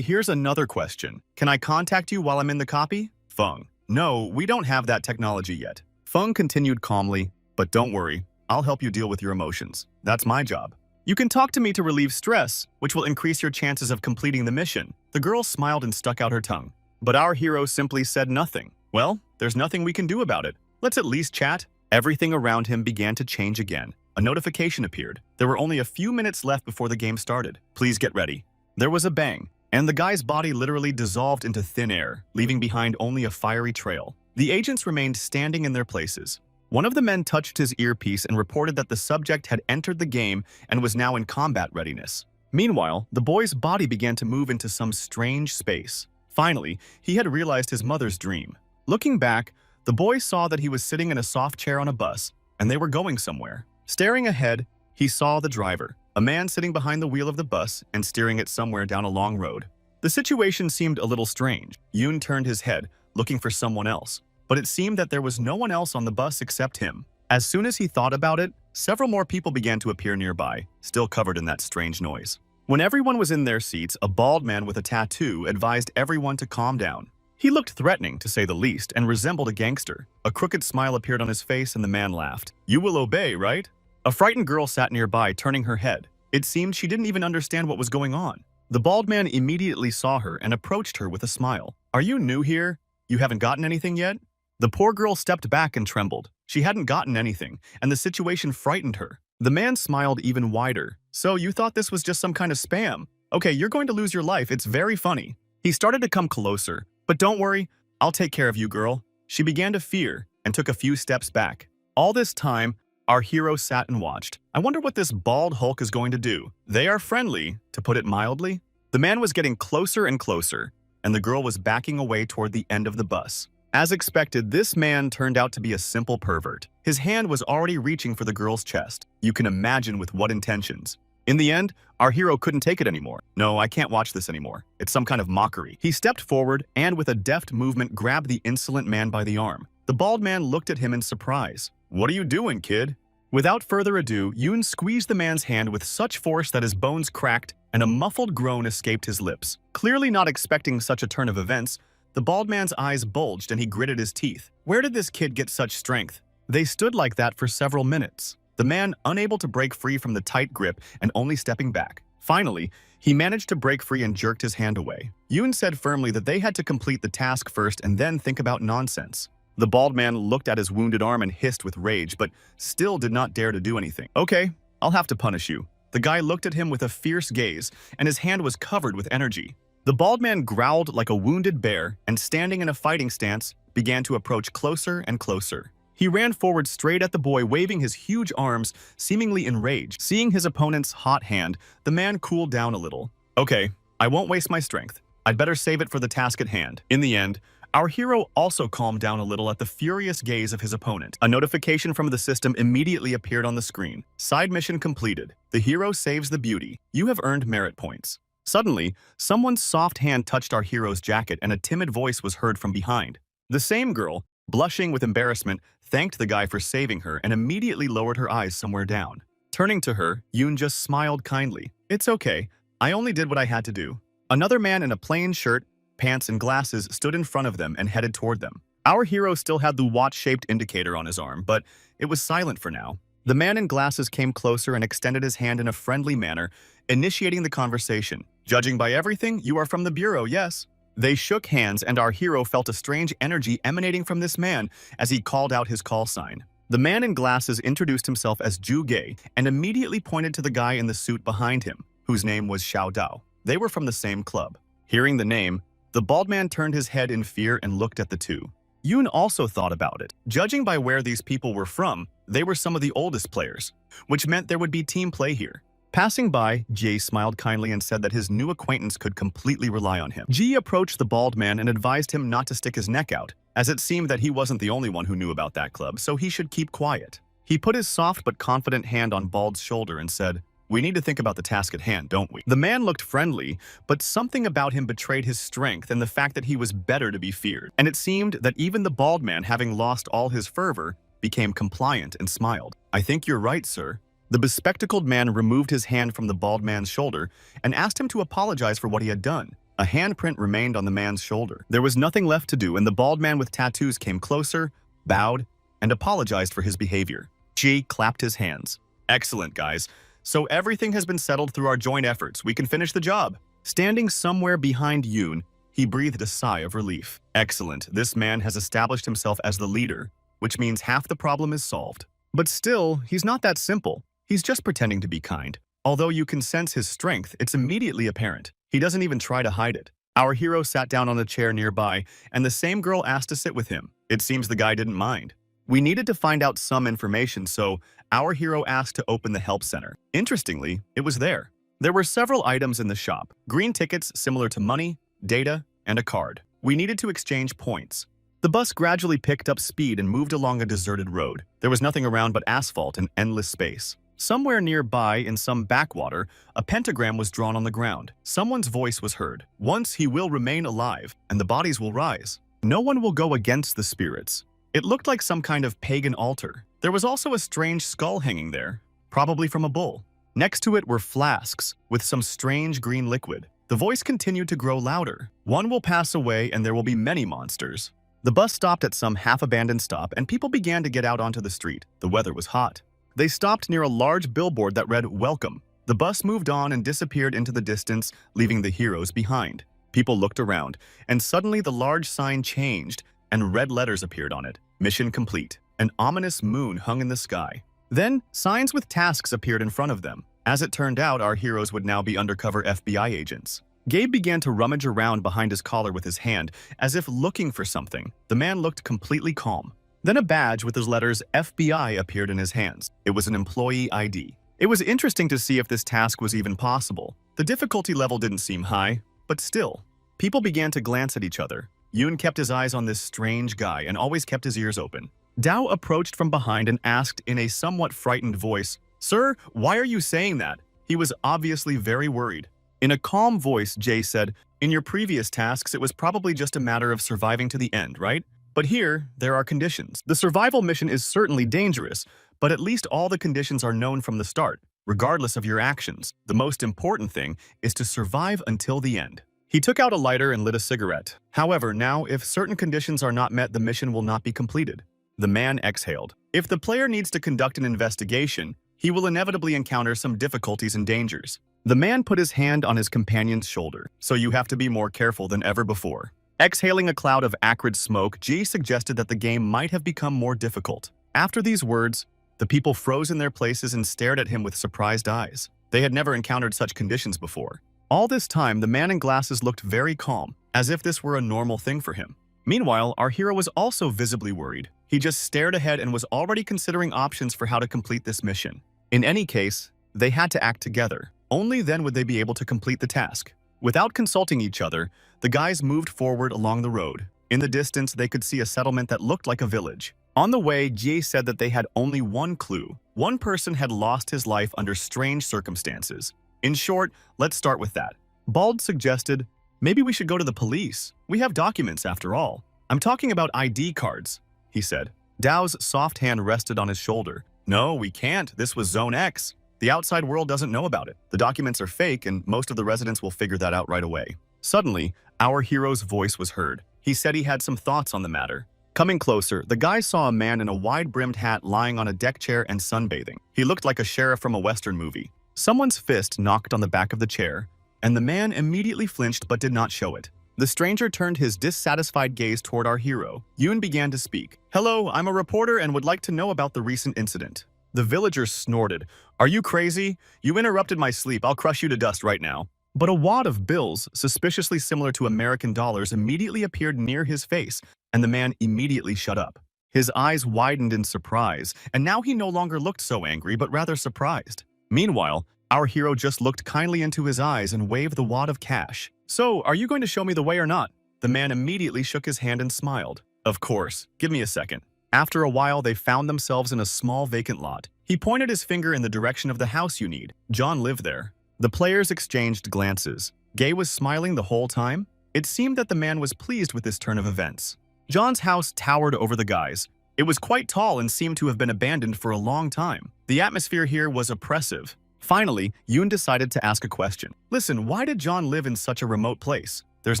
here's another question. Can I contact you while I'm in the copy? Feng. No, we don't have that technology yet. Feng continued calmly, but don't worry. I'll help you deal with your emotions. That's my job. You can talk to me to relieve stress, which will increase your chances of completing the mission. The girl smiled and stuck out her tongue. But our hero simply said nothing. Well, there's nothing we can do about it. Let's at least chat. Everything around him began to change again. A notification appeared. There were only a few minutes left before the game started. Please get ready. There was a bang, and the guy's body literally dissolved into thin air, leaving behind only a fiery trail. The agents remained standing in their places. One of the men touched his earpiece and reported that the subject had entered the game and was now in combat readiness. Meanwhile, the boy's body began to move into some strange space. Finally, he had realized his mother's dream. Looking back, the boy saw that he was sitting in a soft chair on a bus, and they were going somewhere. Staring ahead, he saw the driver, a man sitting behind the wheel of the bus and steering it somewhere down a long road. The situation seemed a little strange. Yoon turned his head, looking for someone else, but it seemed that there was no one else on the bus except him. As soon as he thought about it, several more people began to appear nearby, still covered in that strange noise. When everyone was in their seats, a bald man with a tattoo advised everyone to calm down. He looked threatening, to say the least, and resembled a gangster. A crooked smile appeared on his face and the man laughed. "You will obey, right?" A frightened girl sat nearby, turning her head. It seemed she didn't even understand what was going on. The bald man immediately saw her and approached her with a smile. "Are you new here? You haven't gotten anything yet?" The poor girl stepped back and trembled. She hadn't gotten anything, and the situation frightened her. The man smiled even wider. "So you thought this was just some kind of spam? Okay, you're going to lose your life. It's very funny." He started to come closer. "But don't worry, I'll take care of you, girl." She began to fear and took a few steps back. All this time, our hero sat and watched. I wonder what this bald Hulk is going to do. They are friendly, to put it mildly. The man was getting closer and closer, and the girl was backing away toward the end of the bus. As expected, this man turned out to be a simple pervert. His hand was already reaching for the girl's chest. You can imagine with what intentions. In the end, our hero couldn't take it anymore. "No, I can't watch this anymore. It's some kind of mockery." He stepped forward and with a deft movement grabbed the insolent man by the arm. The bald man looked at him in surprise. "What are you doing, kid?" Without further ado, Yoon squeezed the man's hand with such force that his bones cracked and a muffled groan escaped his lips. Clearly not expecting such a turn of events, the bald man's eyes bulged and he gritted his teeth. Where did this kid get such strength? They stood like that for several minutes, the man unable to break free from the tight grip and only stepping back. Finally, he managed to break free and jerked his hand away. Yoon said firmly that they had to complete the task first and then think about nonsense. The bald man looked at his wounded arm and hissed with rage, but still did not dare to do anything. "Okay, I'll have to punish you." The guy looked at him with a fierce gaze, and his hand was covered with energy. The bald man growled like a wounded bear and, standing in a fighting stance, began to approach closer and closer. He ran forward straight at the boy, waving his huge arms, seemingly enraged. Seeing his opponent's hot hand, the man cooled down a little. "Okay, I won't waste my strength. I'd better save it for the task at hand." In the end, our hero also calmed down a little at the furious gaze of his opponent. A notification from the system immediately appeared on the screen. "Side mission completed. The hero saves the beauty. You have earned merit points." Suddenly, someone's soft hand touched our hero's jacket and a timid voice was heard from behind. The same girl, blushing with embarrassment, thanked the guy for saving her and immediately lowered her eyes somewhere down. Turning to her, Yoon just smiled kindly. "It's okay. I only did what I had to do." Another man in a plain shirt, pants, and glasses stood in front of them and headed toward them. Our hero still had the watch-shaped indicator on his arm, but it was silent for now. The man in glasses came closer and extended his hand in a friendly manner, initiating the conversation. "Judging by everything, you are from the Bureau, yes?" They shook hands and our hero felt a strange energy emanating from this man as he called out his call sign. The man in glasses introduced himself as Ju Gae and immediately pointed to the guy in the suit behind him, whose name was Xiao Dao. They were from the same club. Hearing the name, the bald man turned his head in fear and looked at the two. Yoon also thought about it. Judging by where these people were from, they were some of the oldest players, which meant there would be team play here. Passing by, Jay smiled kindly and said that his new acquaintance could completely rely on him. Ji approached the bald man and advised him not to stick his neck out, as it seemed that he wasn't the only one who knew about that club, so he should keep quiet. He put his soft but confident hand on Bald's shoulder and said, "We need to think about the task at hand, don't we?" The man looked friendly, but something about him betrayed his strength and the fact that he was better to be feared. And it seemed that even the bald man, having lost all his fervor, became compliant and smiled. "I think you're right, sir." The bespectacled man removed his hand from the bald man's shoulder and asked him to apologize for what he had done. A handprint remained on the man's shoulder. There was nothing left to do, and the bald man with tattoos came closer, bowed, and apologized for his behavior. Ji clapped his hands. "Excellent, guys. So everything has been settled through our joint efforts. We can finish the job." Standing somewhere behind Yoon, he breathed a sigh of relief. "Excellent. This man has established himself as the leader, which means half the problem is solved." But still, he's not that simple. He's just pretending to be kind. Although you can sense his strength, it's immediately apparent. He doesn't even try to hide it. Our hero sat down on a chair nearby, and the same girl asked to sit with him. It seems the guy didn't mind. We needed to find out some information, so our hero asked to open the help center. Interestingly, it was there. There were several items in the shop, green tickets similar to money, data, and a card. We needed to exchange points. The bus gradually picked up speed and moved along a deserted road. There was nothing around but asphalt and endless space. Somewhere nearby, in some backwater, a pentagram was drawn on the ground. Someone's voice was heard. Once he will remain alive, and the bodies will rise. No one will go against the spirits. It looked like some kind of pagan altar. There was also a strange skull hanging there, probably from a bull. Next to it were flasks with some strange green liquid. The voice continued to grow louder. One will pass away and there will be many monsters. The bus stopped at some half-abandoned stop and people began to get out onto the street. The weather was hot. They stopped near a large billboard that read, "Welcome." The bus moved on and disappeared into the distance, leaving the heroes behind. People looked around, and suddenly the large sign changed, and red letters appeared on it. Mission complete. An ominous moon hung in the sky. Then, signs with tasks appeared in front of them. As it turned out, our heroes would now be undercover FBI agents. Gabe began to rummage around behind his collar with his hand, as if looking for something. The man looked completely calm. Then a badge with the letters FBI appeared in his hands. It was an employee ID. It was interesting to see if this task was even possible. The difficulty level didn't seem high, but still. People began to glance at each other. Yoon kept his eyes on this strange guy and always kept his ears open. Dao approached from behind and asked in a somewhat frightened voice, "Sir, why are you saying that?" He was obviously very worried. In a calm voice, Jay said, "In your previous tasks, it was probably just a matter of surviving to the end, right? But here, there are conditions. The survival mission is certainly dangerous, but at least all the conditions are known from the start, regardless of your actions. The most important thing is to survive until the end." He took out a lighter and lit a cigarette. However, now, if certain conditions are not met, the mission will not be completed. The man exhaled. If the player needs to conduct an investigation, he will inevitably encounter some difficulties and dangers. The man put his hand on his companion's shoulder, so you have to be more careful than ever before. Exhaling a cloud of acrid smoke, G suggested that the game might have become more difficult. After these words, the people froze in their places and stared at him with surprised eyes. They had never encountered such conditions before. All this time, the man in glasses looked very calm, as if this were a normal thing for him. Meanwhile, our hero was also visibly worried. He just stared ahead and was already considering options for how to complete this mission. In any case, they had to act together. Only then would they be able to complete the task. Without consulting each other, the guys moved forward along the road. In the distance, they could see a settlement that looked like a village. On the way, Jie said that they had only one clue. One person had lost his life under strange circumstances. In short, let's start with that. Bald suggested, "Maybe we should go to the police. We have documents after all." "I'm talking about ID cards," he said. Dao's soft hand rested on his shoulder. "No, we can't. This was Zone X. The outside world doesn't know about it. The documents are fake, and most of the residents will figure that out right away." Suddenly, our hero's voice was heard. He said he had some thoughts on the matter. Coming closer, the guy saw a man in a wide-brimmed hat lying on a deck chair and sunbathing. He looked like a sheriff from a Western movie. Someone's fist knocked on the back of the chair, and the man immediately flinched but did not show it. The stranger turned his dissatisfied gaze toward our hero. Yoon began to speak. "Hello, I'm a reporter and would like to know about the recent incident." The villager snorted. "Are you crazy? You interrupted my sleep. I'll crush you to dust right now." But a wad of bills, suspiciously similar to American dollars, immediately appeared near his face, and the man immediately shut up. His eyes widened in surprise, and now he no longer looked so angry, but rather surprised. Meanwhile, our hero just looked kindly into his eyes and waved the wad of cash. "So, are you going to show me the way or not?" The man immediately shook his hand and smiled. "Of course. Give me a second." After a while, they found themselves in a small vacant lot. He pointed his finger in the direction of the house you need. John lived there. The players exchanged glances. Gay was smiling the whole time. It seemed that the man was pleased with this turn of events. John's house towered over the guys. It was quite tall and seemed to have been abandoned for a long time. The atmosphere here was oppressive. Finally, Yoon decided to ask a question. "Listen, why did John live in such a remote place? There's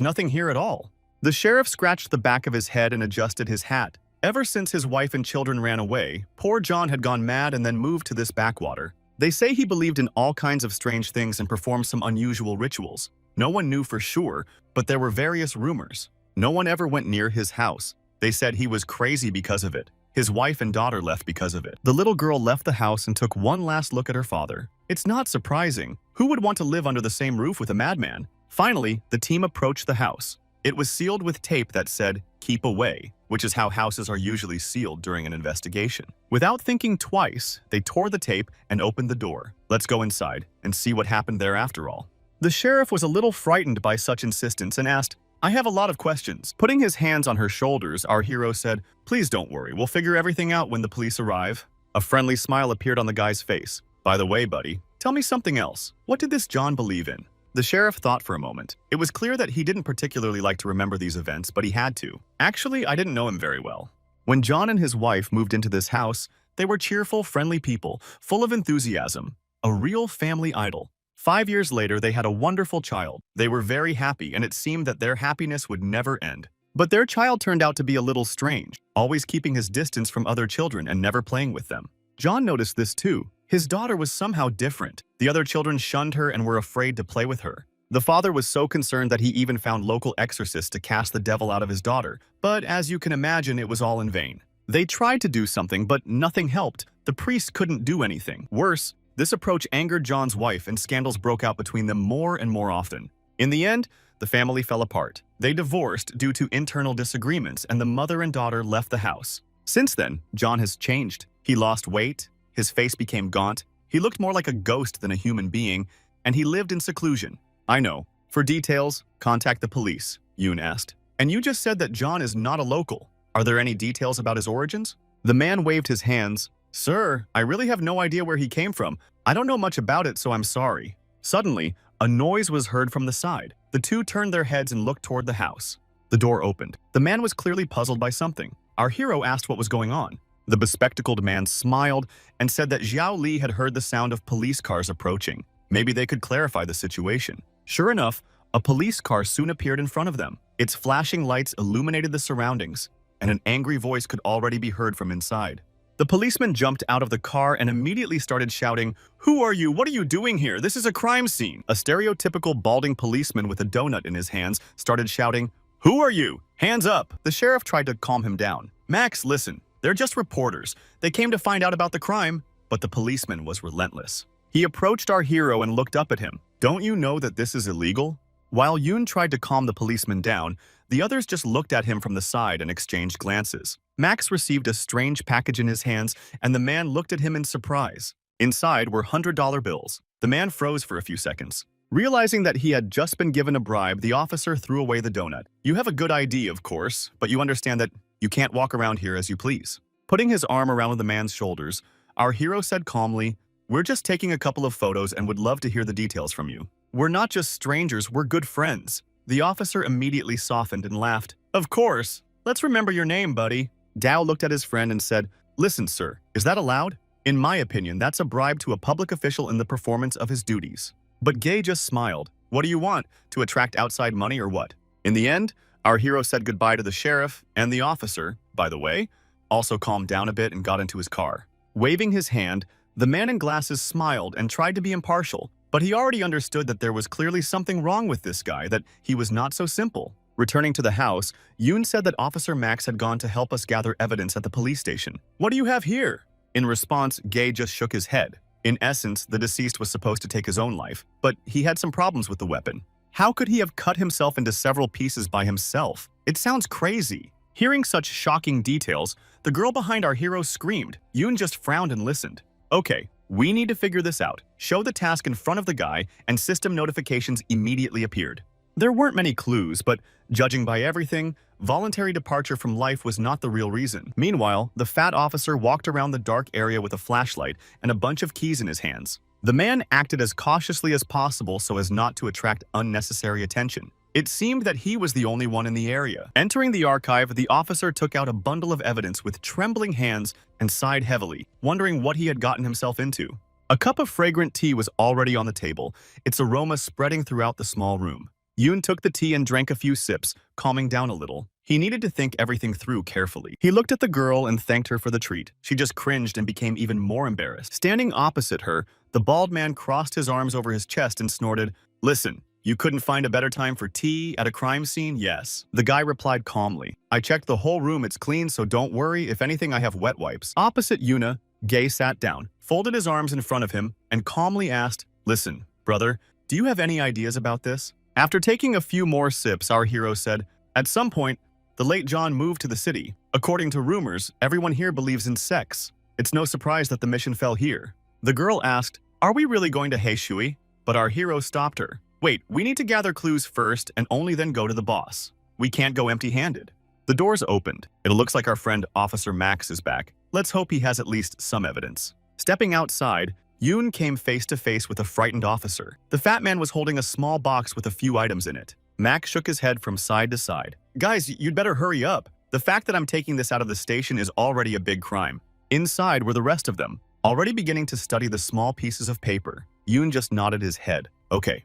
nothing here at all." The sheriff scratched the back of his head and adjusted his hat. Ever since his wife and children ran away, poor John had gone mad and then moved to this backwater. They say he believed in all kinds of strange things and performed some unusual rituals. No one knew for sure, but there were various rumors. No one ever went near his house. They said he was crazy because of it. His wife and daughter left because of it. The little girl left the house and took one last look at her father. It's not surprising. Who would want to live under the same roof with a madman? Finally, the team approached the house. It was sealed with tape that said, "Keep away." which is how houses are usually sealed during an investigation. Without thinking twice, they tore the tape and opened the door. Let's go inside and see what happened there after all. The sheriff was a little frightened by such insistence and asked, I have a lot of questions. Putting his hands on her shoulders, our hero said, please don't worry, we'll figure everything out when the police arrive. A friendly smile appeared on the guy's face. By the way, buddy, tell me something else. What did this John believe in? The sheriff thought for a moment. It was clear that he didn't particularly like to remember these events, but he had to. Actually, I didn't know him very well. When John and his wife moved into this house, they were cheerful, friendly people, full of enthusiasm. A real family idol. 5 years later, they had a wonderful child. They were very happy, and it seemed that their happiness would never end. But their child turned out to be a little strange, always keeping his distance from other children and never playing with them. John noticed this too. His daughter was somehow different. The other children shunned her and were afraid to play with her. The father was so concerned that he even found local exorcists to cast the devil out of his daughter. But as you can imagine, it was all in vain. They tried to do something, but nothing helped. The priest couldn't do anything. Worse, this approach angered John's wife and scandals broke out between them more and more often. In the end, the family fell apart. They divorced due to internal disagreements and the mother and daughter left the house. Since then, John has changed. He lost weight. His face became gaunt, he looked more like a ghost than a human being, and he lived in seclusion. I know. For details, contact the police, Yoon asked. And you just said that John is not a local. Are there any details about his origins? The man waved his hands. Sir, I really have no idea where he came from. I don't know much about it, so I'm sorry. Suddenly, a noise was heard from the side. The two turned their heads and looked toward the house. The door opened. The man was clearly puzzled by something. Our hero asked what was going on. The bespectacled man smiled and said that Xiao Li had heard the sound of police cars approaching. Maybe they could clarify the situation. Sure enough, a police car soon appeared in front of them. Its flashing lights illuminated the surroundings, and an angry voice could already be heard from inside. The policeman jumped out of the car and immediately started shouting, "Who are you? What are you doing here? This is a crime scene." A stereotypical balding policeman with a donut in his hands started shouting, "Who are you? Hands up!" The sheriff tried to calm him down. "Max, listen. They're just reporters. They came to find out about the crime." But the policeman was relentless. He approached our hero and looked up at him. "Don't you know that this is illegal?" While Yoon tried to calm the policeman down, the others just looked at him from the side and exchanged glances. Max received a strange package in his hands, and the man looked at him in surprise. Inside were $100 bills. The man froze for a few seconds. Realizing that he had just been given a bribe, the officer threw away the donut. "You have a good ID, of course, but you understand that you can't walk around here as you please." Putting his arm around the man's shoulders, our hero said calmly, "We're just taking a couple of photos and would love to hear the details from you. We're not just strangers, we're good friends." The officer immediately softened and laughed. "Of course. Let's remember your name, buddy." Dao looked at his friend and said, "Listen, sir, is that allowed? In my opinion, that's a bribe to a public official in the performance of his duties." But Gay just smiled. "What do you want? To attract outside money or what?" In the end, our hero said goodbye to the sheriff, and the officer, by the way, also calmed down a bit and got into his car. Waving his hand, the man in glasses smiled and tried to be impartial, but he already understood that there was clearly something wrong with this guy, that he was not so simple. Returning to the house, Yoon said that Officer Max had gone to help us gather evidence at the police station. "What do you have here?" In response, Gay just shook his head. In essence, the deceased was supposed to take his own life, but he had some problems with the weapon. How could he have cut himself into several pieces by himself? It sounds crazy. Hearing such shocking details, the girl behind our hero screamed. Yoon just frowned and listened. "Okay, we need to figure this out." Show the task in front of the guy, and system notifications immediately appeared. There weren't many clues, but judging by everything, voluntary departure from life was not the real reason. Meanwhile, the fat officer walked around the dark area with a flashlight and a bunch of keys in his hands. The man acted as cautiously as possible so as not to attract unnecessary attention. It seemed that he was the only one in the area. Entering the archive, the officer took out a bundle of evidence with trembling hands and sighed heavily, wondering what he had gotten himself into. A cup of fragrant tea was already on the table, its aroma spreading throughout the small room. Yoon took the tea and drank a few sips, calming down a little. He needed to think everything through carefully. He looked at the girl and thanked her for the treat. She just cringed and became even more embarrassed. Standing opposite her, the bald man crossed his arms over his chest and snorted, "Listen, you couldn't find a better time for tea at a crime scene?" "Yes." The guy replied calmly. "I checked the whole room, it's clean, so don't worry. If anything, I have wet wipes." Opposite Yuna, Gay sat down, folded his arms in front of him, and calmly asked, "Listen, brother, do you have any ideas about this?" After taking a few more sips, our hero said, "At some point, the late John moved to the city. According to rumors, everyone here believes in sex. It's no surprise that the mission fell here. The girl asked, "Are we really going to Heishui?" But our hero stopped her. "Wait, we need to gather clues first and only then go to the boss. We can't go empty-handed." The doors opened. It looks like our friend Officer Max is back. Let's hope he has at least some evidence. Stepping outside, Yoon came face to face with a frightened officer. The fat man was holding a small box with a few items in it. Max shook his head from side to side. "Guys, you'd better hurry up. The fact that I'm taking this out of the station is already a big crime." Inside were the rest of them, already beginning to study the small pieces of paper. Yoon just nodded his head. Okay,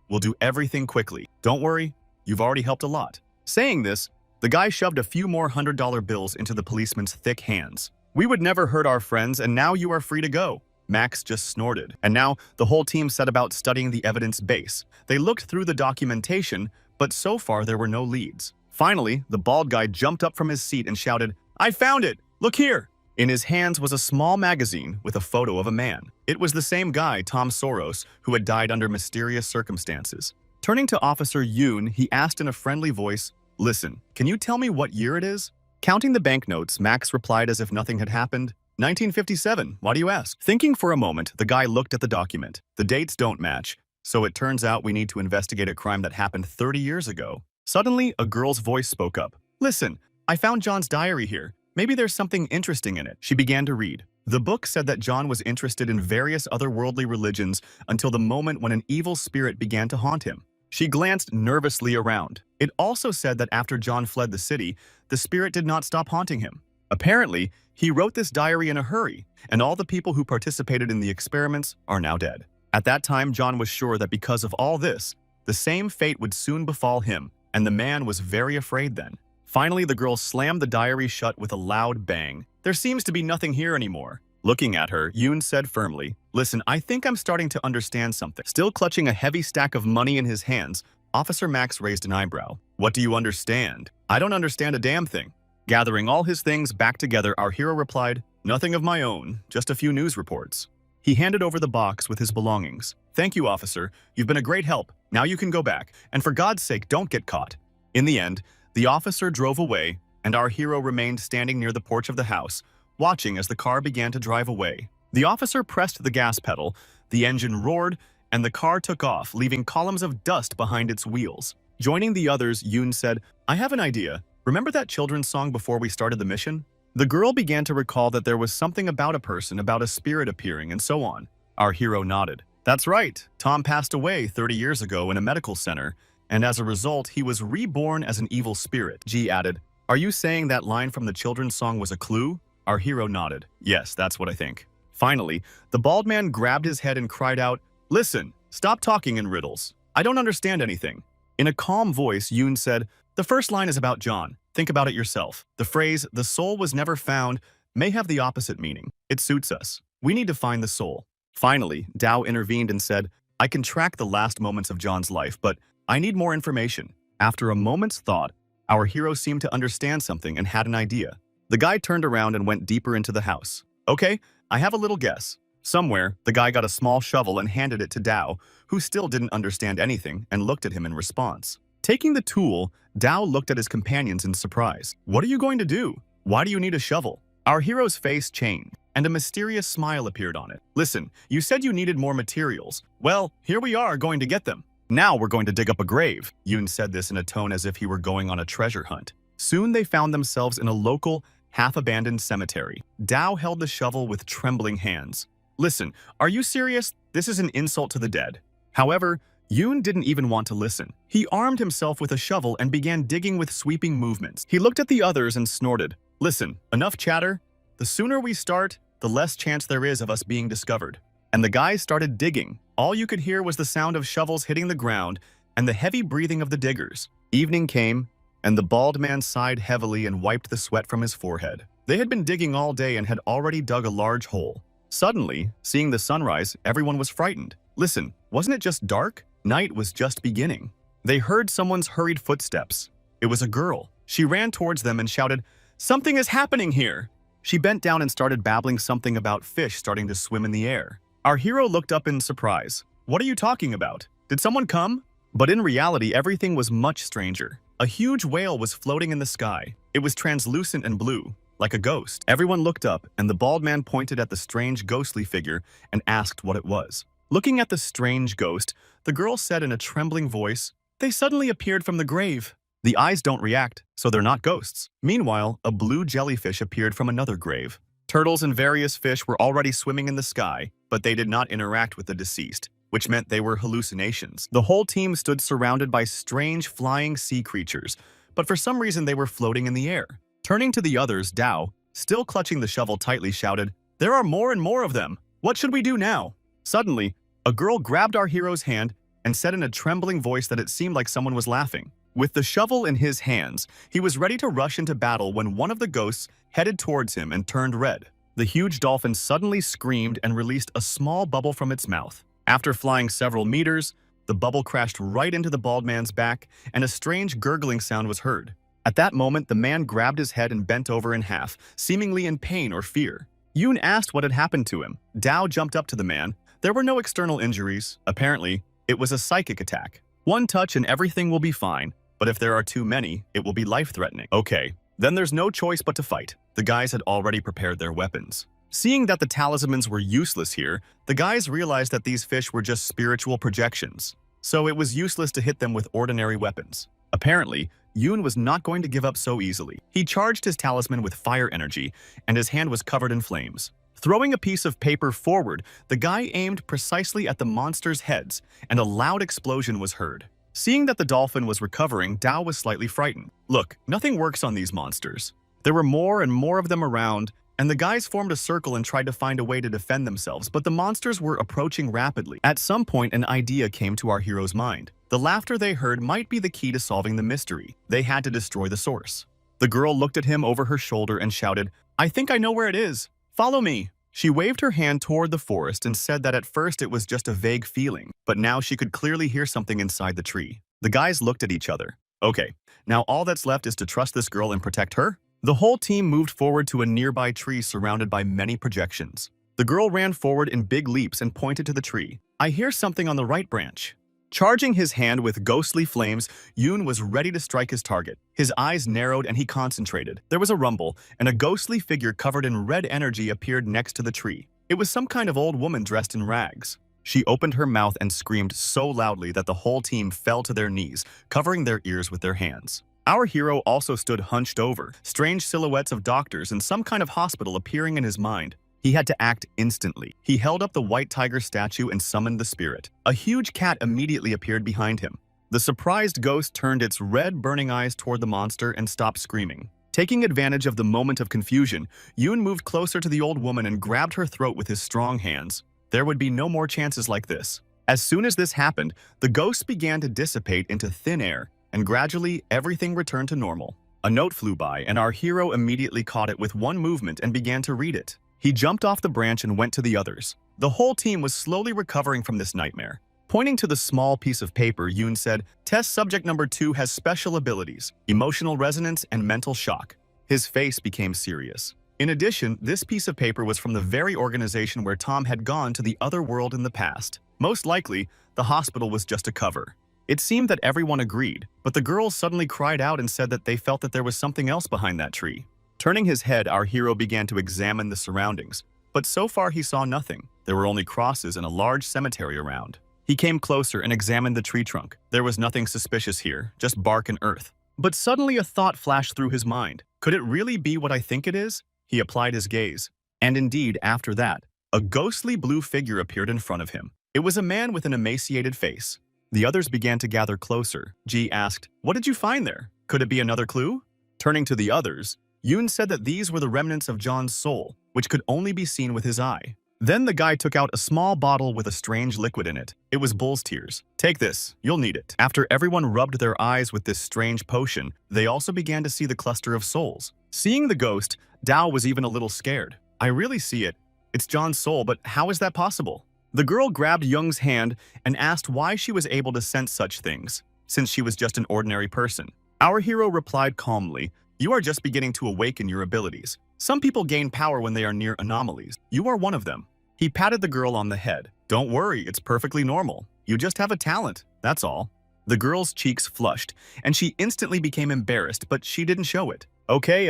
we'll do everything quickly. Don't worry, you've already helped a lot." Saying this, the guy shoved a few more $100 bills into the policeman's thick hands. "We would never hurt our friends, and now you are free to go." Max just snorted. And now, the whole team set about studying the evidence base. They looked through the documentation, but so far there were no leads. Finally, the bald guy jumped up from his seat and shouted, "I found it! Look here!" In his hands was a small magazine with a photo of a man. It was the same guy, Tom Soros, who had died under mysterious circumstances. Turning to Officer Yoon, he asked in a friendly voice, "Listen, can you tell me what year it is?" Counting the banknotes, Max replied as if nothing had happened. 1957, why do you ask? Thinking for a moment, the guy looked at the document. The dates don't match, so it turns out we need to investigate a crime that happened 30 years ago. Suddenly, a girl's voice spoke up. "Listen, I found John's diary here. Maybe there's something interesting in it." She began to read. The book said that John was interested in various otherworldly religions until the moment when an evil spirit began to haunt him. She glanced nervously around. It also said that after John fled the city, the spirit did not stop haunting him. Apparently, he wrote this diary in a hurry, and all the people who participated in the experiments are now dead. At that time, John was sure that because of all this, the same fate would soon befall him, and the man was very afraid then. Finally, the girl slammed the diary shut with a loud bang. "There seems to be nothing here anymore." Looking at her, Yoon said firmly, "Listen, I think I'm starting to understand something." Still clutching a heavy stack of money in his hands, Officer Max raised an eyebrow. "What do you understand?" "I don't understand a damn thing." Gathering all his things back together, our hero replied, "Nothing of my own, just a few news reports." He handed over the box with his belongings. "Thank you, officer. You've been a great help. Now you can go back. And for God's sake, don't get caught." In the end, the officer drove away, and our hero remained standing near the porch of the house, watching as the car began to drive away. The officer pressed the gas pedal, the engine roared, and the car took off, leaving columns of dust behind its wheels. Joining the others, Yoon said, "I have an idea. Remember that children's song before we started the mission?" The girl began to recall that there was something about a person, about a spirit appearing, and so on. Our hero nodded. "That's right. Tom passed away 30 years ago in a medical center, and as a result, he was reborn as an evil spirit." G added, "Are you saying that line from the children's song was a clue?" Our hero nodded. "Yes, that's what I think." Finally, the bald man grabbed his head and cried out, "Listen, stop talking in riddles. I don't understand anything." In a calm voice, Yoon said, "The first line is about John. Think about it yourself. The phrase, 'the soul was never found,' may have the opposite meaning. It suits us. We need to find the soul." Finally, Dao intervened and said, "I can track the last moments of John's life, but I need more information." After a moment's thought, our hero seemed to understand something and had an idea. The guy turned around and went deeper into the house. "Okay, I have a little guess." Somewhere, the guy got a small shovel and handed it to Dao, who still didn't understand anything and looked at him in response. Taking the tool, Dao looked at his companions in surprise. "What are you going to do? Why do you need a shovel?" Our hero's face changed, and a mysterious smile appeared on it. "Listen, you said you needed more materials. Well, here we are going to get them. Now we're going to dig up a grave." Yoon said this in a tone as if he were going on a treasure hunt. Soon they found themselves in a local, half-abandoned cemetery. Dao held the shovel with trembling hands. "Listen, are you serious? This is an insult to the dead." However, Yoon didn't even want to listen. He armed himself with a shovel and began digging with sweeping movements. He looked at the others and snorted. "Listen, enough chatter. The sooner we start, the less chance there is of us being discovered." And the guys started digging. All you could hear was the sound of shovels hitting the ground and the heavy breathing of the diggers. Evening came, and the bald man sighed heavily and wiped the sweat from his forehead. They had been digging all day and had already dug a large hole. Suddenly, seeing the sunrise, everyone was frightened. Listen, wasn't it just dark? Night was just beginning. They heard someone's hurried footsteps. It was a girl. She ran towards them and shouted, "Something is happening here!" She bent down and started babbling something about fish starting to swim in the air. Our hero looked up in surprise. "What are you talking about? Did someone come?" But in reality, everything was much stranger. A huge whale was floating in the sky. It was translucent and blue, like a ghost. Everyone looked up, and the bald man pointed at the strange ghostly figure and asked what it was. Looking at the strange ghost, the girl said in a trembling voice, "They suddenly appeared from the grave." The eyes don't react, so they're not ghosts. Meanwhile, a blue jellyfish appeared from another grave. Turtles and various fish were already swimming in the sky, but they did not interact with the deceased, which meant they were hallucinations. The whole team stood surrounded by strange flying sea creatures, but for some reason they were floating in the air. Turning to the others, Dao, still clutching the shovel tightly, shouted, "There are more and more of them. What should we do now?" Suddenly, a girl grabbed our hero's hand and said in a trembling voice that it seemed like someone was laughing. With the shovel in his hands, he was ready to rush into battle when one of the ghosts headed towards him and turned red. The huge dolphin suddenly screamed and released a small bubble from its mouth. After flying several meters, the bubble crashed right into the bald man's back, and a strange gurgling sound was heard. At that moment, the man grabbed his head and bent over in half, seemingly in pain or fear. Yoon asked what had happened to him. Dao jumped up to the man. There were no external injuries. Apparently, it was a psychic attack. One touch and everything will be fine, but if there are too many, it will be life-threatening. Okay, then there's no choice but to fight. The guys had already prepared their weapons. Seeing that the talismans were useless here, the guys realized that these fish were just spiritual projections, so it was useless to hit them with ordinary weapons. Apparently, Yoon was not going to give up so easily. He charged his talisman with fire energy, and his hand was covered in flames. Throwing a piece of paper forward, the guy aimed precisely at the monsters' heads, and a loud explosion was heard. Seeing that the dolphin was recovering, Dao was slightly frightened. Look, nothing works on these monsters. There were more and more of them around, and the guys formed a circle and tried to find a way to defend themselves, but the monsters were approaching rapidly. At some point, an idea came to our hero's mind. The laughter they heard might be the key to solving the mystery. They had to destroy the source. The girl looked at him over her shoulder and shouted, "I think I know where it is. Follow me." She waved her hand toward the forest and said that at first it was just a vague feeling, but now she could clearly hear something inside the tree. The guys looked at each other. Okay, now all that's left is to trust this girl and protect her? The whole team moved forward to a nearby tree surrounded by many projections. The girl ran forward in big leaps and pointed to the tree. "I hear something on the right branch." Charging his hand with ghostly flames, Yoon was ready to strike his target. His eyes narrowed and he concentrated. There was a rumble, and a ghostly figure covered in red energy appeared next to the tree. It was some kind of old woman dressed in rags. She opened her mouth and screamed so loudly that the whole team fell to their knees, covering their ears with their hands. Our hero also stood hunched over, strange silhouettes of doctors and some kind of hospital appearing in his mind. He had to act instantly. He held up the white tiger statue and summoned the spirit. A huge cat immediately appeared behind him. The surprised ghost turned its red, burning eyes toward the monster and stopped screaming. Taking advantage of the moment of confusion, Yoon moved closer to the old woman and grabbed her throat with his strong hands. There would be no more chances like this. As soon as this happened, the ghost began to dissipate into thin air, and gradually everything returned to normal. A note flew by, and our hero immediately caught it with one movement and began to read it. He jumped off the branch and went to the others. The whole team was slowly recovering from this nightmare. Pointing to the small piece of paper, Yoon said, "Test subject number 2 has special abilities, emotional resonance and mental shock." His face became serious. In addition, this piece of paper was from the very organization where Tom had gone to the other world in the past. Most likely, the hospital was just a cover. It seemed that everyone agreed, but the girls suddenly cried out and said that they felt that there was something else behind that tree. Turning his head, our hero began to examine the surroundings, but so far he saw nothing. There were only crosses and a large cemetery around. He came closer and examined the tree trunk. There was nothing suspicious here, just bark and earth. But suddenly a thought flashed through his mind. Could it really be what I think it is? He applied his gaze. And indeed, after that, a ghostly blue figure appeared in front of him. It was a man with an emaciated face. The others began to gather closer. Ji asked, "What did you find there? Could it be another clue?" Turning to the others, Yoon said that these were the remnants of John's soul, which could only be seen with his eye. Then the guy took out a small bottle with a strange liquid in it. It was bull's tears. "Take this, you'll need it." After everyone rubbed their eyes with this strange potion, they also began to see the cluster of souls. Seeing the ghost, Dao was even a little scared. "I really see it. It's John's soul, but how is that possible?" The girl grabbed Young's hand and asked why she was able to sense such things, since she was just an ordinary person. Our hero replied calmly, "You are just beginning to awaken your abilities. Some people gain power when they are near anomalies. You are one of them." He patted the girl on the head. "Don't worry, it's perfectly normal. You just have a talent, that's all." The girl's cheeks flushed, and she instantly became embarrassed, but she didn't show it. Okay,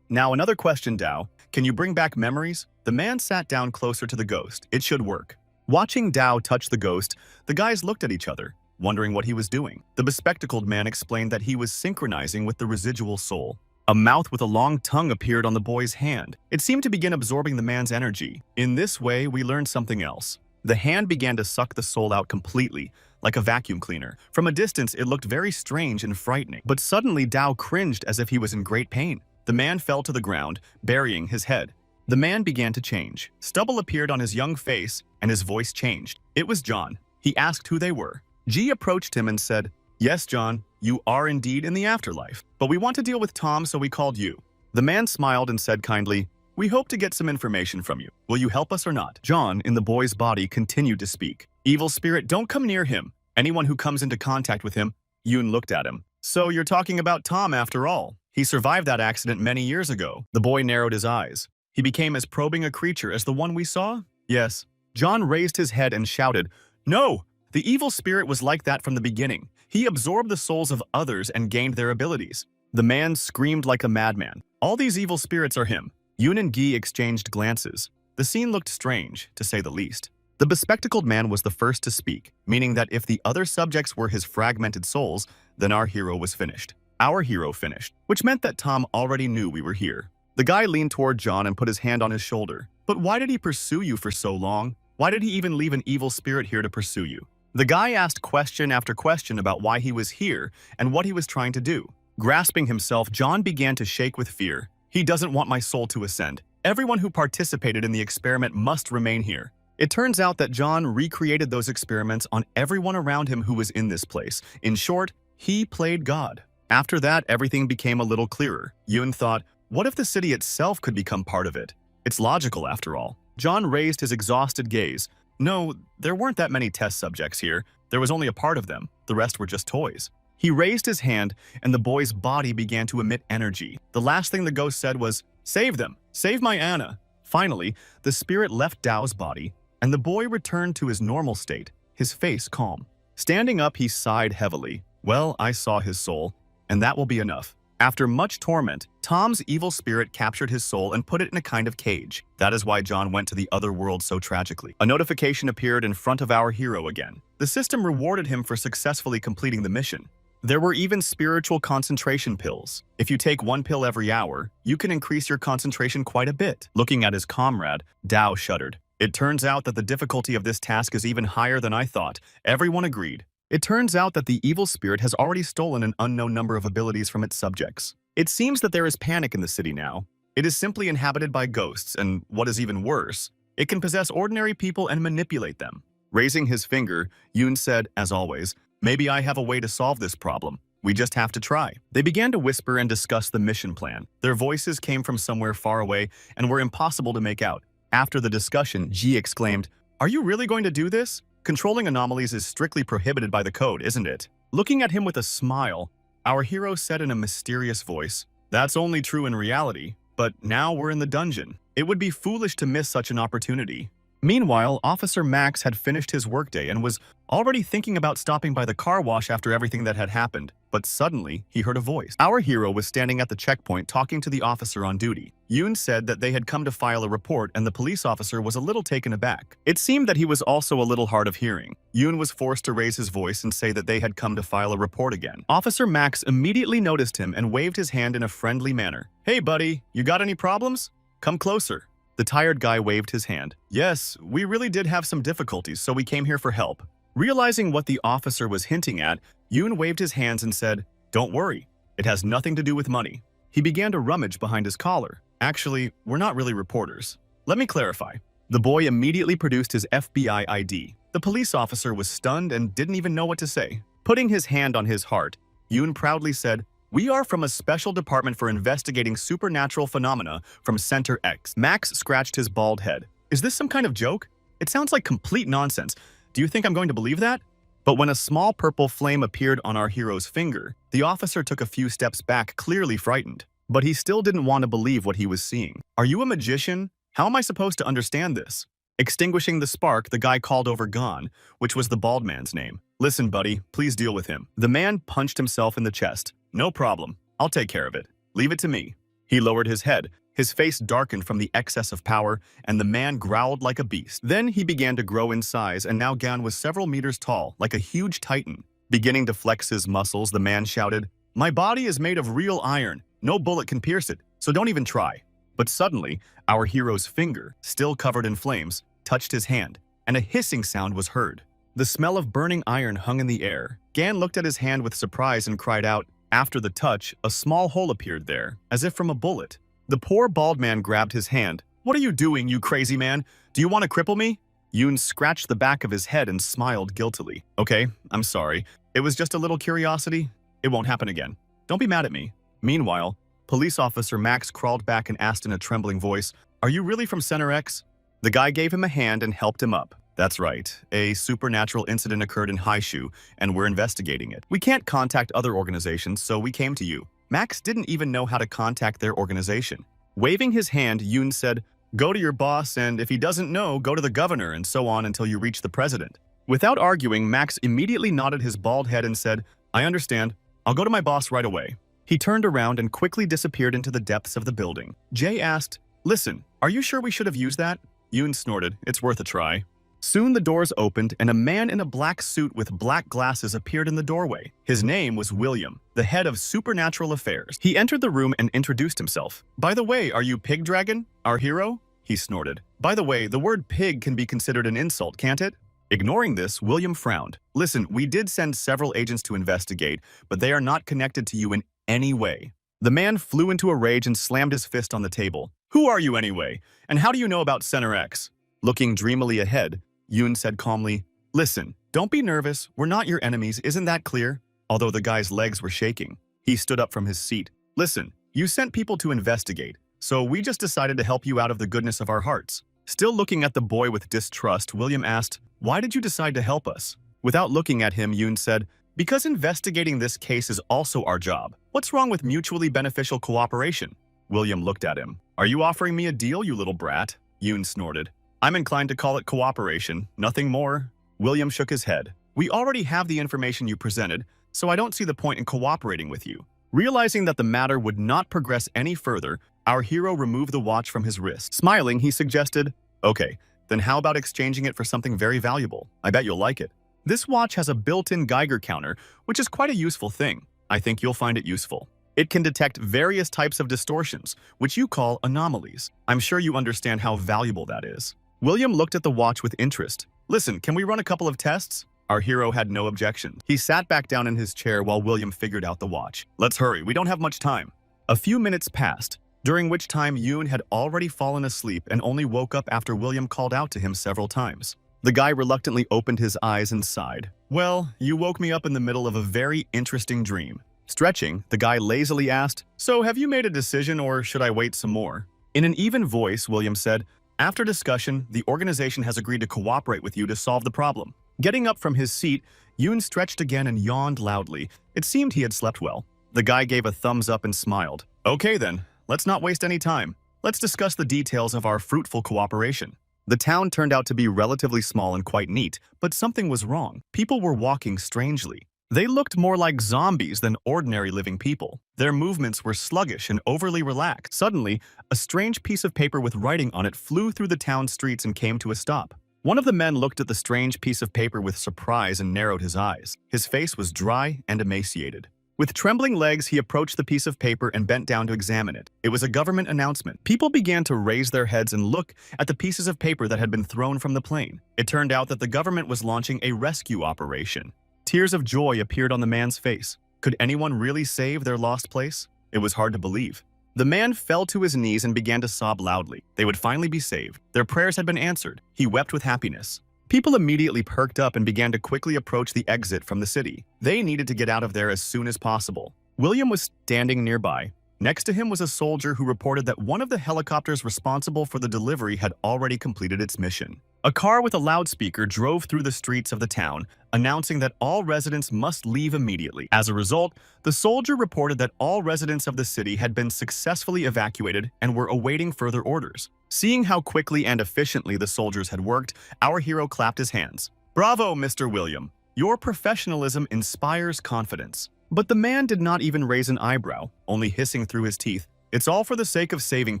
now another question, Dao. Can you bring back memories? The man sat down closer to the ghost. It should work. Watching Dao touch the ghost, the guys looked at each other, wondering what he was doing. The bespectacled man explained that he was synchronizing with the residual soul. A mouth with a long tongue appeared on the boy's hand. It seemed to begin absorbing the man's energy. In this way, we learned something else. The hand began to suck the soul out completely, like a vacuum cleaner. From a distance, it looked very strange and frightening. But suddenly, Dao cringed as if he was in great pain. The man fell to the ground, burying his head. The man began to change. Stubble appeared on his young face, and his voice changed. It was John. He asked who they were. G approached him and said, "Yes, John, you are indeed in the afterlife. But we want to deal with Tom, so we called you." The man smiled and said kindly, "We hope to get some information from you. Will you help us or not?" John, in the boy's body, continued to speak. "Evil spirit, don't come near him. Anyone who comes into contact with him." Yoon looked at him. "So you're talking about Tom after all. He survived that accident many years ago." The boy narrowed his eyes. "He became as probing a creature as the one we saw?" "Yes." John raised his head and shouted, "No! The evil spirit was like that from the beginning. He absorbed the souls of others and gained their abilities." The man screamed like a madman. "All these evil spirits are him." Yoon and Gi exchanged glances. The scene looked strange, to say the least. The bespectacled man was the first to speak, meaning that if the other subjects were his fragmented souls, then our hero was finished. Our hero finished, which meant that Tom already knew we were here. The guy leaned toward John and put his hand on his shoulder. "But why did he pursue you for so long? Why did he even leave an evil spirit here to pursue you?" The guy asked question after question about why he was here and what he was trying to do. Grasping himself, John began to shake with fear. "He doesn't want my soul to ascend. Everyone who participated in the experiment must remain here." It turns out that John recreated those experiments on everyone around him who was in this place. In short, he played God. After that, everything became a little clearer. Yoon thought, what if the city itself could become part of it? It's logical, after all. John raised his exhausted gaze. "No, there weren't that many test subjects here. There was only a part of them. The rest were just toys." He raised his hand, and the boy's body began to emit energy. The last thing the ghost said was, "Save them! Save my Anna!" Finally, the spirit left Dao's body, and the boy returned to his normal state, his face calm. Standing up, he sighed heavily. "Well, I saw his soul, and that will be enough." After much torment, Tom's evil spirit captured his soul and put it in a kind of cage. That is why John went to the other world so tragically. A notification appeared in front of our hero again. The system rewarded him for successfully completing the mission. There were even spiritual concentration pills. If you take one pill every hour, you can increase your concentration quite a bit. Looking at his comrade, Dao shuddered. "It turns out that the difficulty of this task is even higher than I thought." Everyone agreed. It turns out that the evil spirit has already stolen an unknown number of abilities from its subjects. It seems that there is panic in the city now. It is simply inhabited by ghosts, and what is even worse, it can possess ordinary people and manipulate them. Raising his finger, Yoon said, as always, "Maybe I have a way to solve this problem. We just have to try." They began to whisper and discuss the mission plan. Their voices came from somewhere far away and were impossible to make out. After the discussion, Ji exclaimed, "Are you really going to do this? Controlling anomalies is strictly prohibited by the code, isn't it?" Looking at him with a smile, our hero said in a mysterious voice, "That's only true in reality, but now we're in the dungeon. It would be foolish to miss such an opportunity." Meanwhile, Officer Max had finished his workday and was already thinking about stopping by the car wash after everything that had happened. But suddenly, he heard a voice. Our hero was standing at the checkpoint talking to the officer on duty. Yoon said that they had come to file a report, and the police officer was a little taken aback. It seemed that he was also a little hard of hearing. Yoon was forced to raise his voice and say that they had come to file a report again. Officer Max immediately noticed him and waved his hand in a friendly manner. "Hey buddy, you got any problems? Come closer." The tired guy waved his hand. "Yes, we really did have some difficulties, so we came here for help." Realizing what the officer was hinting at, Yoon waved his hands and said, "Don't worry, it has nothing to do with money." He began to rummage behind his collar. "Actually, we're not really reporters. Let me clarify." The boy immediately produced his FBI ID. The police officer was stunned and didn't even know what to say. Putting his hand on his heart, Yoon proudly said, "We are from a special department for investigating supernatural phenomena from Center X." Max scratched his bald head. "Is this some kind of joke? It sounds like complete nonsense. Do you think I'm going to believe that?" But when a small purple flame appeared on our hero's finger, the officer took a few steps back, clearly frightened. But he still didn't want to believe what he was seeing. "Are you a magician? How am I supposed to understand this?" Extinguishing the spark, the guy called over Gon, which was the bald man's name. Listen, buddy, please deal with him. The man punched himself in the chest. No problem. I'll take care of it. Leave it to me. He lowered his head. His face darkened from the excess of power, and the man growled like a beast. Then he began to grow in size, and now Gan was several meters tall, like a huge titan. Beginning to flex his muscles, the man shouted, "My body is made of real iron. No bullet can pierce it, so don't even try." But suddenly, our hero's finger, still covered in flames, touched his hand, and a hissing sound was heard. The smell of burning iron hung in the air. Gan looked at his hand with surprise and cried out. After the touch, a small hole appeared there, as if from a bullet. The poor bald man grabbed his hand. "What are you doing, you crazy man? Do you want to cripple me?" Yoon scratched the back of his head and smiled guiltily. "Okay, I'm sorry. It was just a little curiosity. It won't happen again. Don't be mad at me." Meanwhile, police officer Max crawled back and asked in a trembling voice, "Are you really from Center X?" The guy gave him a hand and helped him up. "That's right. A supernatural incident occurred in Haishu, and we're investigating it. We can't contact other organizations, so we came to you." Max didn't even know how to contact their organization. Waving his hand, Yoon said, "Go to your boss, and if he doesn't know, go to the governor, and so on until you reach the president." Without arguing, Max immediately nodded his bald head and said, "I understand. I'll go to my boss right away." He turned around and quickly disappeared into the depths of the building. Jay asked, "Listen, are you sure we should have used that?" Yoon snorted, "It's worth a try." Soon the doors opened and a man in a black suit with black glasses appeared in the doorway. His name was William, the head of supernatural affairs. He entered the room and introduced himself. "By the way, are you Pig Dragon, our hero?" He snorted. "By the way, the word pig can be considered an insult, can't it?" Ignoring this, William frowned. "Listen, we did send several agents to investigate, but they are not connected to you in any way." The man flew into a rage and slammed his fist on the table. "Who are you anyway? And how do you know about Center X?" Looking dreamily ahead, Yoon said calmly, "Listen, don't be nervous. We're not your enemies, isn't that clear?" Although the guy's legs were shaking, he stood up from his seat. "Listen, you sent people to investigate, so we just decided to help you out of the goodness of our hearts." Still looking at the boy with distrust, William asked, "Why did you decide to help us?" Without looking at him, Yoon said, "Because investigating this case is also our job. What's wrong with mutually beneficial cooperation?" William looked at him. "Are you offering me a deal, you little brat?" Yoon snorted. "I'm inclined to call it cooperation, nothing more." William shook his head. "We already have the information you presented, so I don't see the point in cooperating with you." Realizing that the matter would not progress any further, our hero removed the watch from his wrist. Smiling, he suggested, "Okay, then how about exchanging it for something very valuable? I bet you'll like it. This watch has a built-in Geiger counter, which is quite a useful thing. I think you'll find it useful. It can detect various types of distortions, which you call anomalies. I'm sure you understand how valuable that is." William looked at the watch with interest. "Listen, can we run a couple of tests?" Our hero had no objection. He sat back down in his chair while William figured out the watch. "Let's hurry, we don't have much time." A few minutes passed, during which time Yoon had already fallen asleep and only woke up after William called out to him several times. The guy reluctantly opened his eyes and sighed. "Well, you woke me up in the middle of a very interesting dream." Stretching, the guy lazily asked, "So have you made a decision or should I wait some more?" In an even voice, William said, "After discussion, the organization has agreed to cooperate with you to solve the problem." Getting up from his seat, Yoon stretched again and yawned loudly. It seemed he had slept well. The guy gave a thumbs up and smiled. "Okay then, let's not waste any time. Let's discuss the details of our fruitful cooperation." The town turned out to be relatively small and quite neat, but something was wrong. People were walking strangely. They looked more like zombies than ordinary living people. Their movements were sluggish and overly relaxed. Suddenly, a strange piece of paper with writing on it flew through the town streets and came to a stop. One of the men looked at the strange piece of paper with surprise and narrowed his eyes. His face was dry and emaciated. With trembling legs, he approached the piece of paper and bent down to examine it. It was a government announcement. People began to raise their heads and look at the pieces of paper that had been thrown from the plane. It turned out that the government was launching a rescue operation. Tears of joy appeared on the man's face. Could anyone really save their lost place? It was hard to believe. The man fell to his knees and began to sob loudly. They would finally be saved. Their prayers had been answered. He wept with happiness. People immediately perked up and began to quickly approach the exit from the city. They needed to get out of there as soon as possible. William was standing nearby. Next to him was a soldier who reported that one of the helicopters responsible for the delivery had already completed its mission. A car with a loudspeaker drove through the streets of the town, announcing that all residents must leave immediately. As a result, the soldier reported that all residents of the city had been successfully evacuated and were awaiting further orders. Seeing how quickly and efficiently the soldiers had worked, our hero clapped his hands. "Bravo, Mr. William! Your professionalism inspires confidence." But the man did not even raise an eyebrow, only hissing through his teeth, "It's all for the sake of saving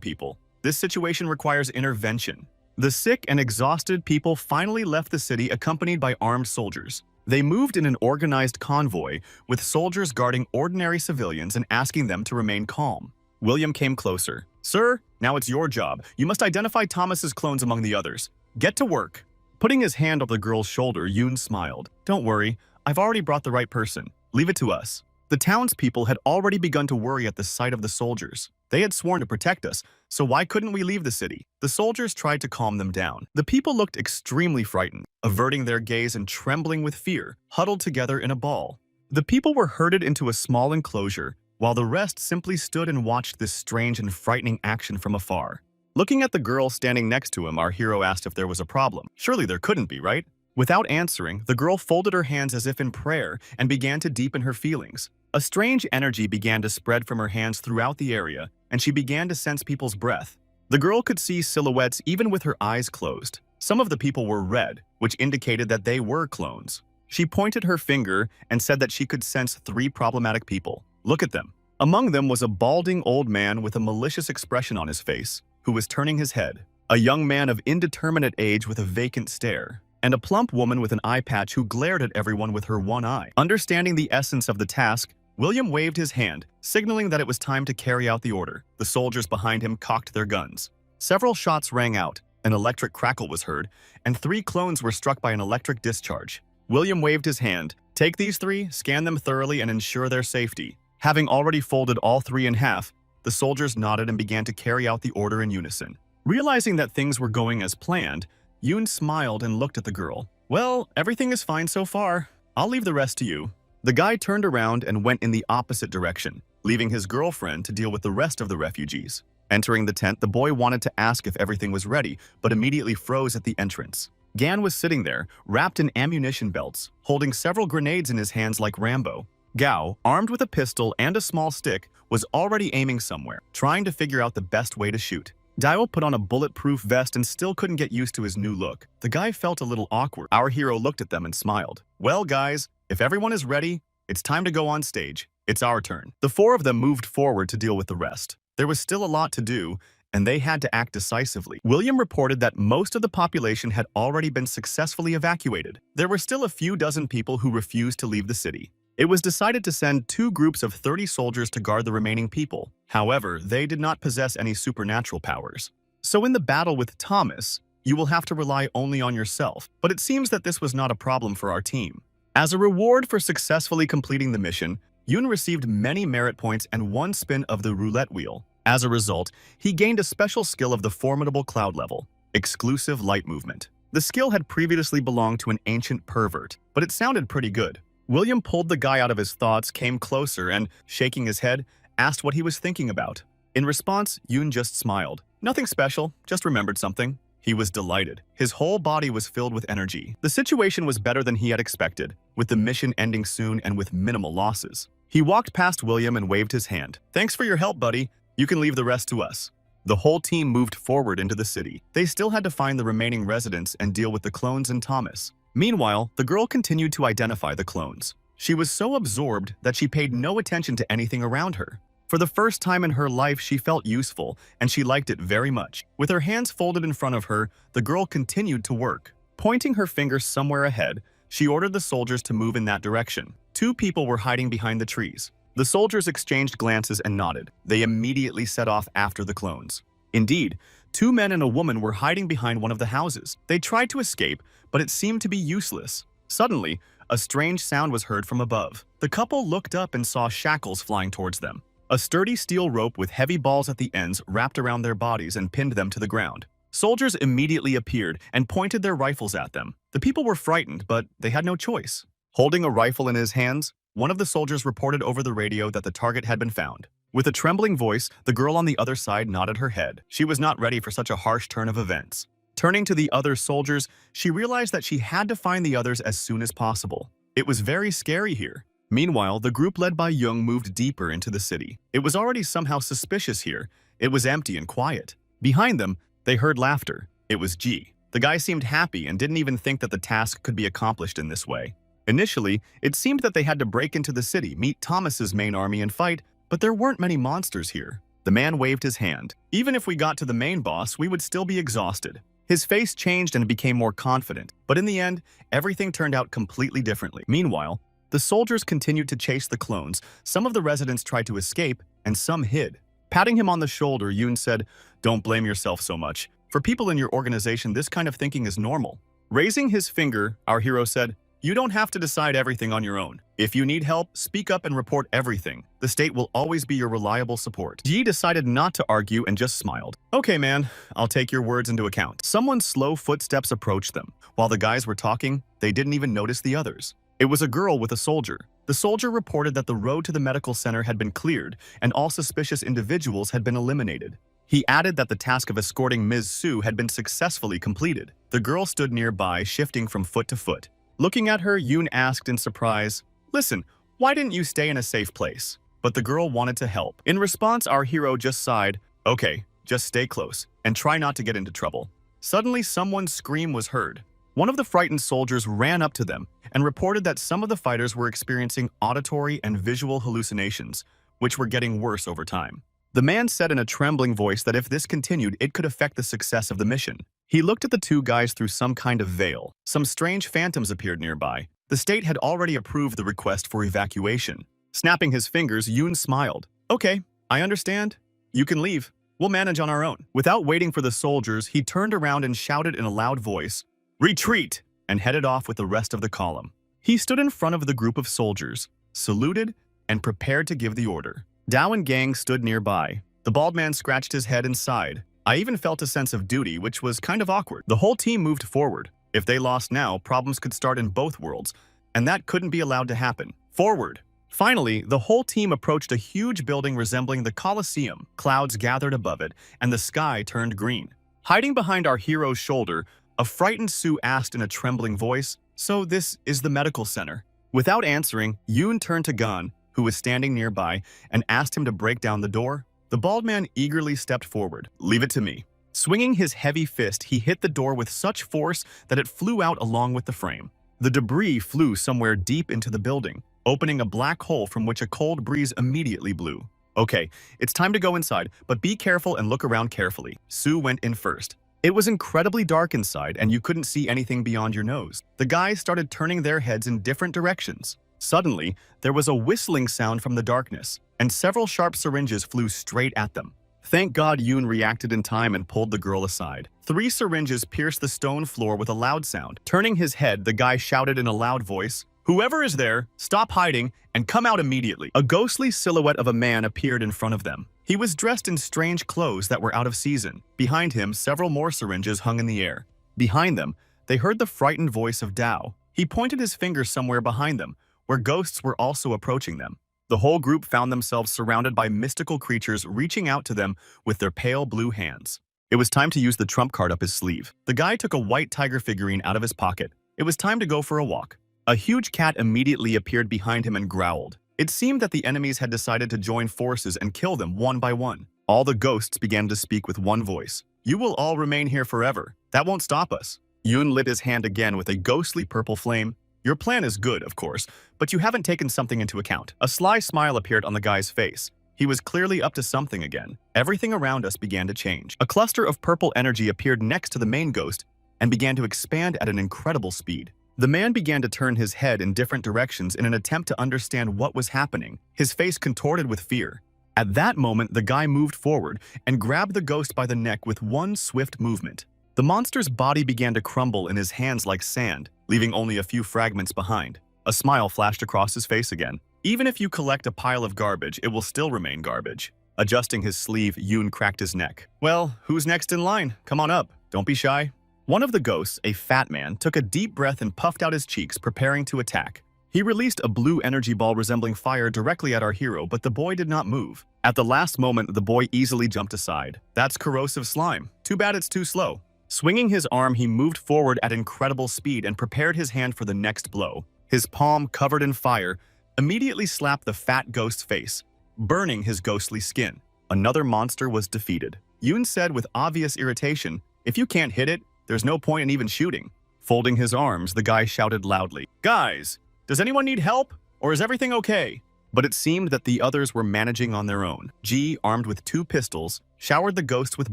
people. This situation requires intervention." The sick and exhausted people finally left the city accompanied by armed soldiers. They moved in an organized convoy, with soldiers guarding ordinary civilians and asking them to remain calm. William came closer. "Sir, now it's your job. You must identify Thomas's clones among the others. Get to work." Putting his hand on the girl's shoulder, Yoon smiled. "Don't worry, I've already brought the right person. Leave it to us." The townspeople had already begun to worry at the sight of the soldiers. They had sworn to protect us, so why couldn't we leave the city? The soldiers tried to calm them down. The people looked extremely frightened, averting their gaze and trembling with fear, huddled together in a ball. The people were herded into a small enclosure, while the rest simply stood and watched this strange and frightening action from afar. Looking at the girl standing next to him, our hero asked if there was a problem. Surely there couldn't be, right? Without answering, the girl folded her hands as if in prayer and began to deepen her feelings. A strange energy began to spread from her hands throughout the area, and she began to sense people's breath. The girl could see silhouettes even with her eyes closed. Some of the people were red, which indicated that they were clones. She pointed her finger and said that she could sense 3 problematic people. Look at them. Among them was a balding old man with a malicious expression on his face, who was turning his head, a young man of indeterminate age with a vacant stare, and a plump woman with an eye patch who glared at everyone with her one eye. Understanding the essence of the task, William waved his hand, signaling that it was time to carry out the order. The soldiers behind him cocked their guns. Several shots rang out, an electric crackle was heard, and 3 clones were struck by an electric discharge. William waved his hand. "Take these 3, scan them thoroughly, and ensure their safety." Having already folded all 3 in half, the soldiers nodded and began to carry out the order in unison. Realizing that things were going as planned, Yoon smiled and looked at the girl. "Well, everything is fine so far. I'll leave the rest to you." The guy turned around and went in the opposite direction, leaving his girlfriend to deal with the rest of the refugees. Entering the tent, the boy wanted to ask if everything was ready, but immediately froze at the entrance. Gan was sitting there, wrapped in ammunition belts, holding several grenades in his hands like Rambo. Gao, armed with a pistol and a small stick, was already aiming somewhere, trying to figure out the best way to shoot. Dio put on a bulletproof vest and still couldn't get used to his new look. The guy felt a little awkward. Our hero looked at them and smiled. "Well, guys, if everyone is ready, it's time to go on stage. It's our turn." The 4 of them moved forward to deal with the rest. There was still a lot to do, and they had to act decisively. William reported that most of the population had already been successfully evacuated. There were still a few dozen people who refused to leave the city. It was decided to send 2 groups of 30 soldiers to guard the remaining people. However, they did not possess any supernatural powers. So in the battle with Thomas, you will have to rely only on yourself. But it seems that this was not a problem for our team. As a reward for successfully completing the mission, Yoon received many merit points and 1 spin of the roulette wheel. As a result, he gained a special skill of the formidable cloud level, exclusive light movement. The skill had previously belonged to an ancient pervert, but it sounded pretty good. William pulled the guy out of his thoughts, came closer, and, shaking his head, asked what he was thinking about. In response, Yoon just smiled. "Nothing special, just remembered something." He was delighted. His whole body was filled with energy. The situation was better than he had expected, with the mission ending soon and with minimal losses. He walked past William and waved his hand. "Thanks for your help, buddy. You can leave the rest to us." The whole team moved forward into the city. They still had to find the remaining residents and deal with the clones and Thomas. Meanwhile, the girl continued to identify the clones. She was so absorbed that she paid no attention to anything around her. For the first time in her life, she felt useful, and she liked it very much. With her hands folded in front of her, the girl continued to work. Pointing her finger somewhere ahead, she ordered the soldiers to move in that direction. 2 people were hiding behind the trees. The soldiers exchanged glances and nodded. They immediately set off after the clones. Indeed, 2 men and a woman were hiding behind one of the houses. They tried to escape, but it seemed to be useless. Suddenly, a strange sound was heard from above. The couple looked up and saw shackles flying towards them. A sturdy steel rope with heavy balls at the ends wrapped around their bodies and pinned them to the ground. Soldiers immediately appeared and pointed their rifles at them. The people were frightened, but they had no choice. Holding a rifle in his hands, one of the soldiers reported over the radio that the target had been found. With a trembling voice, the girl on the other side nodded her head. She was not ready for such a harsh turn of events. Turning to the other soldiers, she realized that she had to find the others as soon as possible. It was very scary here. Meanwhile, the group led by Jung moved deeper into the city. It was already somehow suspicious here. It was empty and quiet. Behind them, they heard laughter. It was Ji. The guy seemed happy and didn't even think that the task could be accomplished in this way. Initially, it seemed that they had to break into the city, meet Thomas's main army and fight, but there weren't many monsters here. The man waved his hand. Even if we got to the main boss, we would still be exhausted. His face changed and became more confident, but in the end, everything turned out completely differently. Meanwhile, the soldiers continued to chase the clones. Some of the residents tried to escape, and some hid. Patting him on the shoulder, Yoon said, "Don't blame yourself so much. For people in your organization, this kind of thinking is normal." Raising his finger, our hero said, "You don't have to decide everything on your own. If you need help, speak up and report everything. The state will always be your reliable support." Ji decided not to argue and just smiled. "Okay, man, I'll take your words into account." Someone's slow footsteps approached them. While the guys were talking, they didn't even notice the others. It was a girl with a soldier. The soldier reported that the road to the medical center had been cleared and all suspicious individuals had been eliminated. He added that the task of escorting Ms. Su had been successfully completed. The girl stood nearby, shifting from foot to foot. Looking at her, Yoon asked in surprise, "Listen, why didn't you stay in a safe place?" But the girl wanted to help. In response, our hero just sighed, "Okay, just stay close and try not to get into trouble." Suddenly, someone's scream was heard. One of the frightened soldiers ran up to them and reported that some of the fighters were experiencing auditory and visual hallucinations, which were getting worse over time. The man said in a trembling voice that if this continued, it could affect the success of the mission. He looked at the two guys through some kind of veil. Some strange phantoms appeared nearby. The state had already approved the request for evacuation. Snapping his fingers, Yoon smiled. "Okay, I understand. You can leave. We'll manage on our own." Without waiting for the soldiers, he turned around and shouted in a loud voice, "Retreat!" and headed off with the rest of the column. He stood in front of the group of soldiers, saluted, and prepared to give the order. Dao and Gang stood nearby. The bald man scratched his head and sighed. I even felt a sense of duty, which was kind of awkward. The whole team moved forward. If they lost now, problems could start in both worlds, and that couldn't be allowed to happen. Forward! Finally, the whole team approached a huge building resembling the Colosseum. Clouds gathered above it, and the sky turned green. Hiding behind our hero's shoulder, a frightened Sue asked in a trembling voice, "So this is the medical center?" Without answering, Yoon turned to Gon, who was standing nearby, and asked him to break down the door. The bald man eagerly stepped forward. "Leave it to me." Swinging his heavy fist, he hit the door with such force that it flew out along with the frame. The debris flew somewhere deep into the building, opening a black hole from which a cold breeze immediately blew. "Okay, it's time to go inside, but be careful and look around carefully." Sue went in first. It was incredibly dark inside, and you couldn't see anything beyond your nose. The guys started turning their heads in different directions. Suddenly, there was a whistling sound from the darkness, and several sharp syringes flew straight at them. Thank God Yoon reacted in time and pulled the girl aside. 3 syringes pierced the stone floor with a loud sound. Turning his head, the guy shouted in a loud voice, "Whoever is there, stop hiding and come out immediately." A ghostly silhouette of a man appeared in front of them. He was dressed in strange clothes that were out of season. Behind him, several more syringes hung in the air. Behind them, they heard the frightened voice of Dao. He pointed his finger somewhere behind them, where ghosts were also approaching them. The whole group found themselves surrounded by mystical creatures reaching out to them with their pale blue hands. It was time to use the trump card up his sleeve. The guy took a white tiger figurine out of his pocket. It was time to go for a walk. A huge cat immediately appeared behind him and growled. It seemed that the enemies had decided to join forces and kill them one by one. All the ghosts began to speak with one voice. "You will all remain here forever. That won't stop us." Yoon lit his hand again with a ghostly purple flame. "Your plan is good, of course, but you haven't taken something into account." A sly smile appeared on the guy's face. He was clearly up to something again. Everything around us began to change. A cluster of purple energy appeared next to the main ghost and began to expand at an incredible speed. The man began to turn his head in different directions in an attempt to understand what was happening, his face contorted with fear. At that moment, the guy moved forward and grabbed the ghost by the neck with one swift movement. The monster's body began to crumble in his hands like sand, leaving only a few fragments behind. A smile flashed across his face again. "Even if you collect a pile of garbage, it will still remain garbage." Adjusting his sleeve, Yoon cracked his neck. "Well, who's next in line? Come on up. Don't be shy." One of the ghosts, a fat man, took a deep breath and puffed out his cheeks, preparing to attack. He released a blue energy ball resembling fire directly at our hero, but the boy did not move. At the last moment, the boy easily jumped aside. "That's corrosive slime. Too bad it's too slow." Swinging his arm, he moved forward at incredible speed and prepared his hand for the next blow. His palm, covered in fire, immediately slapped the fat ghost's face, burning his ghostly skin. Another monster was defeated. Yoon said with obvious irritation, "If you can't hit it, there's no point in even shooting." Folding his arms, the guy shouted loudly, "Guys, Does anyone need help? Or is everything okay? But it seemed that the others were managing on their own. G, armed with 2 pistols, showered the ghosts with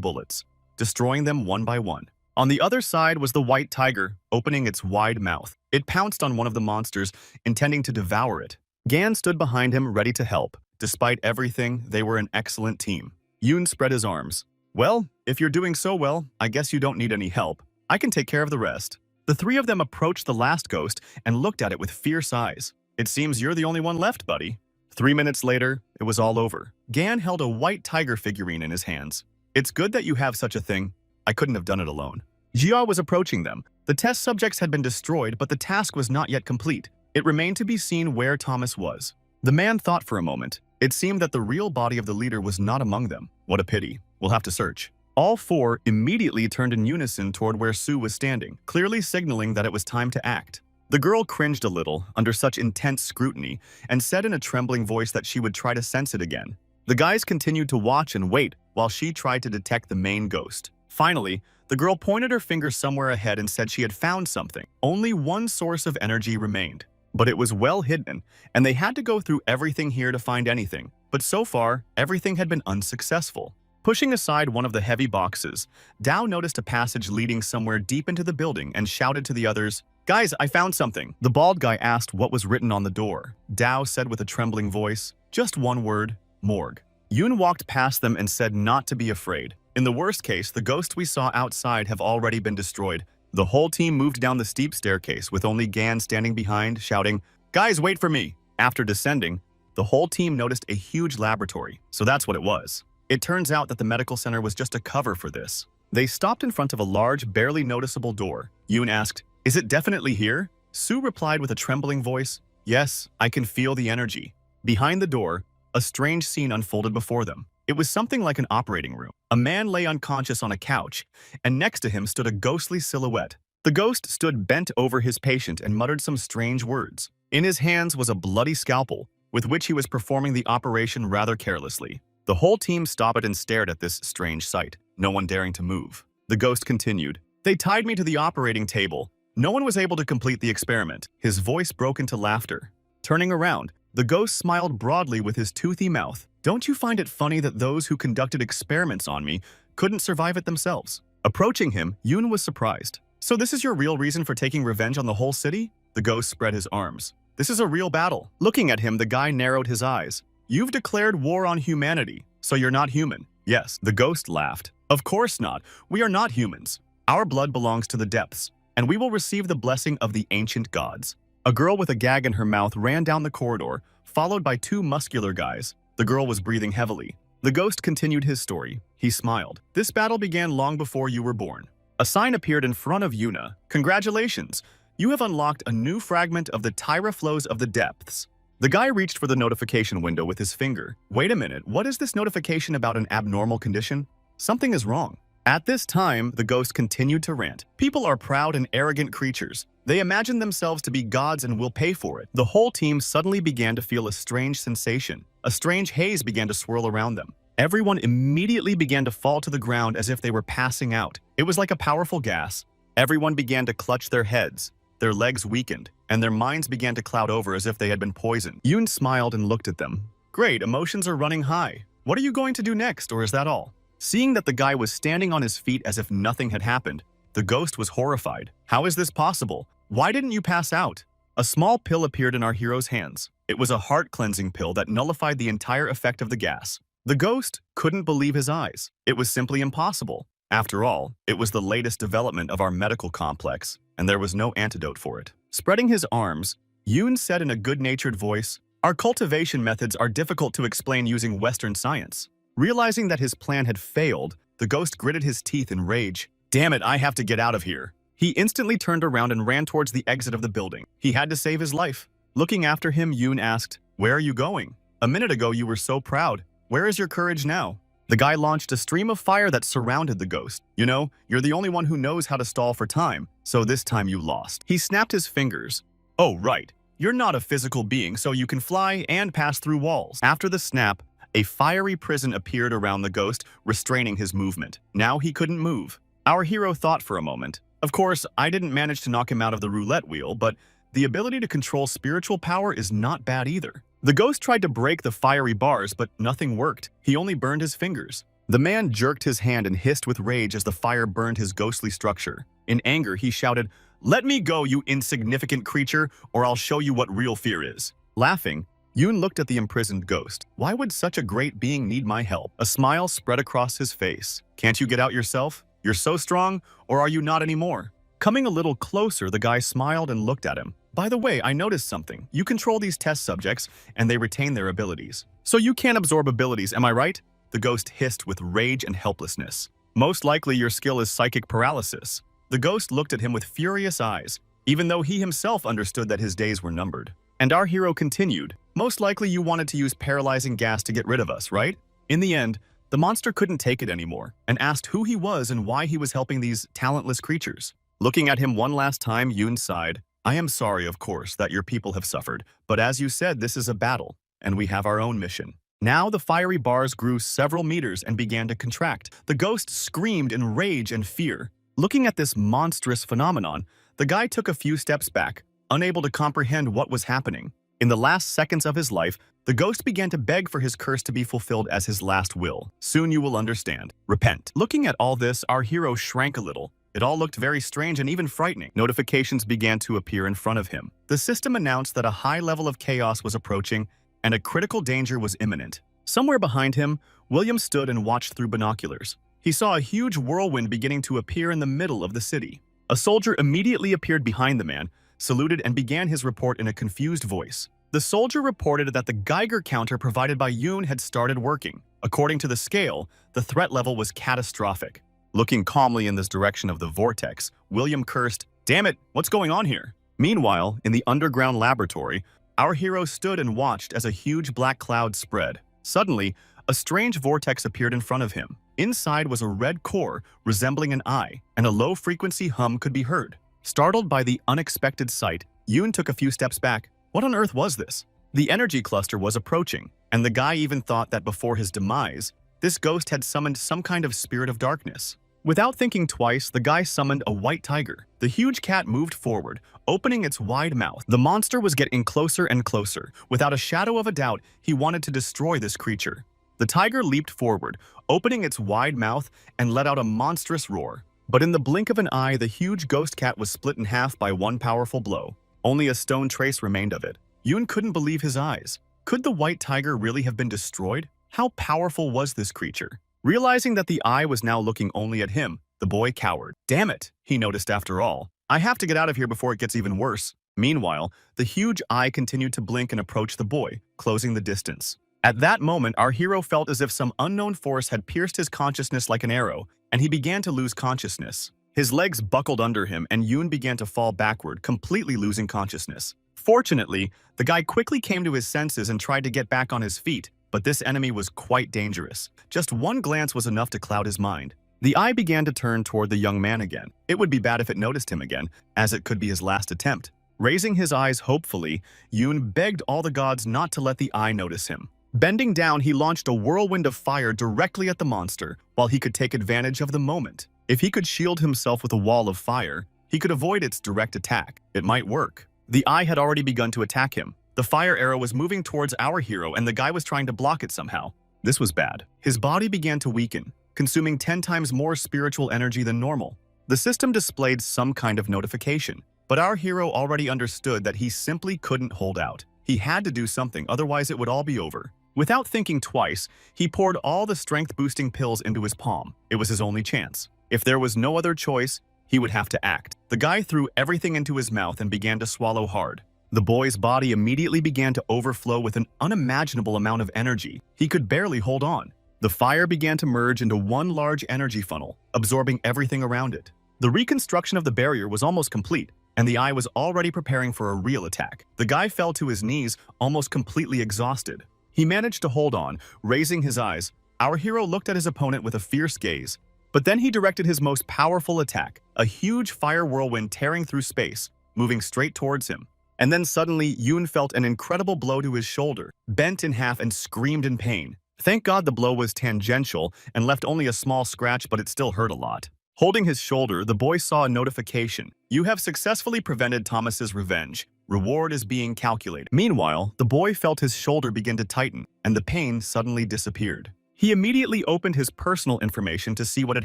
bullets, destroying them one by one. On the other side was the white tiger, opening its wide mouth. It pounced on one of the monsters, intending to devour it. Gan stood behind him, ready to help. Despite everything, they were an excellent team. Yoon spread his arms. Well, if you're doing so well, I guess you don't need any help. I can take care of the rest. The 3 of them approached the last ghost and looked at it with fierce eyes. It seems you're the only one left, buddy. 3 minutes later, it was all over. Gan held a white tiger figurine in his hands. It's good that you have such a thing. I couldn't have done it alone. Jia was approaching them. The test subjects had been destroyed, but the task was not yet complete. It remained to be seen where Thomas was. The man thought for a moment. It seemed that the real body of the leader was not among them. What a pity. We'll have to search. All 4 immediately turned in unison toward where Sue was standing, clearly signaling that it was time to act. The girl cringed a little under such intense scrutiny and said in a trembling voice that she would try to sense it again. The guys continued to watch and wait while she tried to detect the main ghost. Finally, the girl pointed her finger somewhere ahead and said she had found something. Only one source of energy remained, but it was well hidden, and they had to go through everything here to find anything. But so far, everything had been unsuccessful. Pushing aside one of the heavy boxes, Dao noticed a passage leading somewhere deep into the building and shouted to the others, "Guys, I found something." The bald guy asked what was written on the door. Dao said with a trembling voice, "Just one word, morgue." Yoon walked past them and said not to be afraid. In the worst case, the ghosts we saw outside have already been destroyed. The whole team moved down the steep staircase with only Gan standing behind, shouting, "Guys, wait for me." After descending, the whole team noticed a huge laboratory, so that's what it was. It turns out that the medical center was just a cover for this. They stopped in front of a large, barely noticeable door. Yoon asked, "Is it definitely here?" Sue replied with a trembling voice, "Yes, I can feel the energy." Behind the door, a strange scene unfolded before them. It was something like an operating room. A man lay unconscious on a couch, and next to him stood a ghostly silhouette. The ghost stood bent over his patient and muttered some strange words. In his hands was a bloody scalpel, with which he was performing the operation rather carelessly. The whole team stopped and stared at this strange sight, no one daring to move. The ghost continued, "They tied me to the operating table. No one was able to complete the experiment." His voice broke into laughter. Turning around, the ghost smiled broadly with his toothy mouth. "Don't you find it funny that those who conducted experiments on me couldn't survive it themselves?" Approaching him, Yoon was surprised. "So this is your real reason for taking revenge on the whole city?" The ghost spread his arms. "This is a real battle." Looking at him, the guy narrowed his eyes. "You've declared war on humanity, so you're not human." "Yes," the ghost laughed. "Of course not. We are not humans. Our blood belongs to the depths, and we will receive the blessing of the ancient gods." A girl with a gag in her mouth ran down the corridor, followed by 2 muscular guys. The girl was breathing heavily. The ghost continued his story. He smiled. "This battle began long before you were born." A sign appeared in front of Yuna. "Congratulations! You have unlocked a new fragment of the Tyra flows of the depths." The guy reached for the notification window with his finger. "Wait a minute, what is this notification about an abnormal condition? Something is wrong." At this time, the ghost continued to rant. "People are proud and arrogant creatures. They imagine themselves to be gods and will pay for it." The whole team suddenly began to feel a strange sensation. A strange haze began to swirl around them. Everyone immediately began to fall to the ground as if they were passing out. It was like a powerful gas. Everyone began to clutch their heads. Their legs weakened, and their minds began to cloud over as if they had been poisoned. Yoon smiled and looked at them. "Great, emotions are running high. What are you going to do next, or is that all?" Seeing that the guy was standing on his feet as if nothing had happened, the ghost was horrified. "How is this possible? Why didn't you pass out?" A small pill appeared in our hero's hands. It was a heart-cleansing pill that nullified the entire effect of the gas. The ghost couldn't believe his eyes. It was simply impossible. After all, it was the latest development of our medical complex, and there was no antidote for it. Spreading his arms, Yoon said in a good-natured voice, "Our cultivation methods are difficult to explain using Western science." Realizing that his plan had failed, the ghost gritted his teeth in rage. "Damn it, I have to get out of here." He instantly turned around and ran towards the exit of the building. He had to save his life. Looking after him, Yoon asked, "Where are you going? A minute ago you were so proud. Where is your courage now?" The guy launched a stream of fire that surrounded the ghost. "You know, you're the only one who knows how to stall for time, so this time you lost." He snapped his fingers. "Oh, right. You're not a physical being, so you can fly and pass through walls." After the snap, a fiery prison appeared around the ghost, restraining his movement. Now he couldn't move. Our hero thought for a moment. "Of course, I didn't manage to knock him out of the roulette wheel, but The ability to control spiritual power is not bad either. The ghost tried to break the fiery bars, but nothing worked. He only burned his fingers. The man jerked his hand and hissed with rage as the fire burned his ghostly structure. In anger, he shouted, "Let me go, you insignificant creature, or I'll show you what real fear is." Laughing, Yoon looked at the imprisoned ghost. Why would such a great being need my help? A smile spread across his face. Can't you get out yourself? You're so strong, or are you not anymore? Coming a little closer, the guy smiled and looked at him. By the way, I noticed something. You control these test subjects, and they retain their abilities. So you can't absorb abilities, am I right? The ghost hissed with rage and helplessness. Most likely your skill is psychic paralysis. The ghost looked at him with furious eyes, even though he himself understood that his days were numbered. And our hero continued, most likely you wanted to use paralyzing gas to get rid of us, right? In the end, the monster couldn't take it anymore and asked who he was and why he was helping these talentless creatures. Looking at him one last time, Yoon sighed. I am sorry, of course, that your people have suffered, but as you said, this is a battle, and we have our own mission. Now the fiery bars grew several meters and began to contract. The ghost screamed in rage and fear. Looking at this monstrous phenomenon, the guy took a few steps back, unable to comprehend what was happening. In the last seconds of his life, the ghost began to beg for his curse to be fulfilled as his last will. Soon you will understand. Repent. Looking at all this, our hero shrank a little. It all looked very strange and even frightening. Notifications began to appear in front of him. The system announced that a high level of chaos was approaching and a critical danger was imminent. Somewhere behind him, William stood and watched through binoculars. He saw a huge whirlwind beginning to appear in the middle of the city. A soldier immediately appeared behind the man, saluted and began his report in a confused voice. The soldier reported that the Geiger counter provided by Yoon had started working. According to the scale, the threat level was catastrophic. Looking calmly in this direction of the vortex, William cursed, "Damn it, what's going on here?" Meanwhile, in the underground laboratory, our hero stood and watched as a huge black cloud spread. Suddenly, a strange vortex appeared in front of him. Inside was a red core resembling an eye, and a low-frequency hum could be heard. Startled by the unexpected sight, Yoon took a few steps back. What on earth was this? The energy cluster was approaching, and the guy even thought that before his demise, this ghost had summoned some kind of spirit of darkness. Without thinking twice, the guy summoned a white tiger. The huge cat moved forward, opening its wide mouth. The monster was getting closer and closer. Without a shadow of a doubt, he wanted to destroy this creature. The tiger leaped forward, opening its wide mouth and let out a monstrous roar. But in the blink of an eye, the huge ghost cat was split in half by one powerful blow. Only a stone trace remained of it. Yoon couldn't believe his eyes. Could the white tiger really have been destroyed? How powerful was this creature? Realizing that the eye was now looking only at him, the boy cowered. Damn it, he noticed after all. I have to get out of here before it gets even worse. Meanwhile, the huge eye continued to blink and approach the boy, closing the distance. At that moment, our hero felt as if some unknown force had pierced his consciousness like an arrow, and he began to lose consciousness. His legs buckled under him, and Yoon began to fall backward, completely losing consciousness. Fortunately, the guy quickly came to his senses and tried to get back on his feet, but this enemy was quite dangerous. Just one glance was enough to cloud his mind. The eye began to turn toward the young man again. It would be bad if it noticed him again, as it could be his last attempt. Raising his eyes hopefully, Yoon begged all the gods not to let the eye notice him. Bending down, he launched a whirlwind of fire directly at the monster, while he could take advantage of the moment. If he could shield himself with a wall of fire, he could avoid its direct attack. It might work. The eye had already begun to attack him. The fire arrow was moving towards our hero, and the guy was trying to block it somehow. This was bad. His body began to weaken, consuming 10 times more spiritual energy than normal. The system displayed some kind of notification, but our hero already understood that he simply couldn't hold out. He had to do something, otherwise it would all be over. Without thinking twice, he poured all the strength-boosting pills into his palm. It was his only chance. If there was no other choice, he would have to act. The guy threw everything into his mouth and began to swallow hard. The boy's body immediately began to overflow with an unimaginable amount of energy. He could barely hold on. The fire began to merge into one large energy funnel, absorbing everything around it. The reconstruction of the barrier was almost complete, and the eye was already preparing for a real attack. The guy fell to his knees, almost completely exhausted. He managed to hold on, raising his eyes. Our hero looked at his opponent with a fierce gaze. But then he directed his most powerful attack, a huge fire whirlwind tearing through space, moving straight towards him. And then suddenly, Yoon felt an incredible blow to his shoulder, bent in half and screamed in pain. Thank God the blow was tangential and left only a small scratch, but it still hurt a lot. Holding his shoulder, the boy saw a notification. You have successfully prevented Thomas's revenge. Reward is being calculated. Meanwhile, the boy felt his shoulder begin to tighten, and the pain suddenly disappeared. He immediately opened his personal information to see what had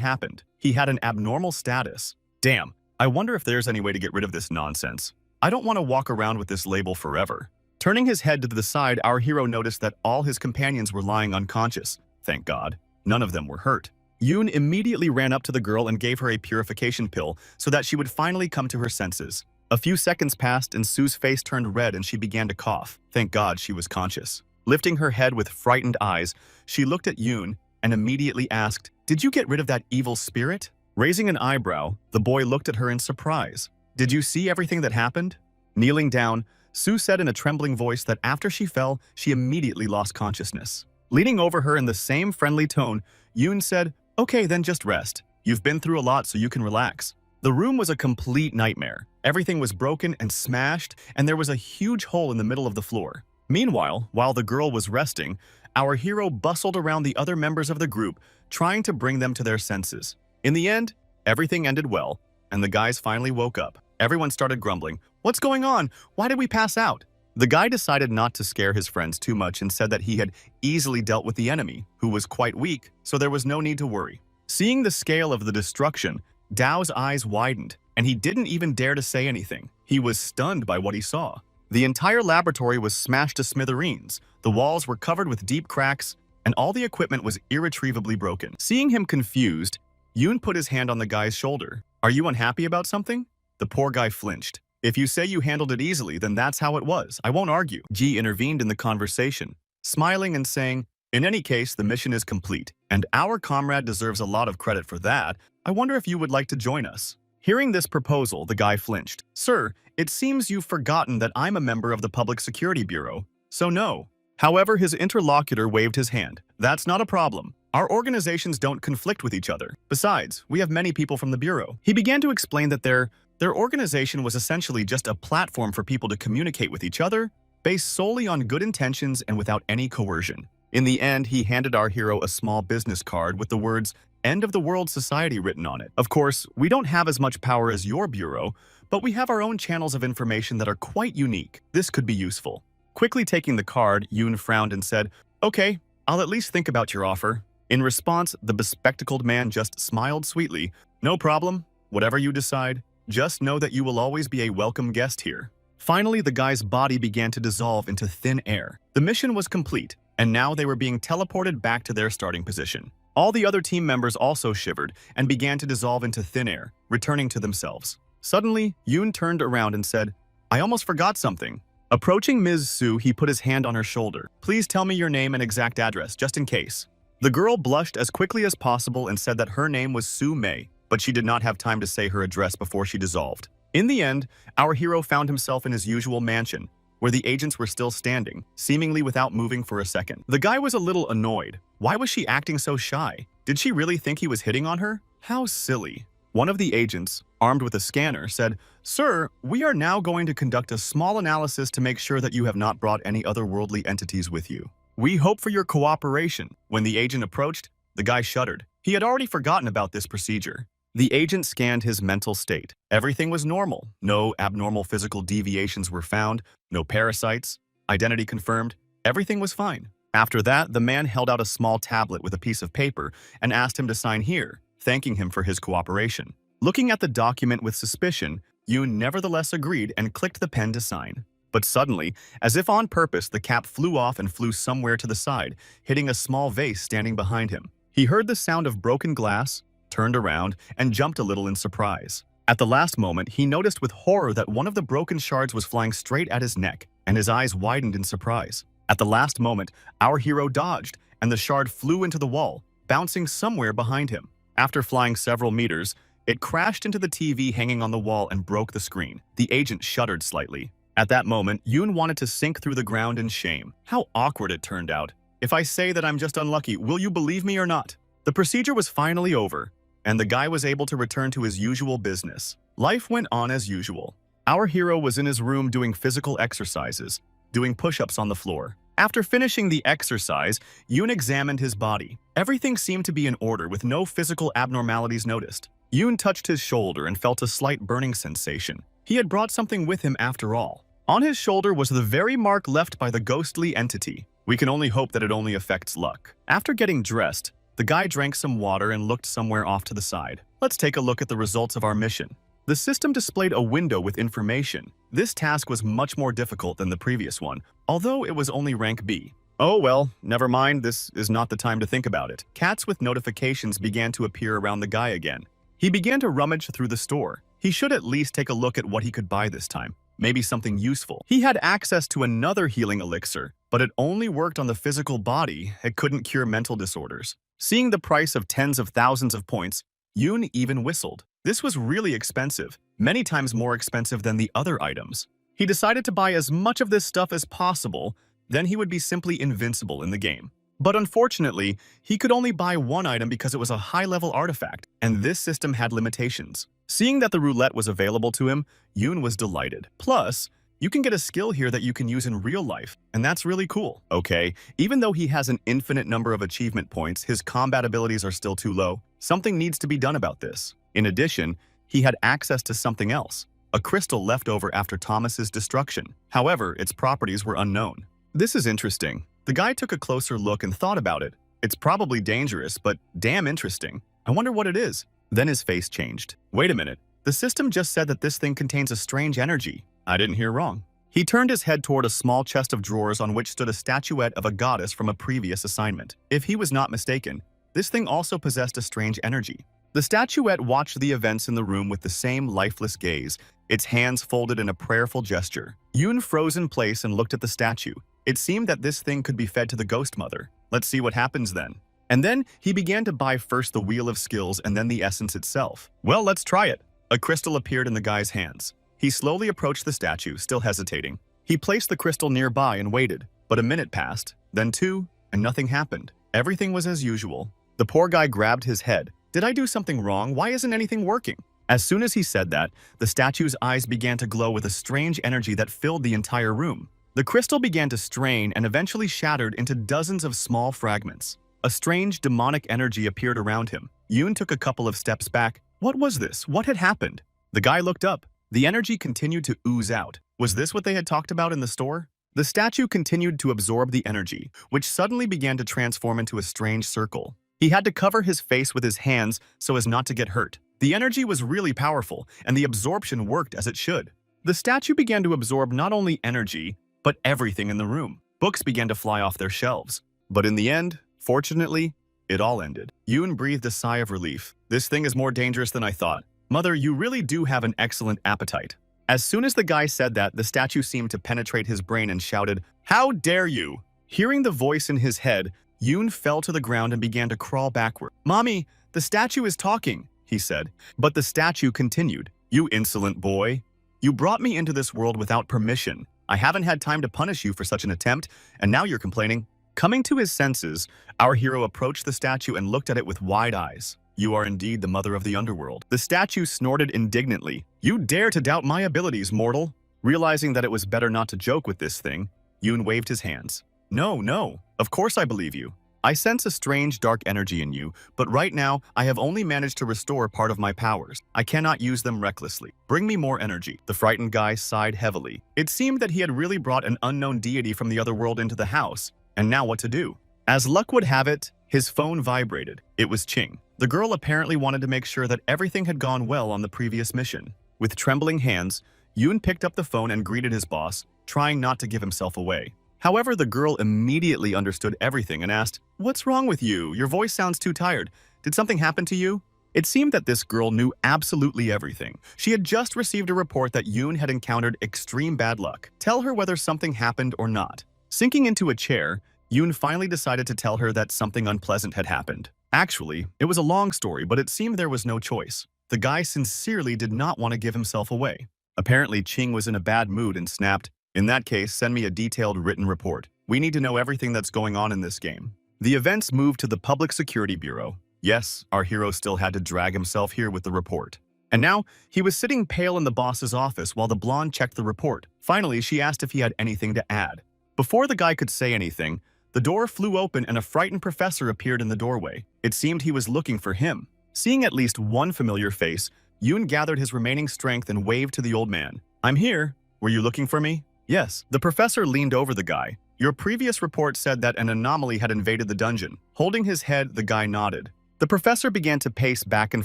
happened. He had an abnormal status. Damn, I wonder if there's any way to get rid of this nonsense. I don't want to walk around with this label forever. Turning his head to the side, our hero noticed that all his companions were lying unconscious. Thank God, none of them were hurt. Yoon immediately ran up to the girl and gave her a purification pill so that she would finally come to her senses. A few seconds passed and Sue's face turned red and she began to cough. Thank God she was conscious. Lifting her head with frightened eyes, she looked at Yoon and immediately asked, "Did you get rid of that evil spirit?" Raising an eyebrow, the boy looked at her in surprise. "Did you see everything that happened?" Kneeling down, Sue said in a trembling voice that after she fell, she immediately lost consciousness. Leaning over her in the same friendly tone, Yoon said, "Okay, then just rest. You've been through a lot so you can relax." The room was a complete nightmare. Everything was broken and smashed, and there was a huge hole in the middle of the floor. Meanwhile, while the girl was resting, our hero bustled around the other members of the group, trying to bring them to their senses. In the end, everything ended well, and the guys finally woke up. Everyone started grumbling. "What's going on? Why did we pass out?" The guy decided not to scare his friends too much and said that he had easily dealt with the enemy, who was quite weak, so there was no need to worry. Seeing the scale of the destruction, Dao's eyes widened, and he didn't even dare to say anything. He was stunned by what he saw. The entire laboratory was smashed to smithereens, the walls were covered with deep cracks, and all the equipment was irretrievably broken. Seeing him confused, Yoon put his hand on the guy's shoulder. "Are you unhappy about something?" The poor guy flinched. "If you say you handled it easily, then that's how it was. I won't argue." Ji intervened in the conversation, smiling and saying, "In any case, the mission is complete, and our comrade deserves a lot of credit for that. I wonder if you would like to join us." Hearing this proposal, the guy flinched. "Sir, it seems you've forgotten that I'm a member of the Public Security Bureau, so no." However, his interlocutor waved his hand. "That's not a problem. Our organizations don't conflict with each other. Besides, we have many people from the Bureau." He began to explain that their organization was essentially just a platform for people to communicate with each other, based solely on good intentions and without any coercion. In the end, he handed our hero a small business card with the words, "End of the World Society" written on it. "Of course, we don't have as much power as your bureau, but we have our own channels of information that are quite unique. This could be useful." Quickly taking the card, Yoon frowned and said, "Okay, I'll at least think about your offer." In response, the bespectacled man just smiled sweetly. "No problem. Whatever you decide. Just know that you will always be a welcome guest here." Finally, the guy's body began to dissolve into thin air. The mission was complete, and now they were being teleported back to their starting position. All the other team members also shivered and began to dissolve into thin air, returning to themselves. Suddenly, Yoon turned around and said, "I almost forgot something." Approaching Ms. Sue, he put his hand on her shoulder. "Please tell me your name and exact address, just in case." The girl blushed as quickly as possible and said that her name was Sue May, but she did not have time to say her address before she dissolved. In the end, our hero found himself in his usual mansion, where the agents were still standing, seemingly without moving for a second. The guy was a little annoyed. Why was she acting so shy? Did she really think he was hitting on her? How silly. One of the agents, armed with a scanner, said, "Sir, we are now going to conduct a small analysis to make sure that you have not brought any otherworldly entities with you. We hope for your cooperation." When the agent approached, the guy shuddered. He had already forgotten about this procedure. The agent scanned his mental state. Everything was normal. No abnormal physical deviations were found, no parasites, identity confirmed. Everything was fine. After that, the man held out a small tablet with a piece of paper and asked him to sign here, thanking him for his cooperation. Looking at the document with suspicion, Yoon nevertheless agreed and clicked the pen to sign. But suddenly, as if on purpose, the cap flew off and flew somewhere to the side, hitting a small vase standing behind him. He heard the sound of broken glass, turned around, and jumped a little in surprise. At the last moment, he noticed with horror that one of the broken shards was flying straight at his neck, and his eyes widened in surprise. At the last moment, our hero dodged, and the shard flew into the wall, bouncing somewhere behind him. After flying several meters, it crashed into the TV hanging on the wall and broke the screen. The agent shuddered slightly. At that moment, Yoon wanted to sink through the ground in shame. How awkward it turned out. If I say that I'm just unlucky, will you believe me or not? The procedure was finally over, and the guy was able to return to his usual business. Life went on as usual. Our hero was in his room doing physical exercises, doing push-ups on the floor. After finishing the exercise, Yoon examined his body. Everything seemed to be in order with no physical abnormalities noticed. Yoon touched his shoulder and felt a slight burning sensation. He had brought something with him after all. On his shoulder was the very mark left by the ghostly entity. We can only hope that it only affects luck. After getting dressed, the guy drank some water and looked somewhere off to the side. Let's take a look at the results of our mission. The system displayed a window with information. This task was much more difficult than the previous one, although it was only rank B. Oh well, never mind, this is not the time to think about it. Cats with notifications began to appear around the guy again. He began to rummage through the store. He should at least take a look at what he could buy this time. Maybe something useful. He had access to another healing elixir, but it only worked on the physical body. It couldn't cure mental disorders. Seeing the price of tens of thousands of points, Yoon even whistled. This was really expensive, many times more expensive than the other items. He decided to buy as much of this stuff as possible, then he would be simply invincible in the game. But unfortunately, he could only buy one item because it was a high-level artifact, and this system had limitations. Seeing that the roulette was available to him, Yoon was delighted. Plus, you can get a skill here that you can use in real life, and that's really cool. Okay, even though he has an infinite number of achievement points, his combat abilities are still too low. Something needs to be done about this. In addition, he had access to something else, a crystal left over after Thomas's destruction. However, its properties were unknown. This is interesting. The guy took a closer look and thought about it. It's probably dangerous, but damn interesting. I wonder what it is. Then his face changed. Wait a minute. The system just said that this thing contains a strange energy. I didn't hear wrong. He turned his head toward a small chest of drawers on which stood a statuette of a goddess from a previous assignment. If he was not mistaken, this thing also possessed a strange energy. The statuette watched the events in the room with the same lifeless gaze, its hands folded in a prayerful gesture. Yoon froze in place and looked at the statue. It seemed that this thing could be fed to the Ghost Mother. Let's see what happens then. And then he began to buy first the Wheel of Skills and then the essence itself. Well, let's try it. A crystal appeared in the guy's hands. He slowly approached the statue, still hesitating. He placed the crystal nearby and waited, but a minute passed, then two, and nothing happened. Everything was as usual. The poor guy grabbed his head. Did I do something wrong? Why isn't anything working? As soon as he said that, the statue's eyes began to glow with a strange energy that filled the entire room. The crystal began to strain and eventually shattered into dozens of small fragments. A strange demonic energy appeared around him. Yoon took a couple of steps back. What was this? What had happened? The guy looked up. The energy continued to ooze out. Was this what they had talked about in the store? The statue continued to absorb the energy, which suddenly began to transform into a strange circle. He had to cover his face with his hands so as not to get hurt. The energy was really powerful, and the absorption worked as it should. The statue began to absorb not only energy, but everything in the room. Books began to fly off their shelves. But in the end, fortunately, it all ended. Yoon breathed a sigh of relief. This thing is more dangerous than I thought. Mother, you really do have an excellent appetite. As soon as the guy said that, the statue seemed to penetrate his brain and shouted, "How dare you!" Hearing the voice in his head, Yoon fell to the ground and began to crawl backward. "Mommy, the statue is talking," he said. But the statue continued, "You insolent boy. You brought me into this world without permission. I haven't had time to punish you for such an attempt, and now you're complaining." Coming to his senses, our hero approached the statue and looked at it with wide eyes. "You are indeed the mother of the underworld." The statue snorted indignantly. "You dare to doubt my abilities, mortal?" Realizing that it was better not to joke with this thing, Yoon waved his hands. No, of course I believe you. I sense a strange dark energy in you, but right now I have only managed to restore part of my powers. I cannot use them recklessly. Bring me more energy." The frightened guy sighed heavily. It seemed that he had really brought an unknown deity from the other world into the house, and now what to do? As luck would have it, his phone vibrated. It was Ching. The girl apparently wanted to make sure that everything had gone well on the previous mission. With trembling hands, Yoon picked up the phone and greeted his boss, trying not to give himself away. However, the girl immediately understood everything and asked, "What's wrong with you? Your voice sounds too tired. Did something happen to you?" It seemed that this girl knew absolutely everything. She had just received a report that Yoon had encountered extreme bad luck. Tell her whether something happened or not. Sinking into a chair, Yoon finally decided to tell her that something unpleasant had happened. Actually, it was a long story, but it seemed there was no choice. The guy sincerely did not want to give himself away. Apparently, Ching was in a bad mood and snapped, "In that case, send me a detailed written report. We need to know everything that's going on in this game." The events moved to the Public Security Bureau. Yes, our hero still had to drag himself here with the report. And now, he was sitting pale in the boss's office while the blonde checked the report. Finally, she asked if he had anything to add. Before the guy could say anything, the door flew open and a frightened professor appeared in the doorway. It seemed he was looking for him. Seeing at least one familiar face, Yoon gathered his remaining strength and waved to the old man. "I'm here. Were you looking for me?" Yes, the professor leaned over the guy. Your previous report said that an anomaly had invaded the dungeon. Holding his head, the guy nodded. The professor began to pace back and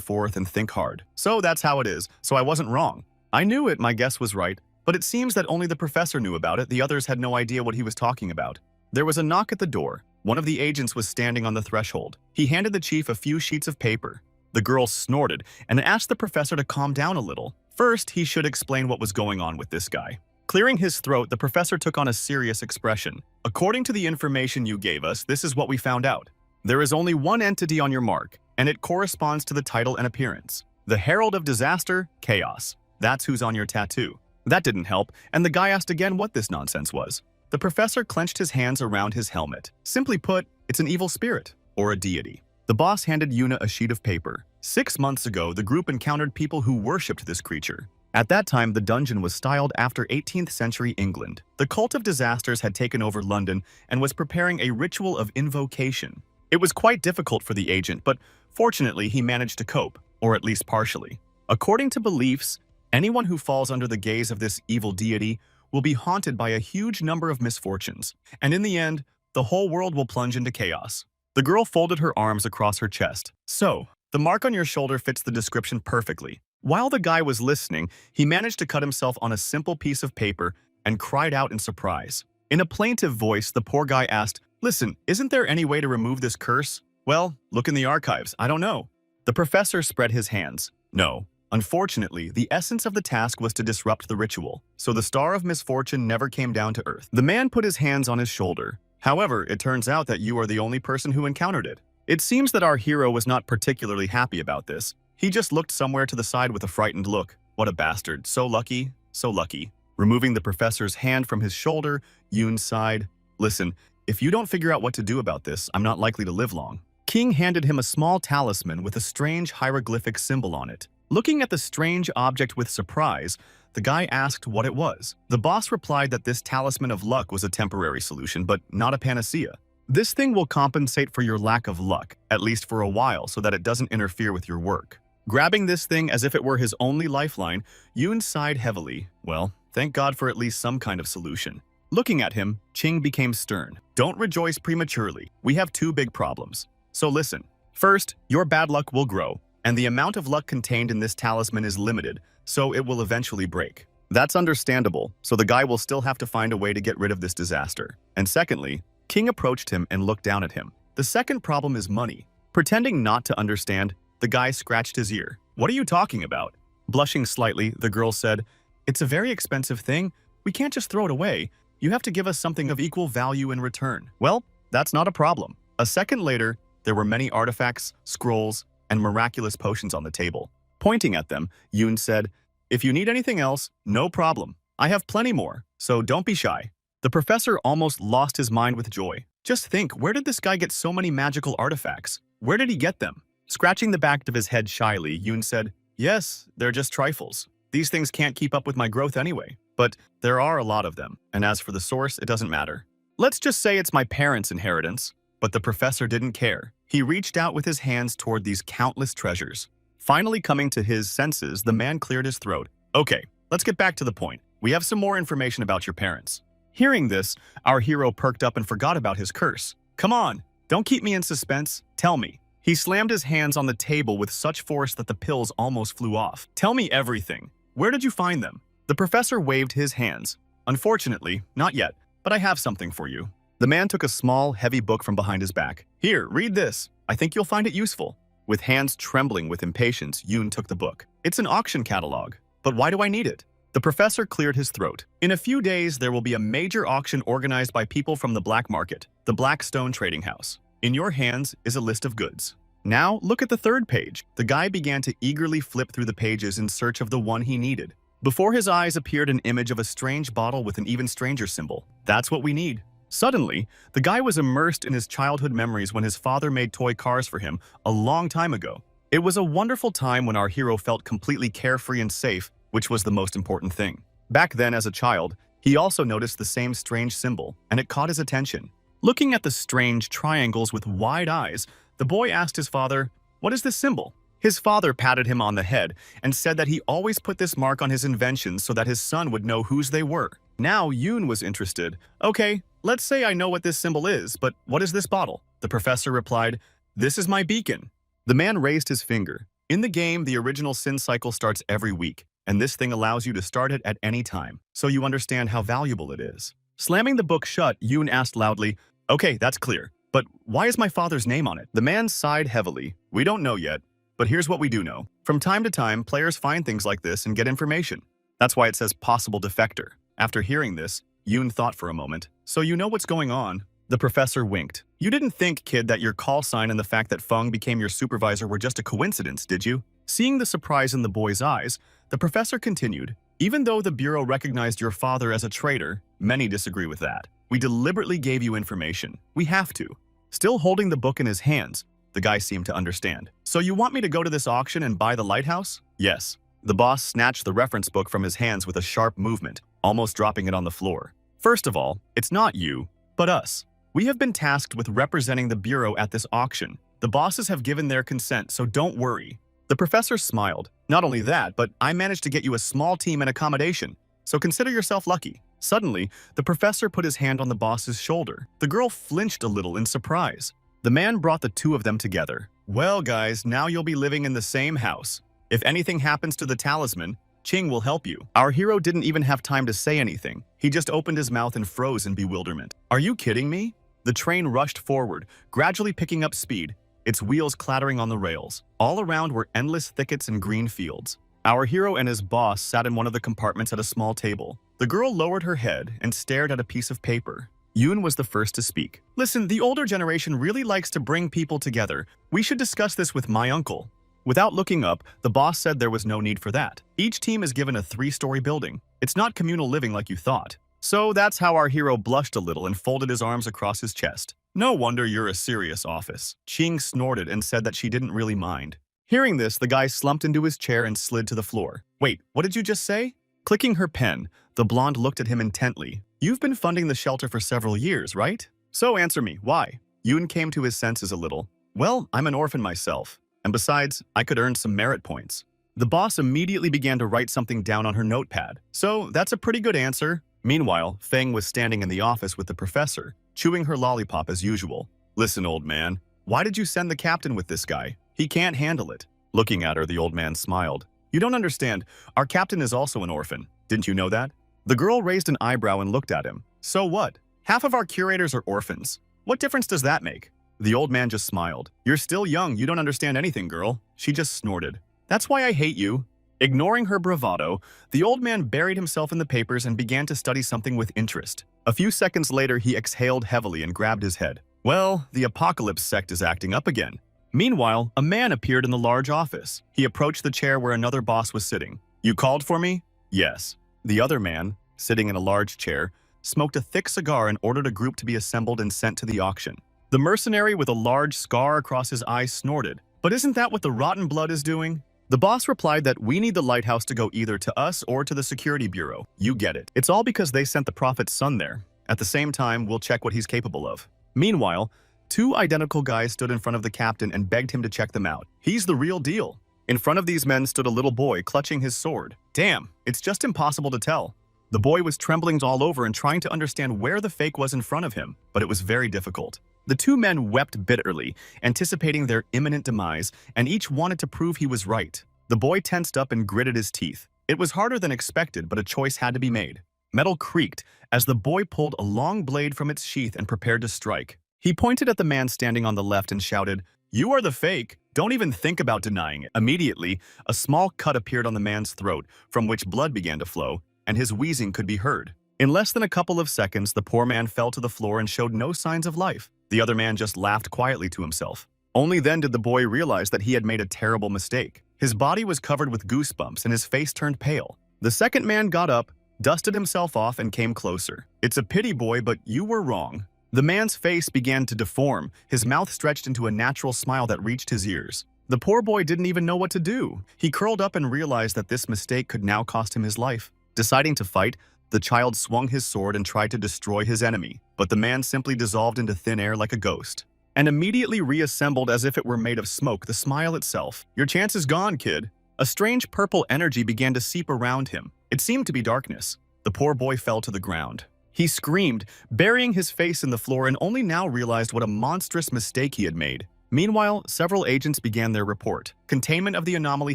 forth and think hard. So that's how it is. So I wasn't wrong. I knew it, my guess was right. But it seems that only the professor knew about it. The others had no idea what he was talking about. There was a knock at the door. One of the agents was standing on the threshold. He handed the chief a few sheets of paper. The girl snorted and asked the professor to calm down a little. First, he should explain what was going on with this guy. Clearing his throat, the professor took on a serious expression. According to the information you gave us, this is what we found out. There is only one entity on your mark, and it corresponds to the title and appearance. The Herald of Disaster, Chaos. That's who's on your tattoo. That didn't help, and the guy asked again what this nonsense was. The professor clenched his hands around his helmet. Simply put, it's an evil spirit, or a deity. The boss handed Yuna a sheet of paper. 6 months ago, the group encountered people who worshipped this creature. At that time, the dungeon was styled after 18th century England. The cult of disasters had taken over London and was preparing a ritual of invocation. It was quite difficult for the agent, but fortunately he managed to cope, or at least partially. According to beliefs, anyone who falls under the gaze of this evil deity will be haunted by a huge number of misfortunes, and in the end, the whole world will plunge into chaos. The girl folded her arms across her chest. So, the mark on your shoulder fits the description perfectly. While the guy was listening, he managed to cut himself on a simple piece of paper and cried out in surprise. In a plaintive voice, the poor guy asked, "Listen, isn't there any way to remove this curse?" "Well, look in the archives. I don't know." The professor spread his hands. "No. Unfortunately, the essence of the task was to disrupt the ritual, so the star of misfortune never came down to earth." The man put his hands on his shoulder. "However, it turns out that you are the only person who encountered it." It seems that our hero was not particularly happy about this. He just looked somewhere to the side with a frightened look. What a bastard. So lucky, so lucky. Removing the professor's hand from his shoulder, Yoon sighed. "Listen, if you don't figure out what to do about this, I'm not likely to live long." King handed him a small talisman with a strange hieroglyphic symbol on it. Looking at the strange object with surprise, the guy asked what it was. The boss replied that this talisman of luck was a temporary solution, but not a panacea. "This thing will compensate for your lack of luck, at least for a while, so that it doesn't interfere with your work." Grabbing this thing as if it were his only lifeline, Yoon sighed heavily. Well, thank God for at least some kind of solution. Looking at him, Ching became stern. "Don't rejoice prematurely. We have two big problems. So listen. First, your bad luck will grow, and the amount of luck contained in this talisman is limited, so it will eventually break. That's understandable, so the guy will still have to find a way to get rid of this disaster. And secondly," King approached him and looked down at him. "The second problem is money." Pretending not to understand, the guy scratched his ear. "What are you talking about?" Blushing slightly, the girl said, "It's a very expensive thing. We can't just throw it away. You have to give us something of equal value in return." "Well, that's not a problem." A second later, there were many artifacts, scrolls, and miraculous potions on the table. Pointing at them, Yoon said, "If you need anything else, no problem. I have plenty more, so don't be shy." The professor almost lost his mind with joy. Just think, where did this guy get so many magical artifacts? Where did he get them? Scratching the back of his head shyly, Yoon said, "Yes, they're just trifles. These things can't keep up with my growth anyway. But there are a lot of them, and as for the source, it doesn't matter. Let's just say it's my parents' inheritance." But the professor didn't care. He reached out with his hands toward these countless treasures. Finally coming to his senses, the man cleared his throat. "Okay, let's get back to the point. We have some more information about your parents." Hearing this, our hero perked up and forgot about his curse. "Come on, don't keep me in suspense. Tell me." He slammed his hands on the table with such force that the pills almost flew off. "Tell me everything. Where did you find them?" The professor waved his hands. "Unfortunately, not yet, but I have something for you." The man took a small, heavy book from behind his back. "Here, read this. I think you'll find it useful." With hands trembling with impatience, Yoon took the book. "It's an auction catalog. But why do I need it?" The professor cleared his throat. "In a few days, there will be a major auction organized by people from the black market, the Blackstone Trading House. In your hands is a list of goods. Now, look at the third page." The guy began to eagerly flip through the pages in search of the one he needed. Before his eyes appeared an image of a strange bottle with an even stranger symbol. "That's what we need." Suddenly, the guy was immersed in his childhood memories when his father made toy cars for him a long time ago. It was a wonderful time when our hero felt completely carefree and safe, which was the most important thing. Back then, as a child, he also noticed the same strange symbol, and it caught his attention. Looking at the strange triangles with wide eyes, the boy asked his father, "What is this symbol?" His father patted him on the head and said that he always put this mark on his inventions so that his son would know whose they were. Now Yoon was interested. Okay, let's say I know what this symbol is, but what is this bottle? The professor replied, "This is my beacon." The man raised his finger. In the game, the original sin cycle starts every week, and this thing allows you to start it at any time, so you understand how valuable it is. Slamming the book shut, Yoon asked loudly, "Okay, that's clear. But why is my father's name on it?" The man sighed heavily. "We don't know yet, but here's what we do know. From time to time, players find things like this and get information. That's why it says possible defector." After hearing this, Yoon thought for a moment. "So you know what's going on?" The professor winked. "You didn't think, kid, that your call sign and the fact that Feng became your supervisor were just a coincidence, did you?" Seeing the surprise in the boy's eyes, the professor continued, "Even though the Bureau recognized your father as a traitor, many disagree with that. We deliberately gave you information. We have to." Still holding the book in his hands, the guy seemed to understand. "So you want me to go to this auction and buy the lighthouse?" "Yes." The boss snatched the reference book from his hands with a sharp movement, almost dropping it on the floor. "First of all, it's not you, but us. We have been tasked with representing the Bureau at this auction. The bosses have given their consent, so don't worry." The professor smiled. "Not only that, but I managed to get you a small team and accommodation, so consider yourself lucky." Suddenly, the professor put his hand on the boss's shoulder. The girl flinched a little in surprise. The man brought the two of them together. "Well, guys, now you'll be living in the same house. If anything happens to the talisman, Ching will help you." Our hero didn't even have time to say anything. He just opened his mouth and froze in bewilderment. "Are you kidding me?" The train rushed forward, gradually picking up speed, its wheels clattering on the rails. All around were endless thickets and green fields. Our hero and his boss sat in one of the compartments at a small table. The girl lowered her head and stared at a piece of paper. Yoon was the first to speak. "Listen, the older generation really likes to bring people together. We should discuss this with my uncle." Without looking up, the boss said there was no need for that. Each team is given a 3-story building. It's not communal living like you thought. So that's how our hero blushed a little and folded his arms across his chest. "No wonder you're a serious office." Ching snorted and said that she didn't really mind. Hearing this, the guy slumped into his chair and slid to the floor. "Wait, what did you just say?" Clicking her pen, the blonde looked at him intently. "You've been funding the shelter for several years, right? So answer me, why?" Yoon came to his senses a little. "Well, I'm an orphan myself. And besides, I could earn some merit points." The boss immediately began to write something down on her notepad. "So that's a pretty good answer." Meanwhile, Feng was standing in the office with the professor, chewing her lollipop as usual. "Listen, old man, why did you send the captain with this guy? He can't handle it." Looking at her, the old man smiled. "You don't understand. Our captain is also an orphan. Didn't you know that?" The girl raised an eyebrow and looked at him. "So what? Half of our curators are orphans. What difference does that make?" The old man just smiled. "You're still young. You don't understand anything, girl." She just snorted. "That's why I hate you." Ignoring her bravado, the old man buried himself in the papers and began to study something with interest. A few seconds later, he exhaled heavily and grabbed his head. "Well, the apocalypse sect is acting up again." Meanwhile, a man appeared in the large office. He approached the chair where another boss was sitting. "You called for me?" "Yes." The other man, sitting in a large chair, smoked a thick cigar and ordered a group to be assembled and sent to the auction. The mercenary with a large scar across his eye snorted. "But isn't that what the rotten blood is doing?" The boss replied that we need the lighthouse to go either to us or to the security bureau. You get it. It's all because they sent the prophet's son there. At the same time, we'll check what he's capable of. Meanwhile, 2 identical guys stood in front of the captain and begged him to check them out. He's the real deal. In front of these men stood a little boy clutching his sword. Damn, it's just impossible to tell. The boy was trembling all over and trying to understand where the fake was in front of him, but it was very difficult. The 2 men wept bitterly, anticipating their imminent demise, and each wanted to prove he was right. The boy tensed up and gritted his teeth. It was harder than expected, but a choice had to be made. Metal creaked as the boy pulled a long blade from its sheath and prepared to strike. He pointed at the man standing on the left and shouted, "You are the fake. Don't even think about denying it." Immediately, a small cut appeared on the man's throat, from which blood began to flow, and his wheezing could be heard. In less than a couple of seconds, the poor man fell to the floor and showed no signs of life. The other man just laughed quietly to himself. Only then did the boy realize that he had made a terrible mistake. His body was covered with goosebumps and his face turned pale. The second man got up, dusted himself off, and came closer. "It's a pity, boy, but you were wrong." The man's face began to deform, his mouth stretched into a natural smile that reached his ears. The poor boy didn't even know what to do. He curled up and realized that this mistake could now cost him his life. Deciding to fight, the child swung his sword and tried to destroy his enemy, but the man simply dissolved into thin air like a ghost, and immediately reassembled as if it were made of smoke, the smile itself. "Your chance is gone, kid." A strange purple energy began to seep around him. It seemed to be darkness. The poor boy fell to the ground. He screamed, burying his face in the floor, and only now realized what a monstrous mistake he had made. Meanwhile, several agents began their report. Containment of the anomaly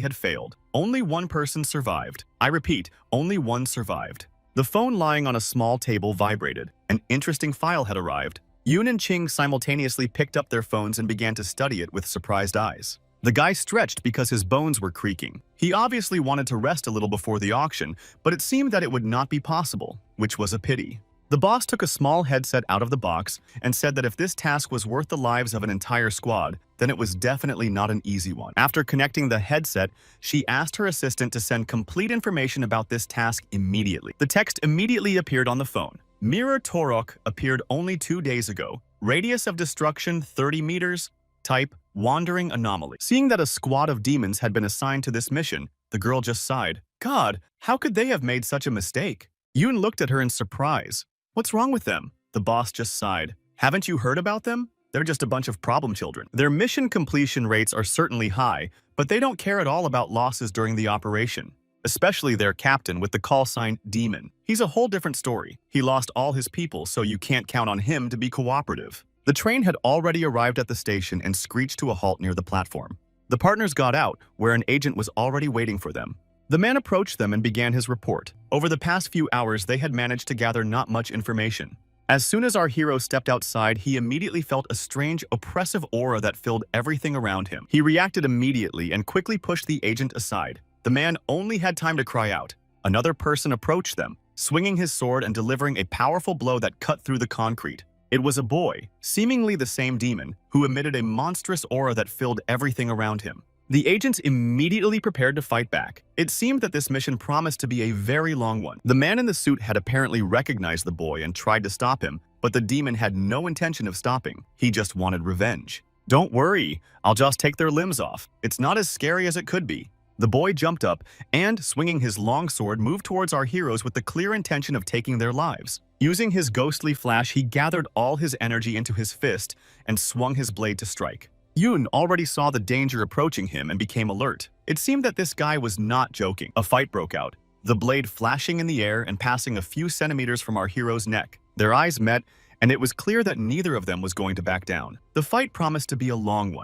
had failed. Only one person survived. I repeat, only one survived. The phone lying on a small table vibrated. An interesting file had arrived. Yoon and Ching simultaneously picked up their phones and began to study it with surprised eyes. The guy stretched because his bones were creaking. He obviously wanted to rest a little before the auction, but it seemed that it would not be possible, which was a pity. The boss took a small headset out of the box and said that if this task was worth the lives of an entire squad, then it was definitely not an easy one. After connecting the headset, she asked her assistant to send complete information about this task immediately. The text immediately appeared on the phone. Mirror Torok appeared only 2 days ago. Radius of destruction 30 meters. Type wandering anomaly. Seeing that a squad of demons had been assigned to this mission, the girl just sighed. God, how could they have made such a mistake? Yoon looked at her in surprise. What's wrong with them? The boss just sighed. Haven't you heard about them? They're just a bunch of problem children. Their mission completion rates are certainly high, but they don't care at all about losses during the operation. Especially their captain with the call sign Demon. He's a whole different story. He lost all his people, so you can't count on him to be cooperative. The train had already arrived at the station and screeched to a halt near the platform. The partners got out, where an agent was already waiting for them. The man approached them and began his report. Over the past few hours, they had managed to gather not much information. As soon as our hero stepped outside, he immediately felt a strange, oppressive aura that filled everything around him. He reacted immediately and quickly pushed the agent aside. The man only had time to cry out. Another person approached them, swinging his sword and delivering a powerful blow that cut through the concrete. It was a boy, seemingly the same demon, who emitted a monstrous aura that filled everything around him. The agents immediately prepared to fight back. It seemed that this mission promised to be a very long one. The man in the suit had apparently recognized the boy and tried to stop him, but the demon had no intention of stopping. He just wanted revenge. Don't worry, I'll just take their limbs off. It's not as scary as it could be. The boy jumped up and, swinging his long sword, moved towards our heroes with the clear intention of taking their lives. Using his ghostly flash, he gathered all his energy into his fist and swung his blade to strike. Yoon already saw the danger approaching him and became alert. It seemed that this guy was not joking. A fight broke out, the blade flashing in the air and passing a few centimeters from our hero's neck. Their eyes met, and it was clear that neither of them was going to back down. The fight promised to be a long one.